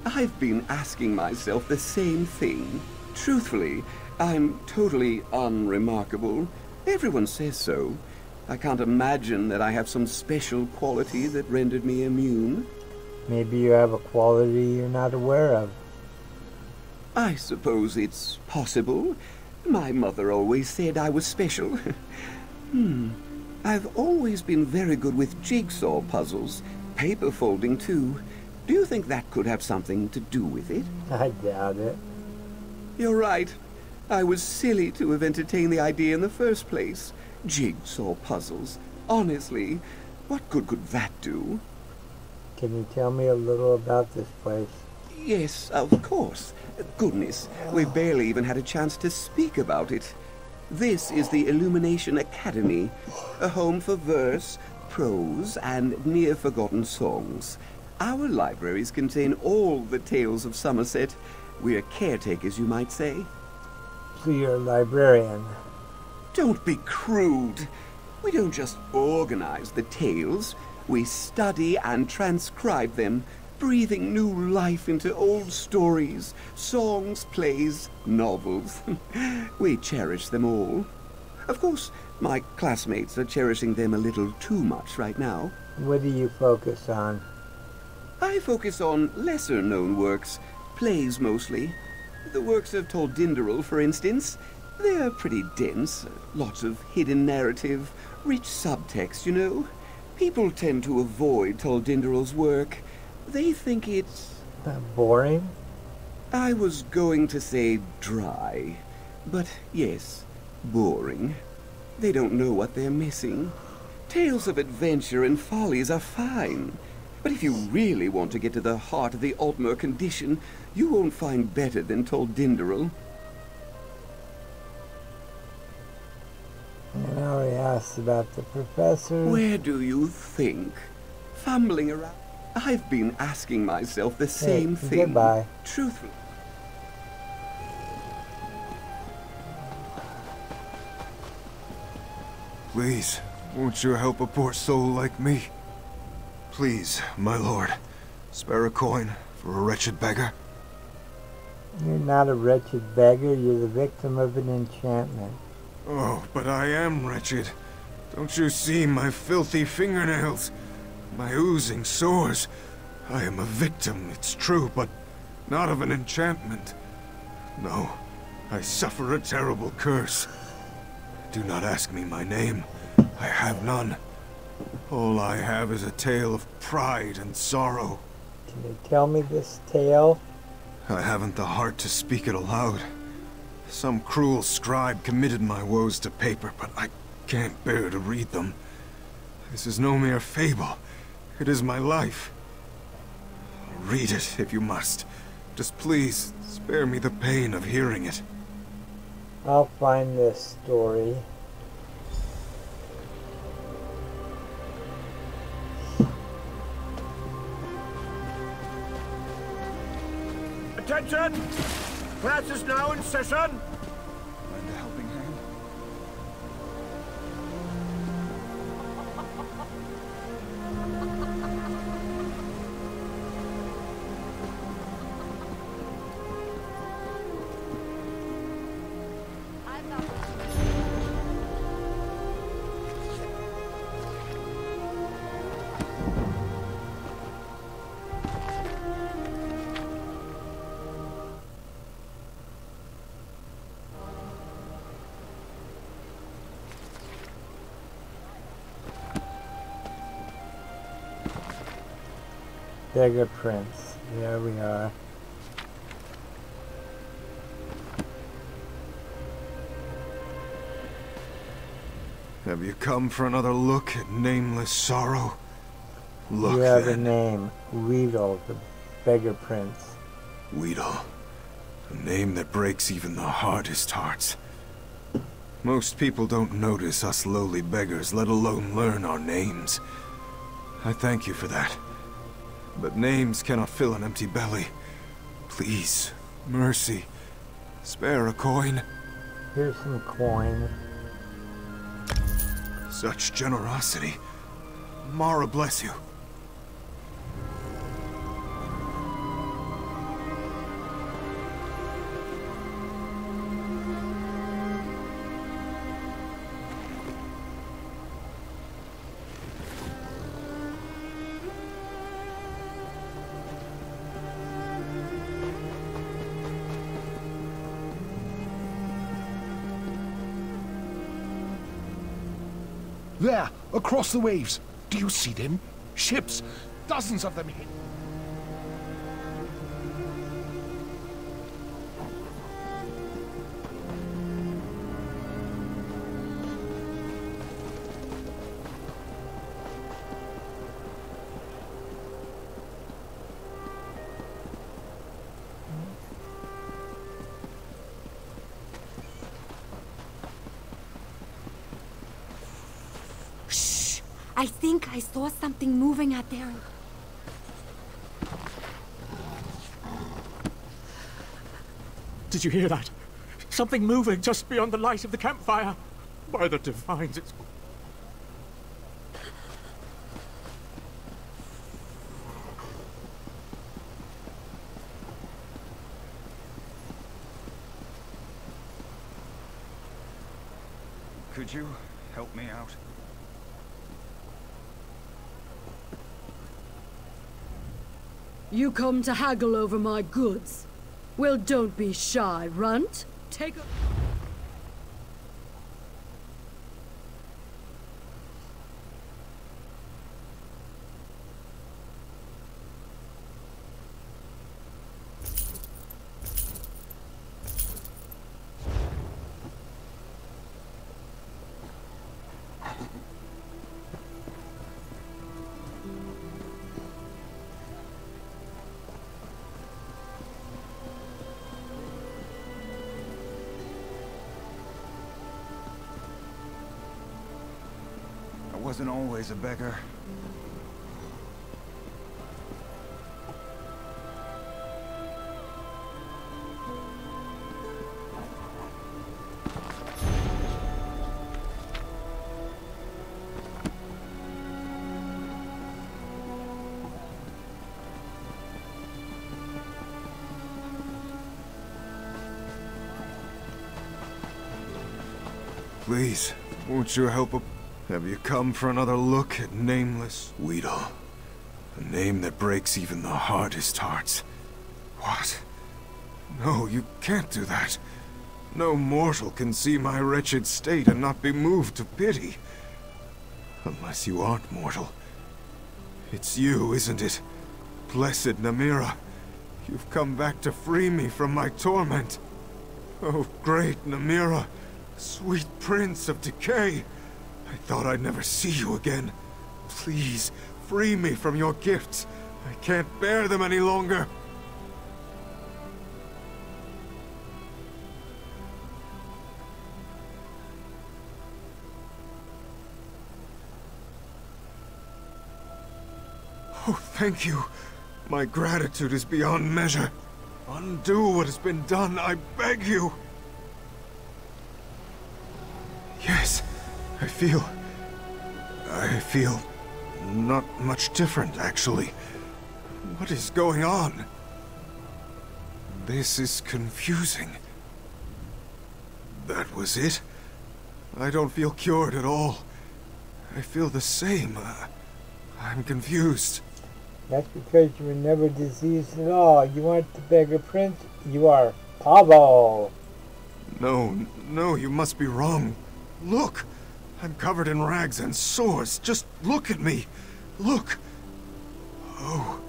I've been asking myself the same thing. Truthfully, I'm totally unremarkable. Everyone says so. I can't imagine that I have some special quality that rendered me immune. Maybe you have a quality you're not aware of. I suppose it's possible. My mother always said I was special. I've always been very good with jigsaw puzzles. Paper folding, too. Do you think that could have something to do with it? I doubt it. You're right. I was silly to have entertained the idea in the first place. Jigsaw puzzles. Honestly, what good could that do? Can you tell me a little about this place? Yes, of course. Goodness, we've barely even had a chance to speak about it. This is the Illumination Academy, a home for verse, prose, and near-forgotten songs. Our libraries contain all the tales of Summerset. We're caretakers, you might say. So you're a librarian. Don't be crude. We don't just organize the tales. We study and transcribe them, breathing new life into old stories, songs, plays, novels. We cherish them all. Of course, my classmates are cherishing them a little too much right now. What do you focus on? I focus on lesser-known works, plays mostly. The works of Toldinderil, for instance. They are pretty dense, lots of hidden narrative, rich subtext, you know. People tend to avoid Toldinderil's work. They think it's... boring? I was going to say dry, but yes, boring. They don't know what they're missing. Tales of adventure and follies are fine, but if you really want to get to the heart of the Altmer condition, you won't find better than Toldinderil. And now he asks about the professor. Where do you think? Fumbling around. I've been asking myself the same thing. Goodbye. Truthfully. Please, won't you help a poor soul like me? Please, my lord, spare a coin for a wretched beggar. You're not a wretched beggar. You're the victim of an enchantment. Oh, but I am wretched. Don't you see my filthy fingernails? My oozing sores. I am a victim, it's true, but not of an enchantment. No, I suffer a terrible curse. Do not ask me my name. I have none. All I have is a tale of pride and sorrow. Can you tell me this tale? I haven't the heart to speak it aloud. Some cruel scribe committed my woes to paper, but I can't bear to read them. This is no mere fable. It is my life. Read it if you must. Just please, spare me the pain of hearing it. I'll find this story. Attention! Class is now in session! Lend a helping hand. Beggar Prince. There we are. Have you come for another look at nameless sorrow? Look, you have then. a name. Weedle, the Beggar Prince. Weedle. A name that breaks even the hardest hearts. Most people don't notice us lowly beggars, let alone learn our names. I thank you for that. But names cannot fill an empty belly. Please, mercy, spare a coin. Here's some coin. Such generosity. Mara bless you. There, across the waves. Do you see them? Ships. Dozens of them. I think I saw something moving out there. Did you hear that? Something moving just beyond the light of the campfire. By the divines, it's... Could you help me out? You come to haggle over my goods. Well, don't be shy, Runt. Take a... I wasn't always a beggar. Please, won't you help a... Have you come for another look at nameless Weedle? A name that breaks even the hardest hearts. What? No, you can't do that. No mortal can see my wretched state and not be moved to pity. Unless you aren't mortal. It's you, isn't it? Blessed Namira. You've come back to free me from my torment. Oh, great Namira. Sweet Prince of Decay. I thought I'd never see you again. Please, free me from your gifts. I can't bear them any longer. Oh, thank you. My gratitude is beyond measure. Undo what has been done, I beg you. Yes. I feel not much different, actually. What is going on? This is confusing. That was it? I don't feel cured at all. I feel the same. I'm confused. That's because you were never diseased at all. You aren't the beggar prince. You are Pavo. No, you must be wrong. Look! I'm covered in rags and sores. Just look at me. Look. Oh.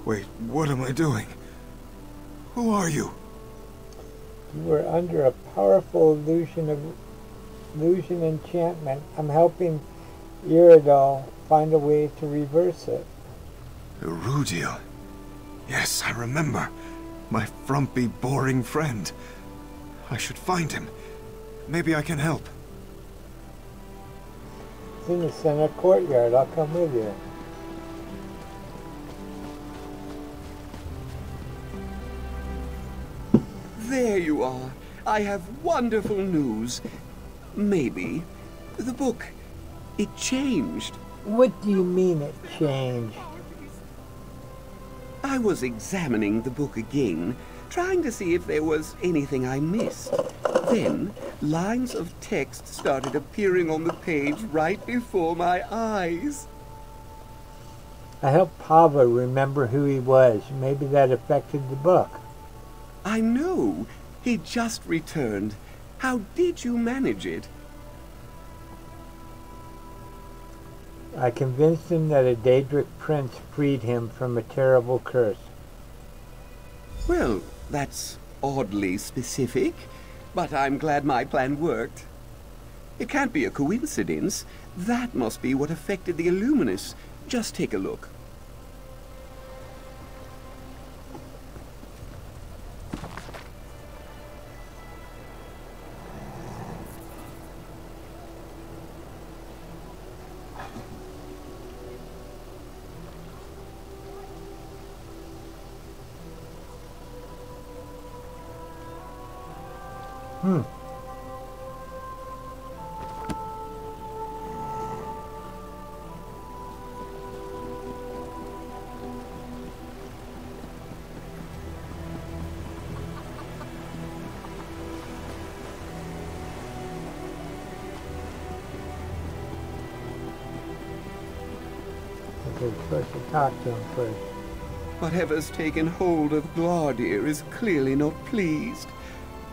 Wait, what am I doing? Who are you? You were under a powerful illusion enchantment. I'm helping Iridol find a way to reverse it. Erudiel. Yes, I remember. My frumpy, boring friend. I should find him. Maybe I can help. It's in the center courtyard. I'll come with you. There you are. I have wonderful news. Maybe. The book, it changed. What do you mean it changed? I was examining the book again, trying to see if there was anything I missed. Then, lines of text started appearing on the page right before my eyes. I helped Pava remember who he was. Maybe that affected the book. I know. He just returned. How did you manage it? I convinced him that a Daedric prince freed him from a terrible curse. Well, that's oddly specific, but I'm glad my plan worked. It can't be a coincidence. That must be what affected the Illuminus. Just take a look. We're supposed to talk to him first. Whatever's taken hold of Gladir is clearly not pleased.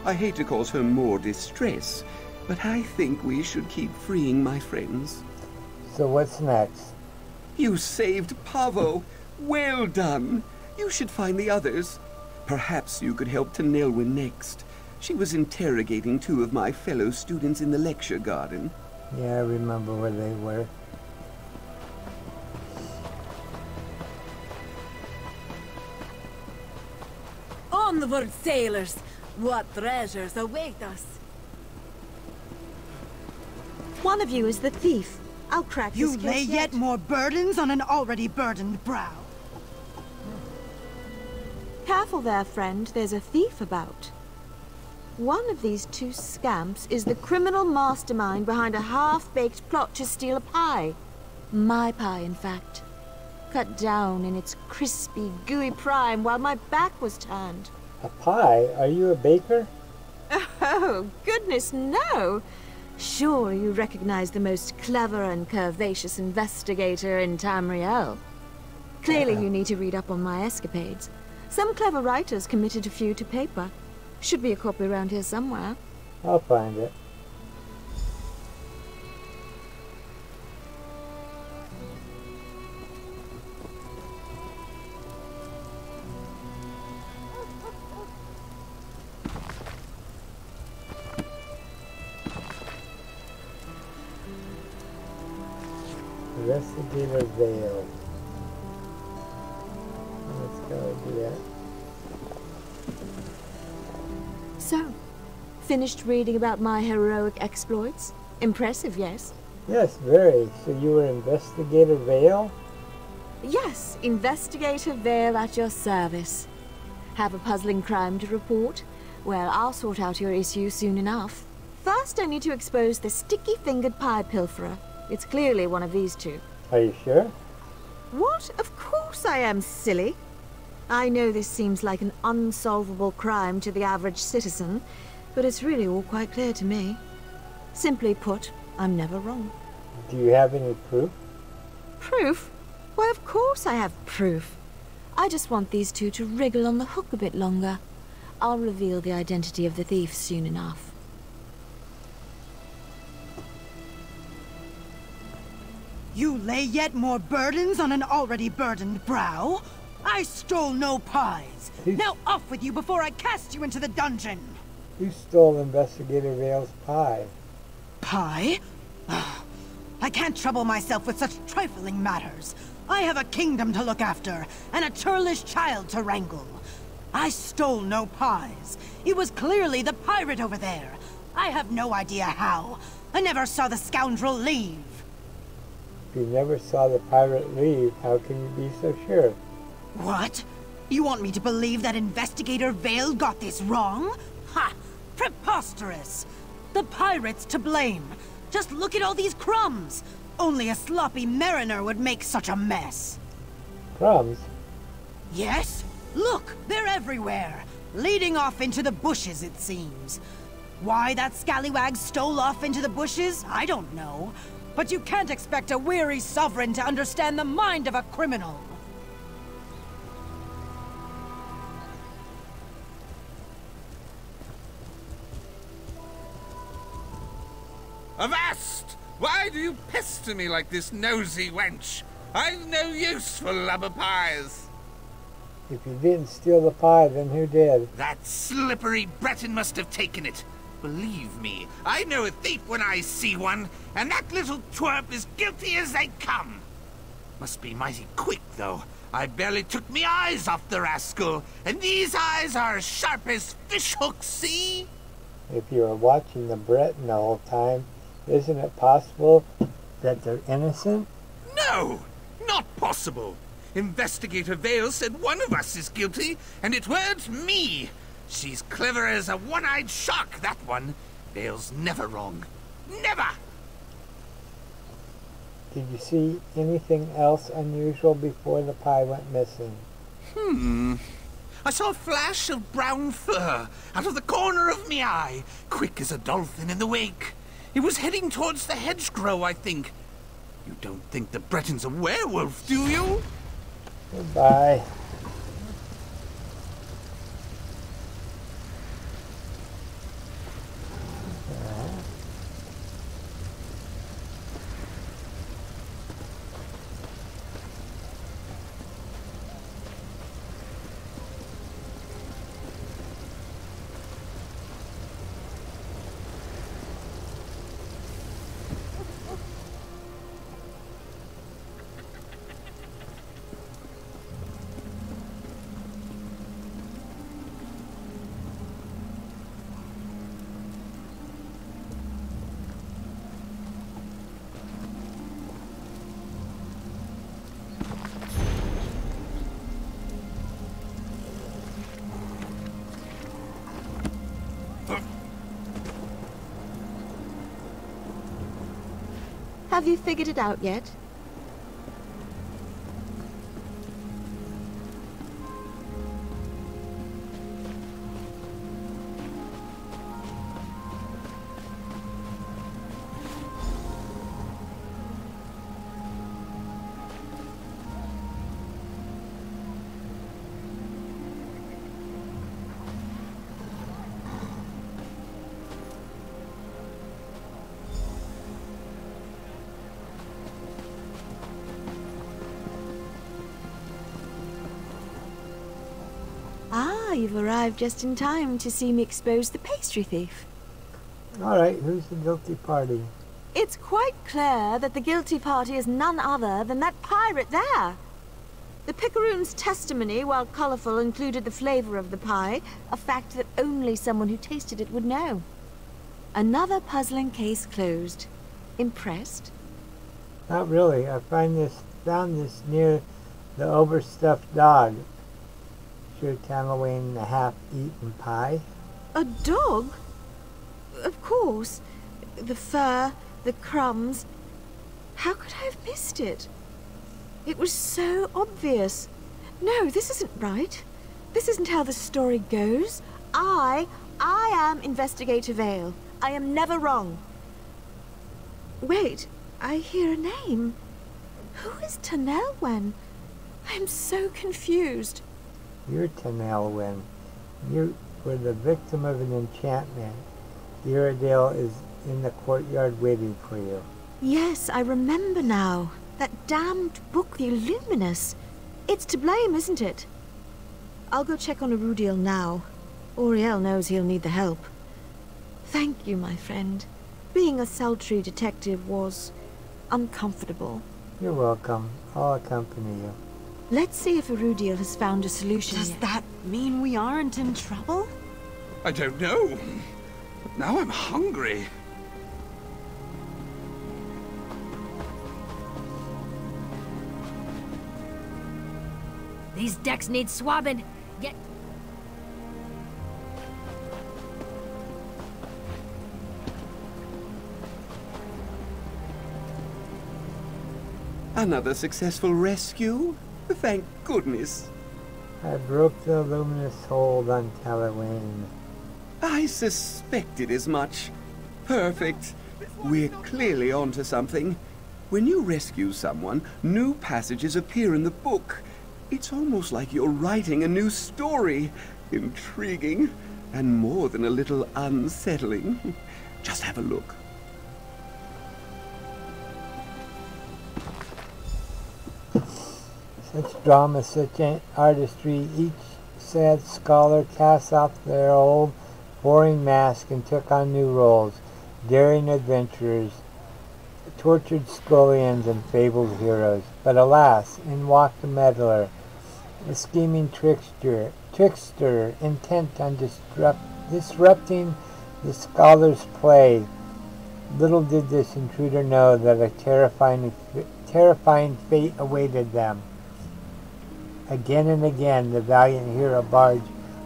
I hate to cause her more distress, but I think we should keep freeing my friends. So what's next? You saved Pavo. Well done. You should find the others. Perhaps you could help Tanelwyn next. She was interrogating 2 of my fellow students in the lecture garden. Yeah, I remember where they were. Onward, sailors! What treasures await us? One of you is the thief. I'll crack this You case lay yet more burdens on an already burdened brow. Careful there, friend. There's a thief about. One of these 2 scamps is the criminal mastermind behind a half-baked plot to steal a pie. My pie, in fact. Cut down in its crispy, gooey prime while my back was turned. A pie? Are you a baker? Oh, goodness, no! Sure, you recognize the most clever and curvaceous investigator in Tamriel. Clearly you need to read up on my escapades. Some clever writers committed a few to paper. Should be a copy around here somewhere. I'll find it. Investigator Vale. Let's go do that. So, finished reading about my heroic exploits? Impressive, yes? Yes, very. So you were Investigator Vale? Yes, Investigator Vale at your service. Have a puzzling crime to report? Well, I'll sort out your issue soon enough. First, I need to expose the sticky-fingered pie pilferer. It's clearly one of these 2. Are you sure? What? Of course I am, silly. I know this seems like an unsolvable crime to the average citizen, but it's really all quite clear to me. Simply put, I'm never wrong. Do you have any proof? Proof? Why, of course I have proof. I just want these 2 to wriggle on the hook a bit longer. I'll reveal the identity of the thief soon enough. You lay yet more burdens on an already burdened brow? I stole no pies. Now off with you before I cast you into the dungeon. Who stole Investigator Vale's pie? Pie? I can't trouble myself with such trifling matters. I have a kingdom to look after, and a churlish child to wrangle. I stole no pies. It was clearly the pirate over there. I have no idea how. I never saw the scoundrel leave. If you never saw the pirate leave, how can you be so sure? What? You want me to believe that Investigator Vale got this wrong? Ha! Preposterous! The pirate's to blame. Just look at all these crumbs. Only a sloppy mariner would make such a mess. Crumbs? Yes? Look, they're everywhere. Leading off into the bushes, it seems. Why that scallywag stole off into the bushes, I don't know. But you can't expect a weary sovereign to understand the mind of a criminal. Avast! Why do you pester me like this nosy wench? I've no use for lubber pies. If you didn't steal the pie, then who did? That slippery Breton must have taken it. Believe me, I know a thief when I see one, and that little twerp is guilty as they come. Must be mighty quick, though. I barely took me eyes off the rascal, and these eyes are as sharp as fish hooks, see? If you were watching the Breton the whole time, isn't it possible that they're innocent? No! Not possible! Investigator Vale said one of us is guilty, and it weren't me. She's clever as a one-eyed shark, that one. Vale's never wrong. Never! Did you see anything else unusual before the pie went missing? I saw a flash of brown fur out of the corner of me eye, quick as a dolphin in the wake. It was heading towards the hedgerow, I think. You don't think the Breton's a werewolf, do you? Goodbye. Have you figured it out yet? You've arrived just in time to see me expose the pastry thief. Alright, who's the guilty party? It's quite clear that the guilty party is none other than that pirate there. The picaroon's testimony, while colourful, included the flavour of the pie, a fact that only someone who tasted it would know. Another puzzling case closed. Impressed? Not really. I found this near the overstuffed dog. Sure Tamawayne the half-eaten pie? A dog? Of course. The fur, the crumbs. How could I have missed it? It was so obvious. No, this isn't right. This isn't how the story goes. I am Investigator Vale. I am never wrong. Wait, I hear a name. Who is Tanelwen? I am so confused. You're Tanelwen. You were the victim of an enchantment. Iredale is in the courtyard waiting for you. Yes, I remember now. That damned book, The Illuminous. It's to blame, isn't it? I'll go check on Iredale now. Auriel knows he'll need the help. Thank you, my friend. Being a sultry detective was uncomfortable. You're welcome. I'll accompany you. Let's see if Iredale has found a solution Does yet. that mean we aren't in trouble? I don't know. But now I'm hungry. These decks need swabbing. Get... Another successful rescue? Thank goodness. I broke the luminous hold on Talawayne. I suspected as much. Perfect. We're clearly onto something. When you rescue someone, new passages appear in the book. It's almost like you're writing a new story. Intriguing, and more than a little unsettling. Just have a look. Such drama, such artistry, each sad scholar cast off their old, boring mask and took on new roles. Daring adventurers, tortured scullions, and fabled heroes. But alas, in walked the meddler, a scheming trickster intent on disrupting the scholar's play. Little did this intruder know that a terrifying fate awaited them. Again and again, the valiant hero barged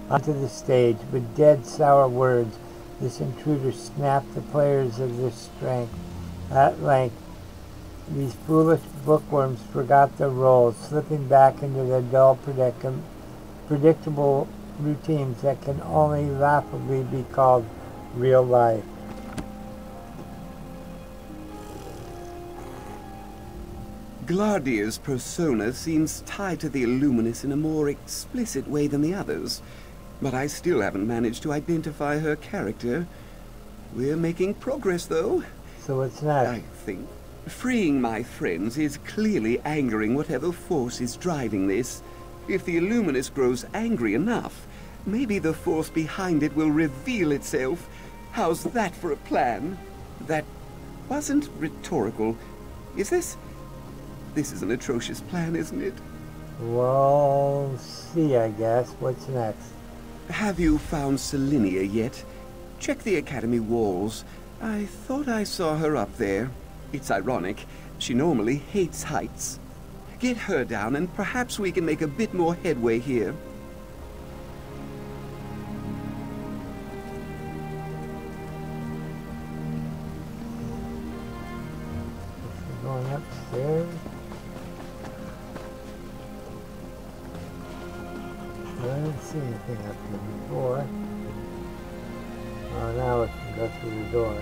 onto the stage. With dead, sour words, this intruder snapped the players of their strength. At length, these foolish bookworms forgot their roles, slipping back into their dull, predictable routines that can only laughably be called real life. Glardia's persona seems tied to the Illuminous in a more explicit way than the others, but I still haven't managed to identify her character. We're making progress, though. So what's next? I think freeing my friends is clearly angering whatever force is driving this. If the Illuminous grows angry enough, maybe the force behind it will reveal itself. How's that for a plan? That wasn't rhetorical. Is this? This is an atrocious plan, isn't it? Well, see, I guess. What's next? Have you found Selenia yet? Check the Academy walls. I thought I saw her up there. It's ironic. She normally hates heights. Get her down and perhaps we can make a bit more headway here. Going upstairs. I didn't see anything up here before. Oh, now we can go through the door.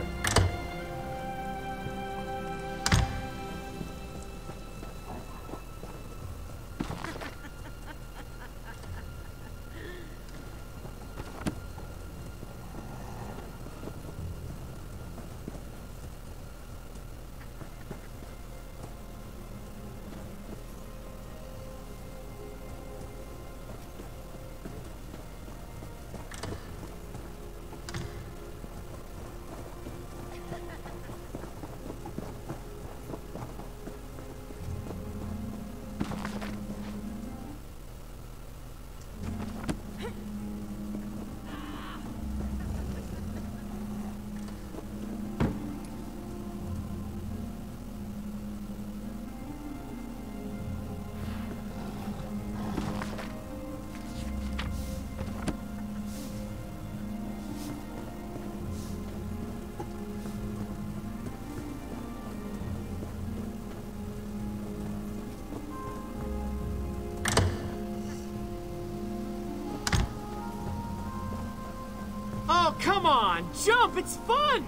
Oh, come on! Jump! It's fun!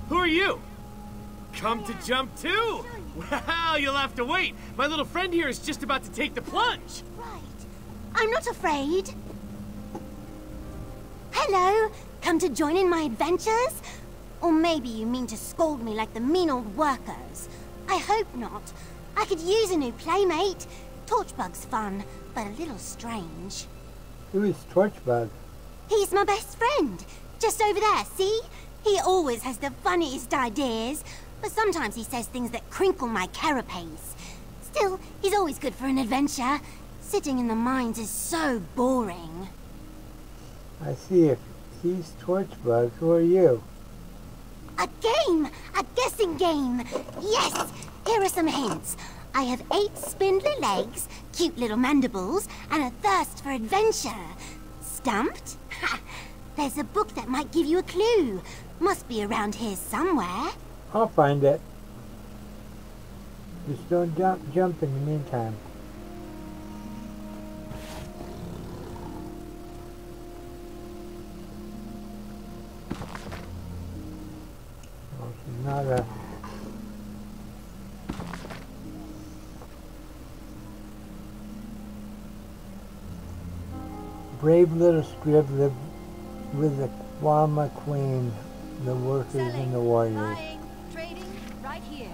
Who are you? Come to jump too? Well, you'll have to wait. My little friend here is just about to take the plunge. I'm not afraid. Hello, come to join in my adventures? Or maybe you mean to scold me like the mean old workers. I hope not. I could use a new playmate. Torchbug's fun, but a little strange. Who is Torchbug? He's my best friend. Just over there, see? He always has the funniest ideas, but sometimes he says things that crinkle my carapace. Still, he's always good for an adventure. Sitting in the mines is so boring. I see. If he's Torchbug, who are you? A game! A guessing game! Yes! Here are some hints. I have 8 spindly legs, cute little mandibles, and a thirst for adventure. Stumped? There's a book that might give you a clue. Must be around here somewhere. I'll find it. Just don't jump in the meantime. Well, she's not a... Brave little scrib lived with the Kwama Queen, the workers and the warriors. Buying, trading, right here.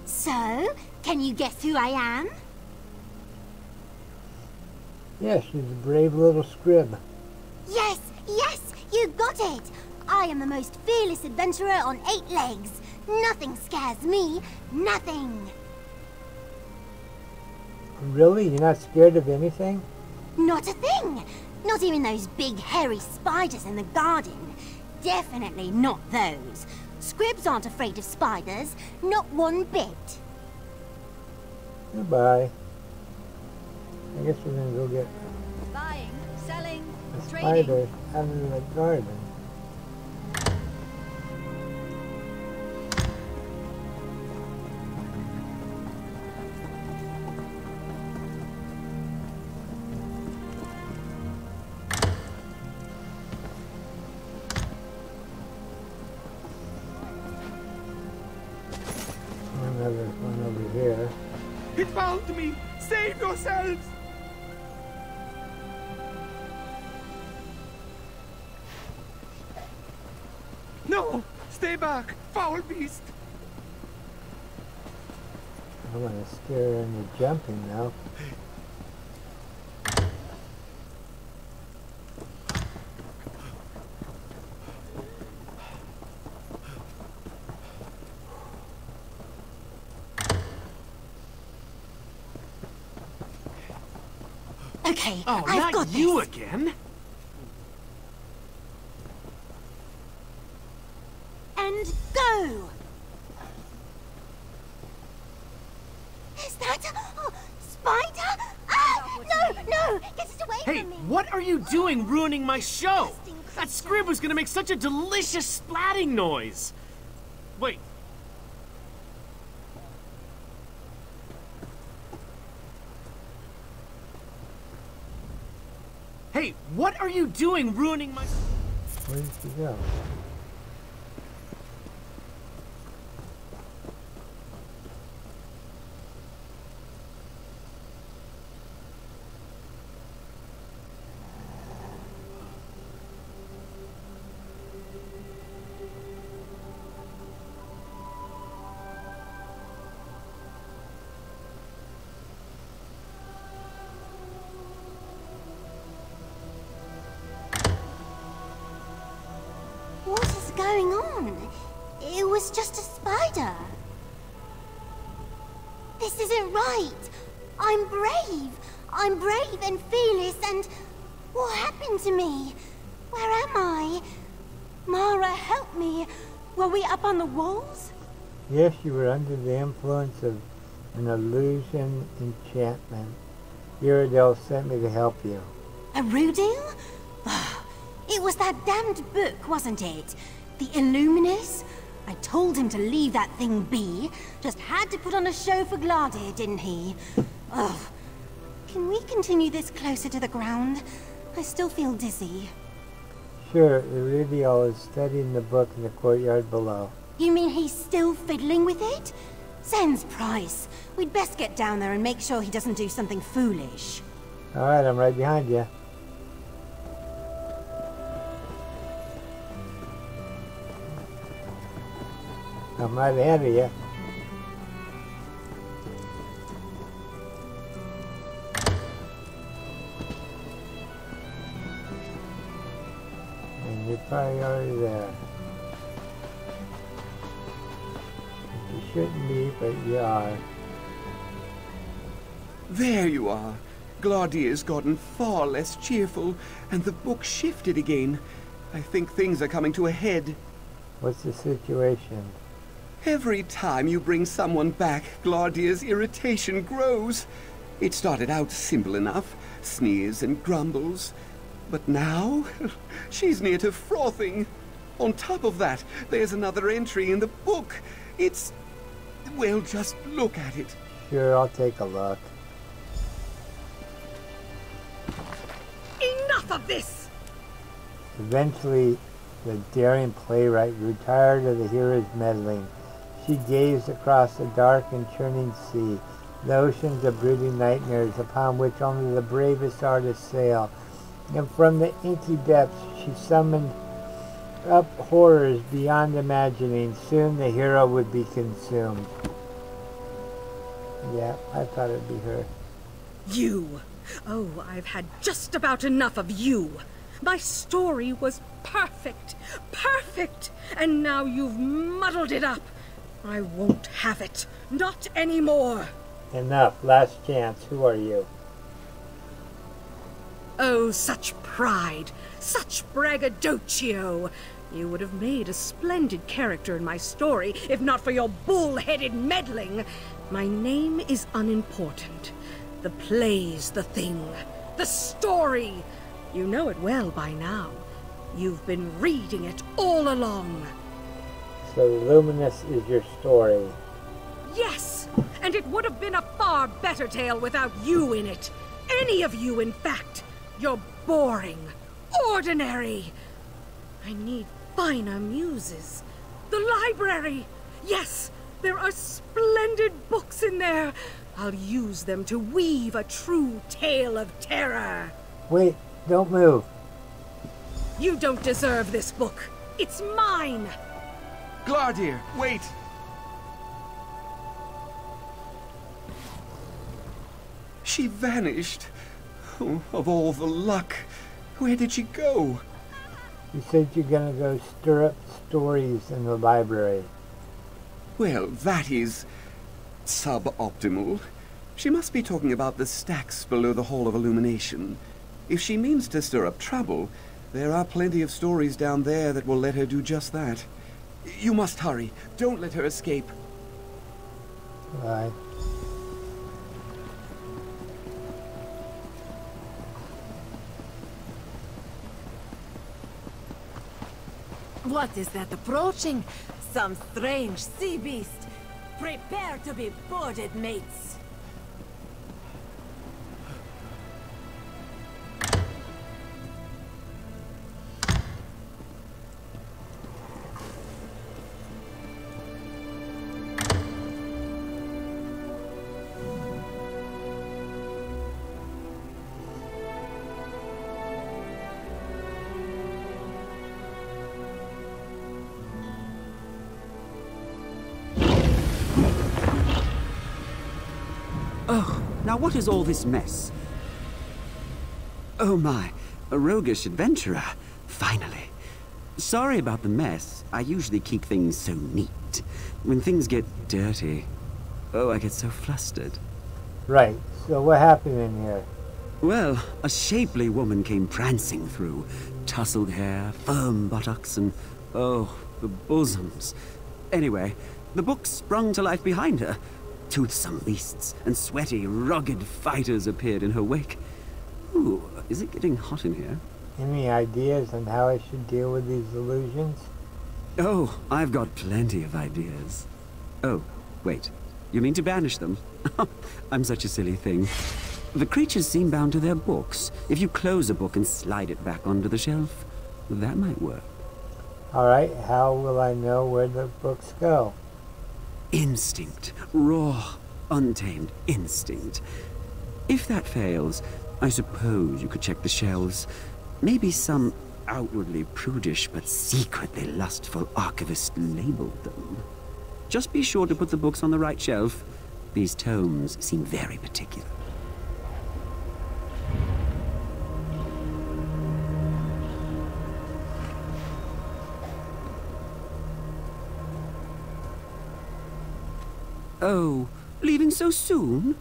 So, can you guess who I am? Yes, she's a brave little scrib. Yes, yes, you got it. I am the most fearless adventurer on 8 legs. Nothing scares me, nothing. Really? You're not scared of anything? Not a thing. Not even those big hairy spiders in the garden. Definitely not those. Scribs aren't afraid of spiders, not one bit. Goodbye. I guess we're gonna go get Buying, selling, a trading. spider out of the garden. Another one over here. It found me! Save yourselves! No! Stay back! Foul beast! I'm gonna steer into jumping now. Okay, Oh, I've not got you this. again! And go! Is that a spider? Ah! No, no! Get it away Hey, from me! what are you doing ruining my show? That squib was gonna make such a delicious splatting noise. Wait. Hey, what are you doing ruining my... Where did she go? What is going on? It was just a spider. This isn't right. I'm brave. I'm brave and fearless and... What happened to me? Where am I? Mara, help me. Were we up on the walls? Yes, you were under the influence of an illusion enchantment. Iridel sent me to help you. A Rudil? It was that damned book, wasn't it? The Illuminus? I told him to leave that thing be. Just had to put on a show for Gladir, didn't he? Ugh. Can we continue this closer to the ground? I still feel dizzy. Sure, Iridial is studying the book in the courtyard below. You mean he's still fiddling with it? Sans price. We'd best get down there and make sure he doesn't do something foolish. Alright, I'm right behind you. I'm right ahead of you. And you're probably already there. You shouldn't be, but you are. There you are. Gladir's gotten far less cheerful, and the book shifted again. I think things are coming to a head. What's the situation? Every time you bring someone back, Gladir's irritation grows. It started out simple enough, sneers and grumbles. But now, she's near to frothing. On top of that, there's another entry in the book. It's... well, just look at it. Sure, I'll take a look. Enough of this! Eventually, the daring playwright grew tired of the hero's meddling. She gazed across the dark and churning sea, the oceans of brooding nightmares upon which only the bravest artists sail. And from the inky depths she summoned up horrors beyond imagining. Soon the hero would be consumed. Yeah, I thought it'd be her. You! Oh, I've had just about enough of you. My story was perfect, perfect, and now you've muddled it up. I won't have it. Not anymore. Enough. Last chance. Who are you? Oh, such pride, such braggadocio. You would have made a splendid character in my story if not for your bull-headed meddling. My name is unimportant. The play's the thing. The story! You know it well by now. You've been reading it all along. So Luminous is your story. Yes! And it would have been a far better tale without you in it. Any of you, in fact. You're boring. Ordinary. I need finer muses. The library! Yes! There are splendid books in there. I'll use them to weave a true tale of terror. Wait, don't move. You don't deserve this book. It's mine. Glardir, wait! She vanished. Oh, of all the luck. Where did she go? You said you're gonna go stir up stories in the library. Well, that is suboptimal. She must be talking about the stacks below the Hall of Illumination. If she means to stir up trouble, there are plenty of stories down there that will let her do just that. You must hurry. Don't let her escape. Right. What is that approaching? Some strange sea beast. Prepare to be boarded, mates. Oh, now what is all this mess? Oh my, a roguish adventurer. Finally. Sorry about the mess. I usually keep things so neat. When things get dirty, oh, I get so flustered. Right, so what happened in here? Well, a shapely woman came prancing through. Tousled hair, firm buttocks, and oh, the bosoms. Anyway, the book sprung to life behind her. Toothsome beasts and sweaty, rugged fighters appeared in her wake. Ooh, is it getting hot in here? Any ideas on how I should deal with these illusions? Oh, I've got plenty of ideas. Oh, wait. You mean to banish them? I'm such a silly thing. The creatures seem bound to their books. If you close a book and slide it back onto the shelf, that might work. Alright, how will I know where the books go? Instinct. Raw, untamed instinct. If that fails, I suppose you could check the shelves. Maybe some outwardly prudish but secretly lustful archivist labeled them. Just be sure to put the books on the right shelf. These tomes seem very particular. Oh, leaving so soon?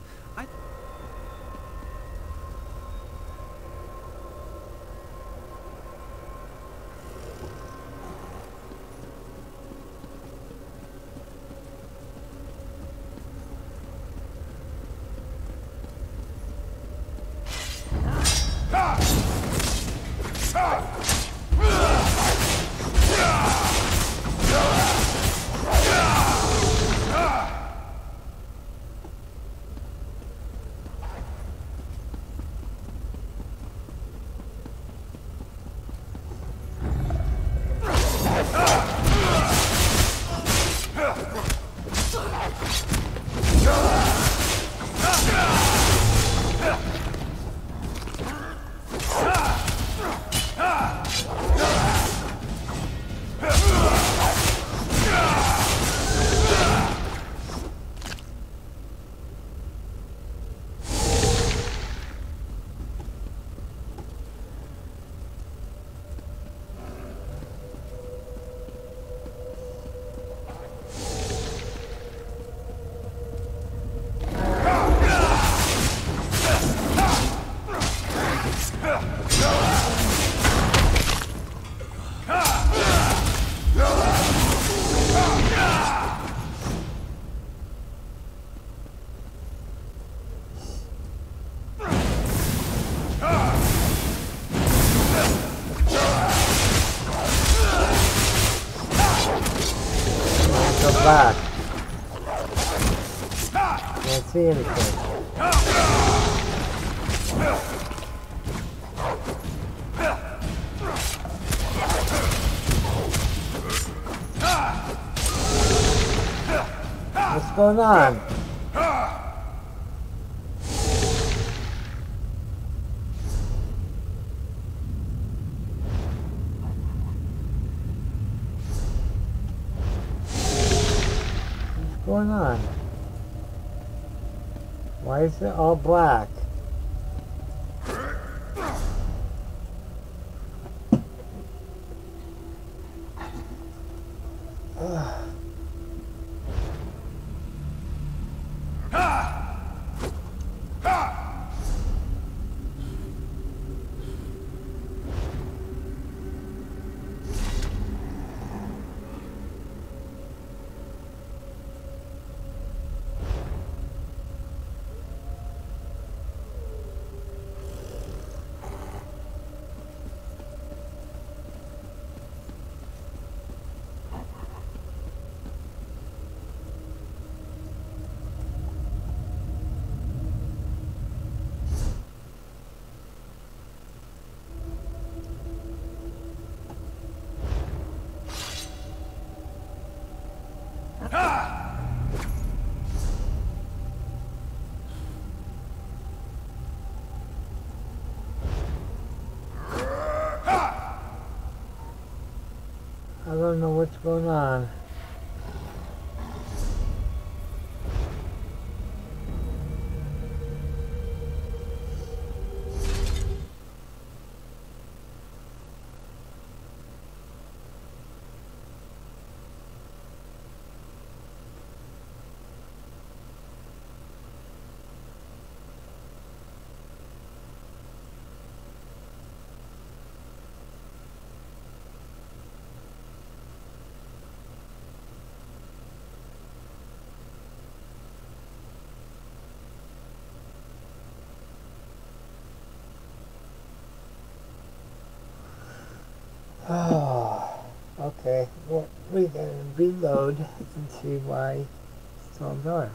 black. Can't see anything. What's going on? What's going on? Why is it all black? Ugh. I don't know what's going on. Oh, okay. Well, we can reload and see why it's all dark.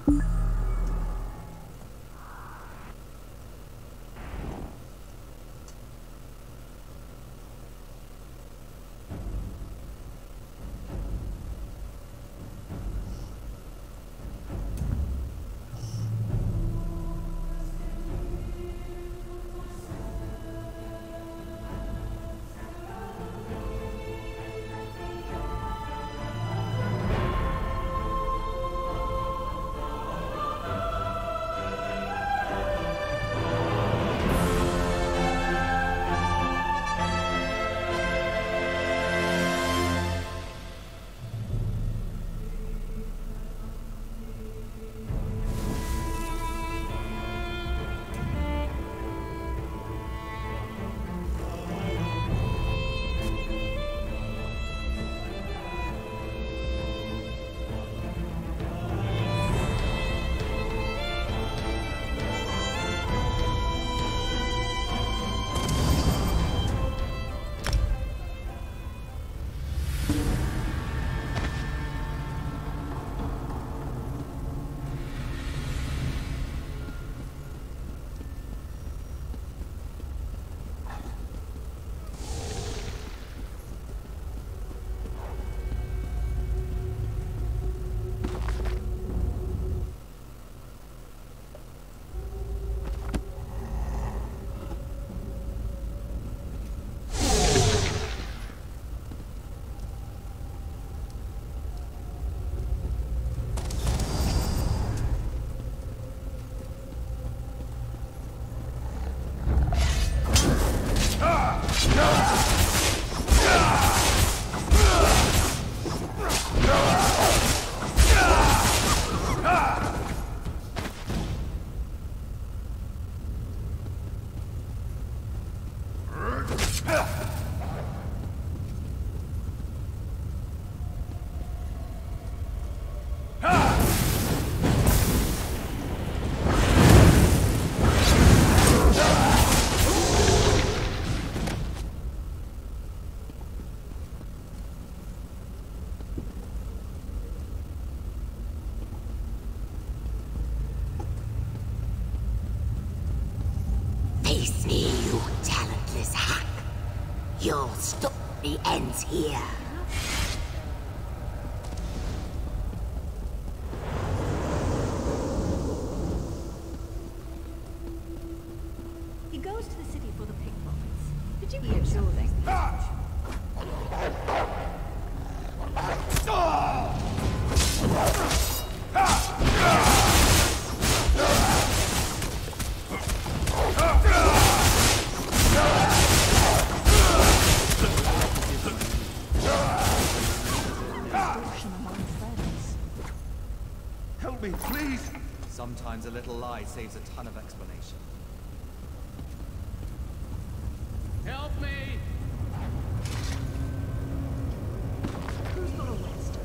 Dismiss me, you talentless hack. Your story ends here. He goes to the city for the pickpockets. Did you hear something? Help me, please! Sometimes a little lie saves a ton of explanation. Help me! Who's got a whetstone?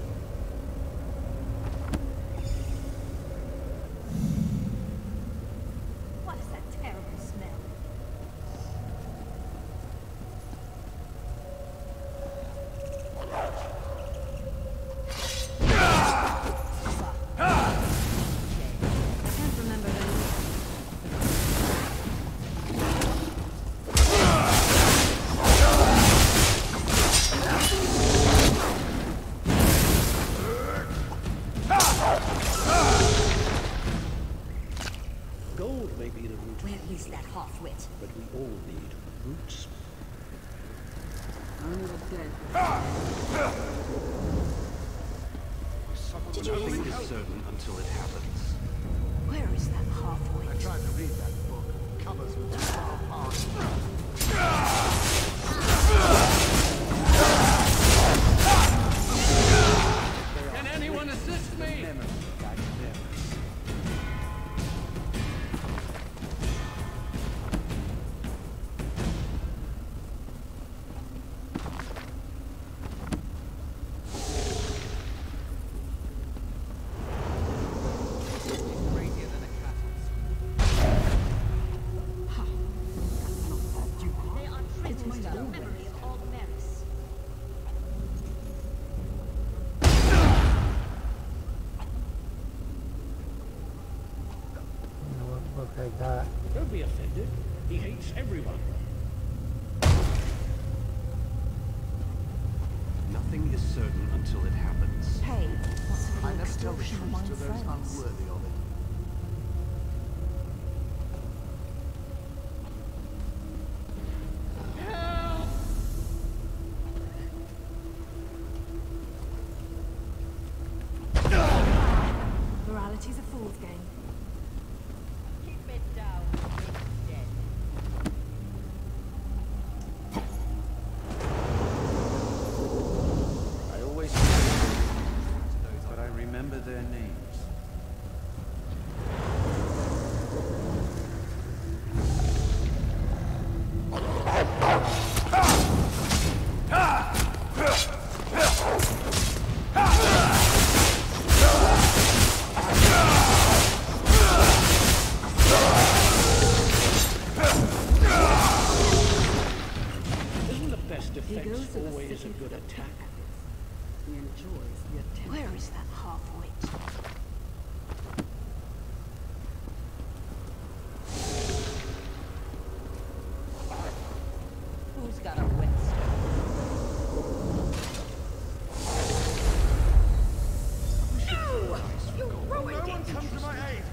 What is that terrible smell? Gold may be the root. Where is that half-wit? But we all need roots. Did you hear Nothing something? is certain until it happens. Where is that half-wit? I tried to read that book. Covers were too far apart. Can anyone assist me? They are treasures to the memory of all Maris. What book I got? Don't be offended. He hates everyone. Nothing is certain until it happens. Hey, what's I an never tell the extortion truth among to those friends? unworthy of it. Morality's a fool's game. Keep it down. Dead. I always but I remember their names. Isn't the best He defense goes to the always a city good for the attack? He enjoys the attention. Where is that half-wit? Who's got a whetstone? No! You ruined it! No one come to my aid!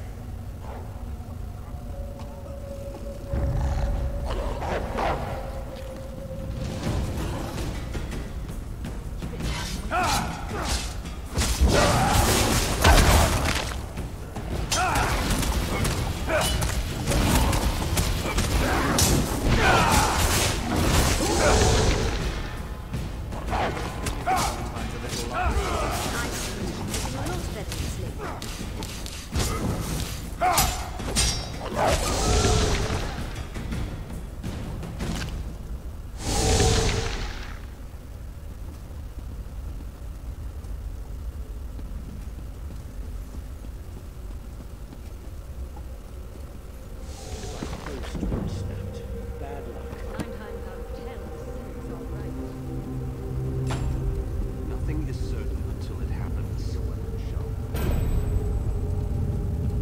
Nothing is certain until it happens.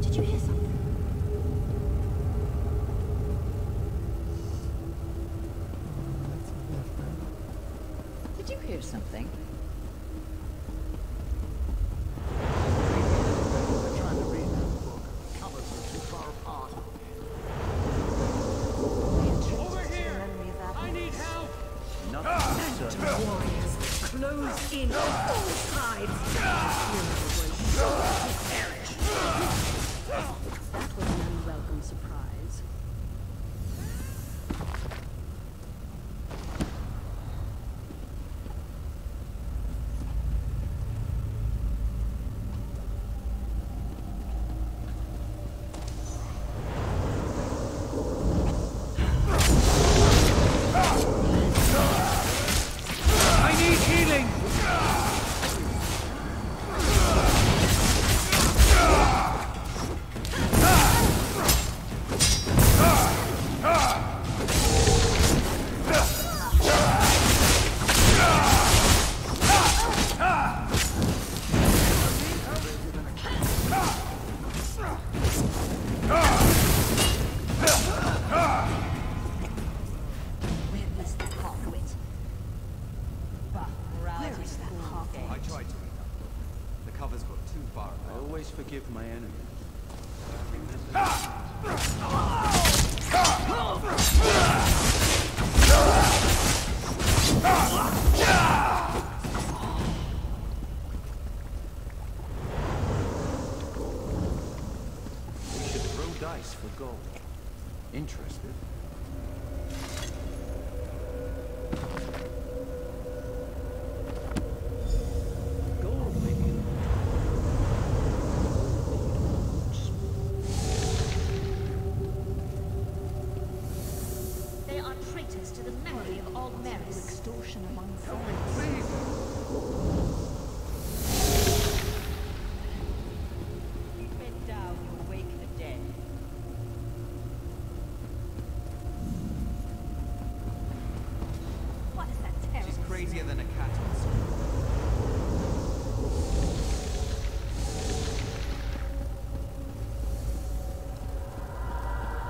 Did you hear something? hear something? Over here! I need help! Phantom warriors, close in on all sides. Hero was sure to perish. That was an unwelcome surprise. I need healing! Where is that half-wit? Where is that half-wit? I tried to read up. The covers got too far away. I always forgive my enemies. We should throw dice for gold. Interested? Gold, maybe. They are traitors to the memory of old Maris. Extortion among friends. Bend down, you wake the dead. What is that terrible? She's crazier than a cat on string.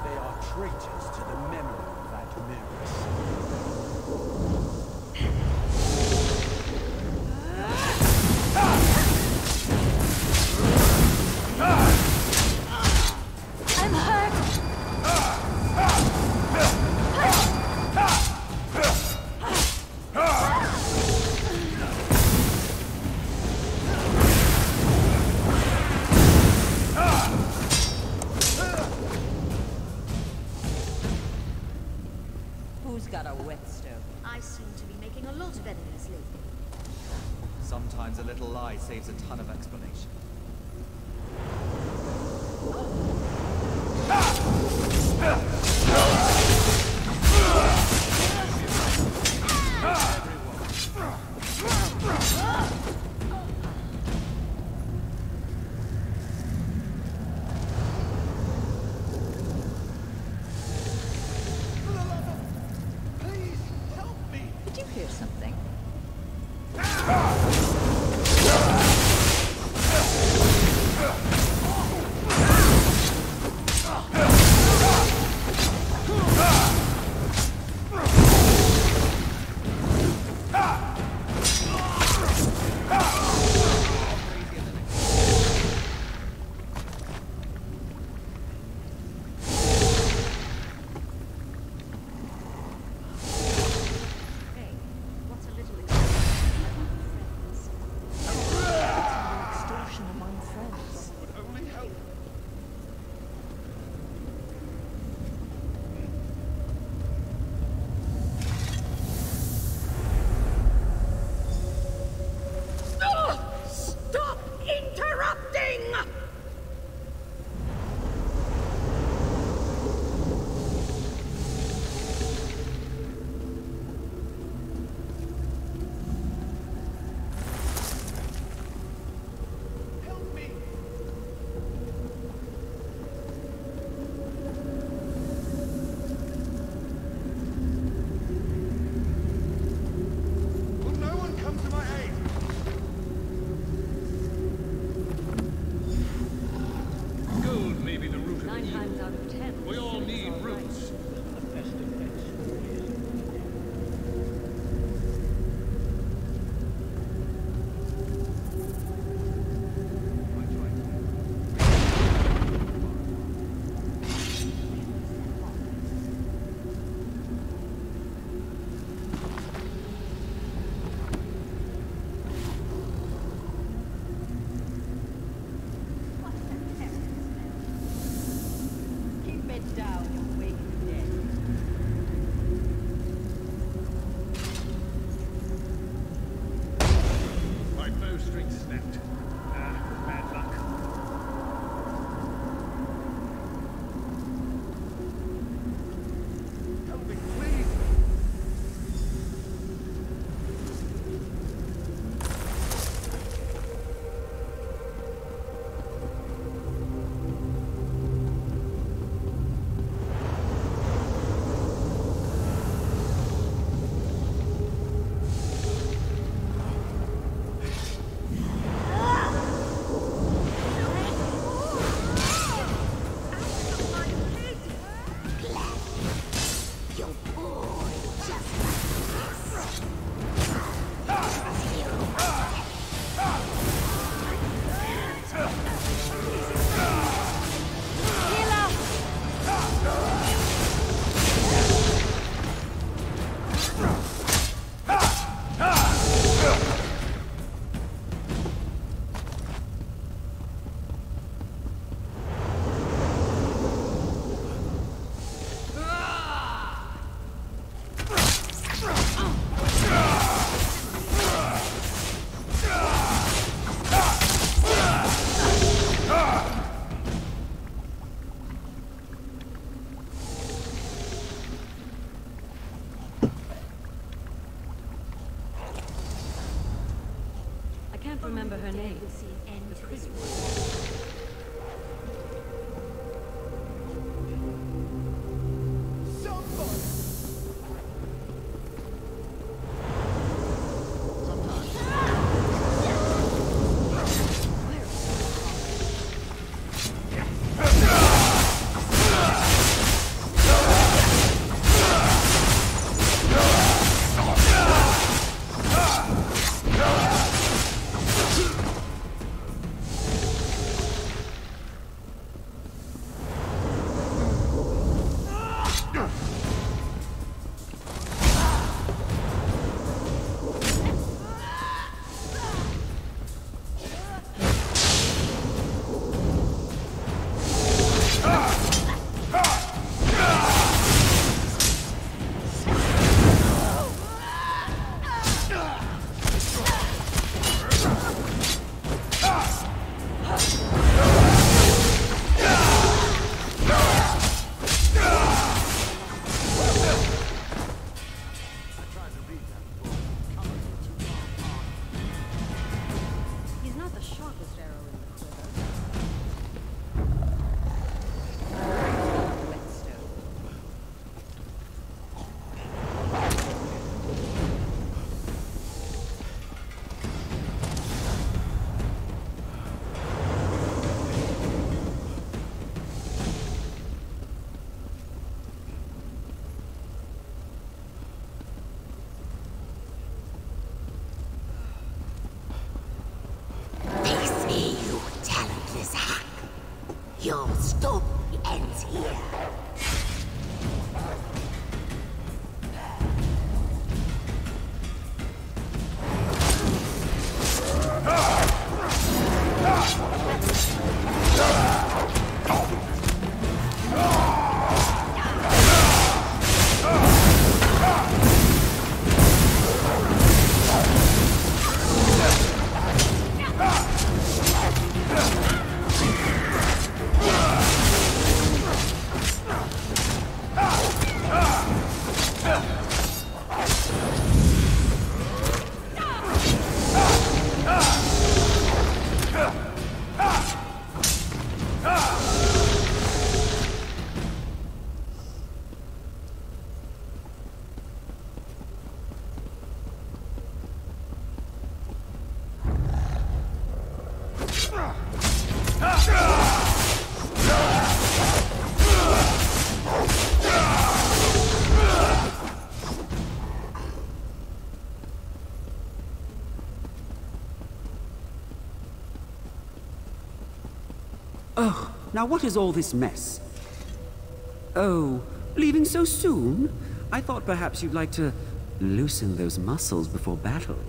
They are traitors to the memory of that Maris. I'm hurt! Who's got a whetstone? I seem to be making a lot of enemies lately. Sometimes a little lie saves a ton of explanation. Did you hear something? left. Bad luck. Helvig, please! I can't remember her name. The pretty one. Your story ends here. Oh, now what is all this mess? Oh, leaving so soon? I thought perhaps you'd like to loosen those muscles before battle.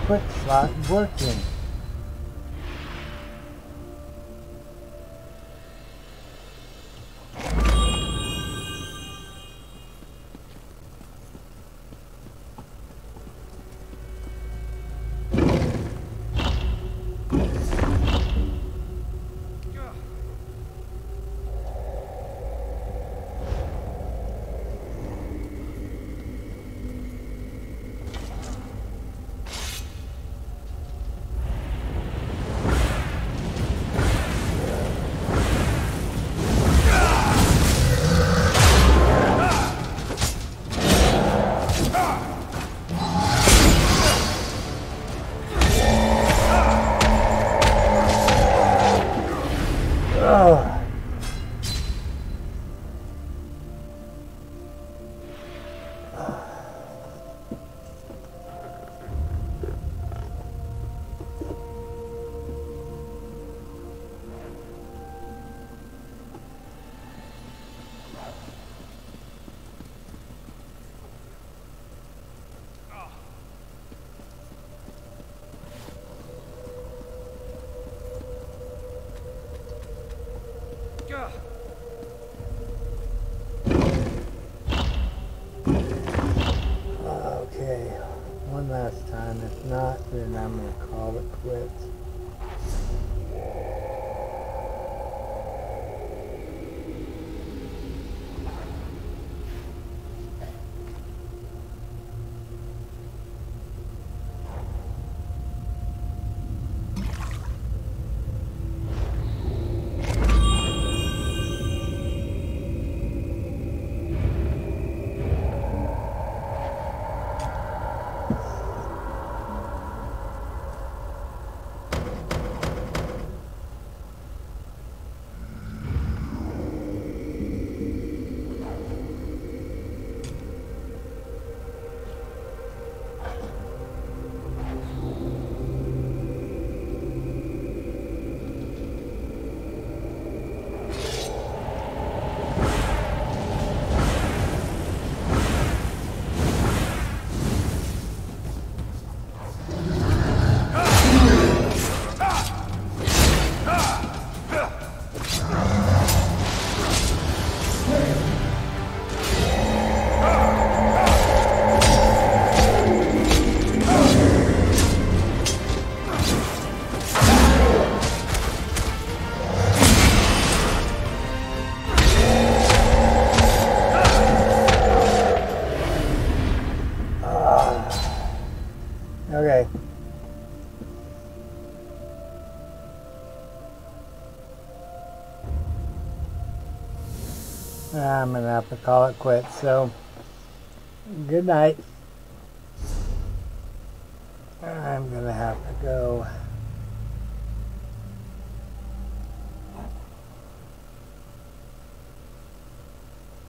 quick slot working. Okay, one last time. If not, then I'm going to call it quits. Okay. I'm gonna have to call it quits, so good night. I'm gonna have to go.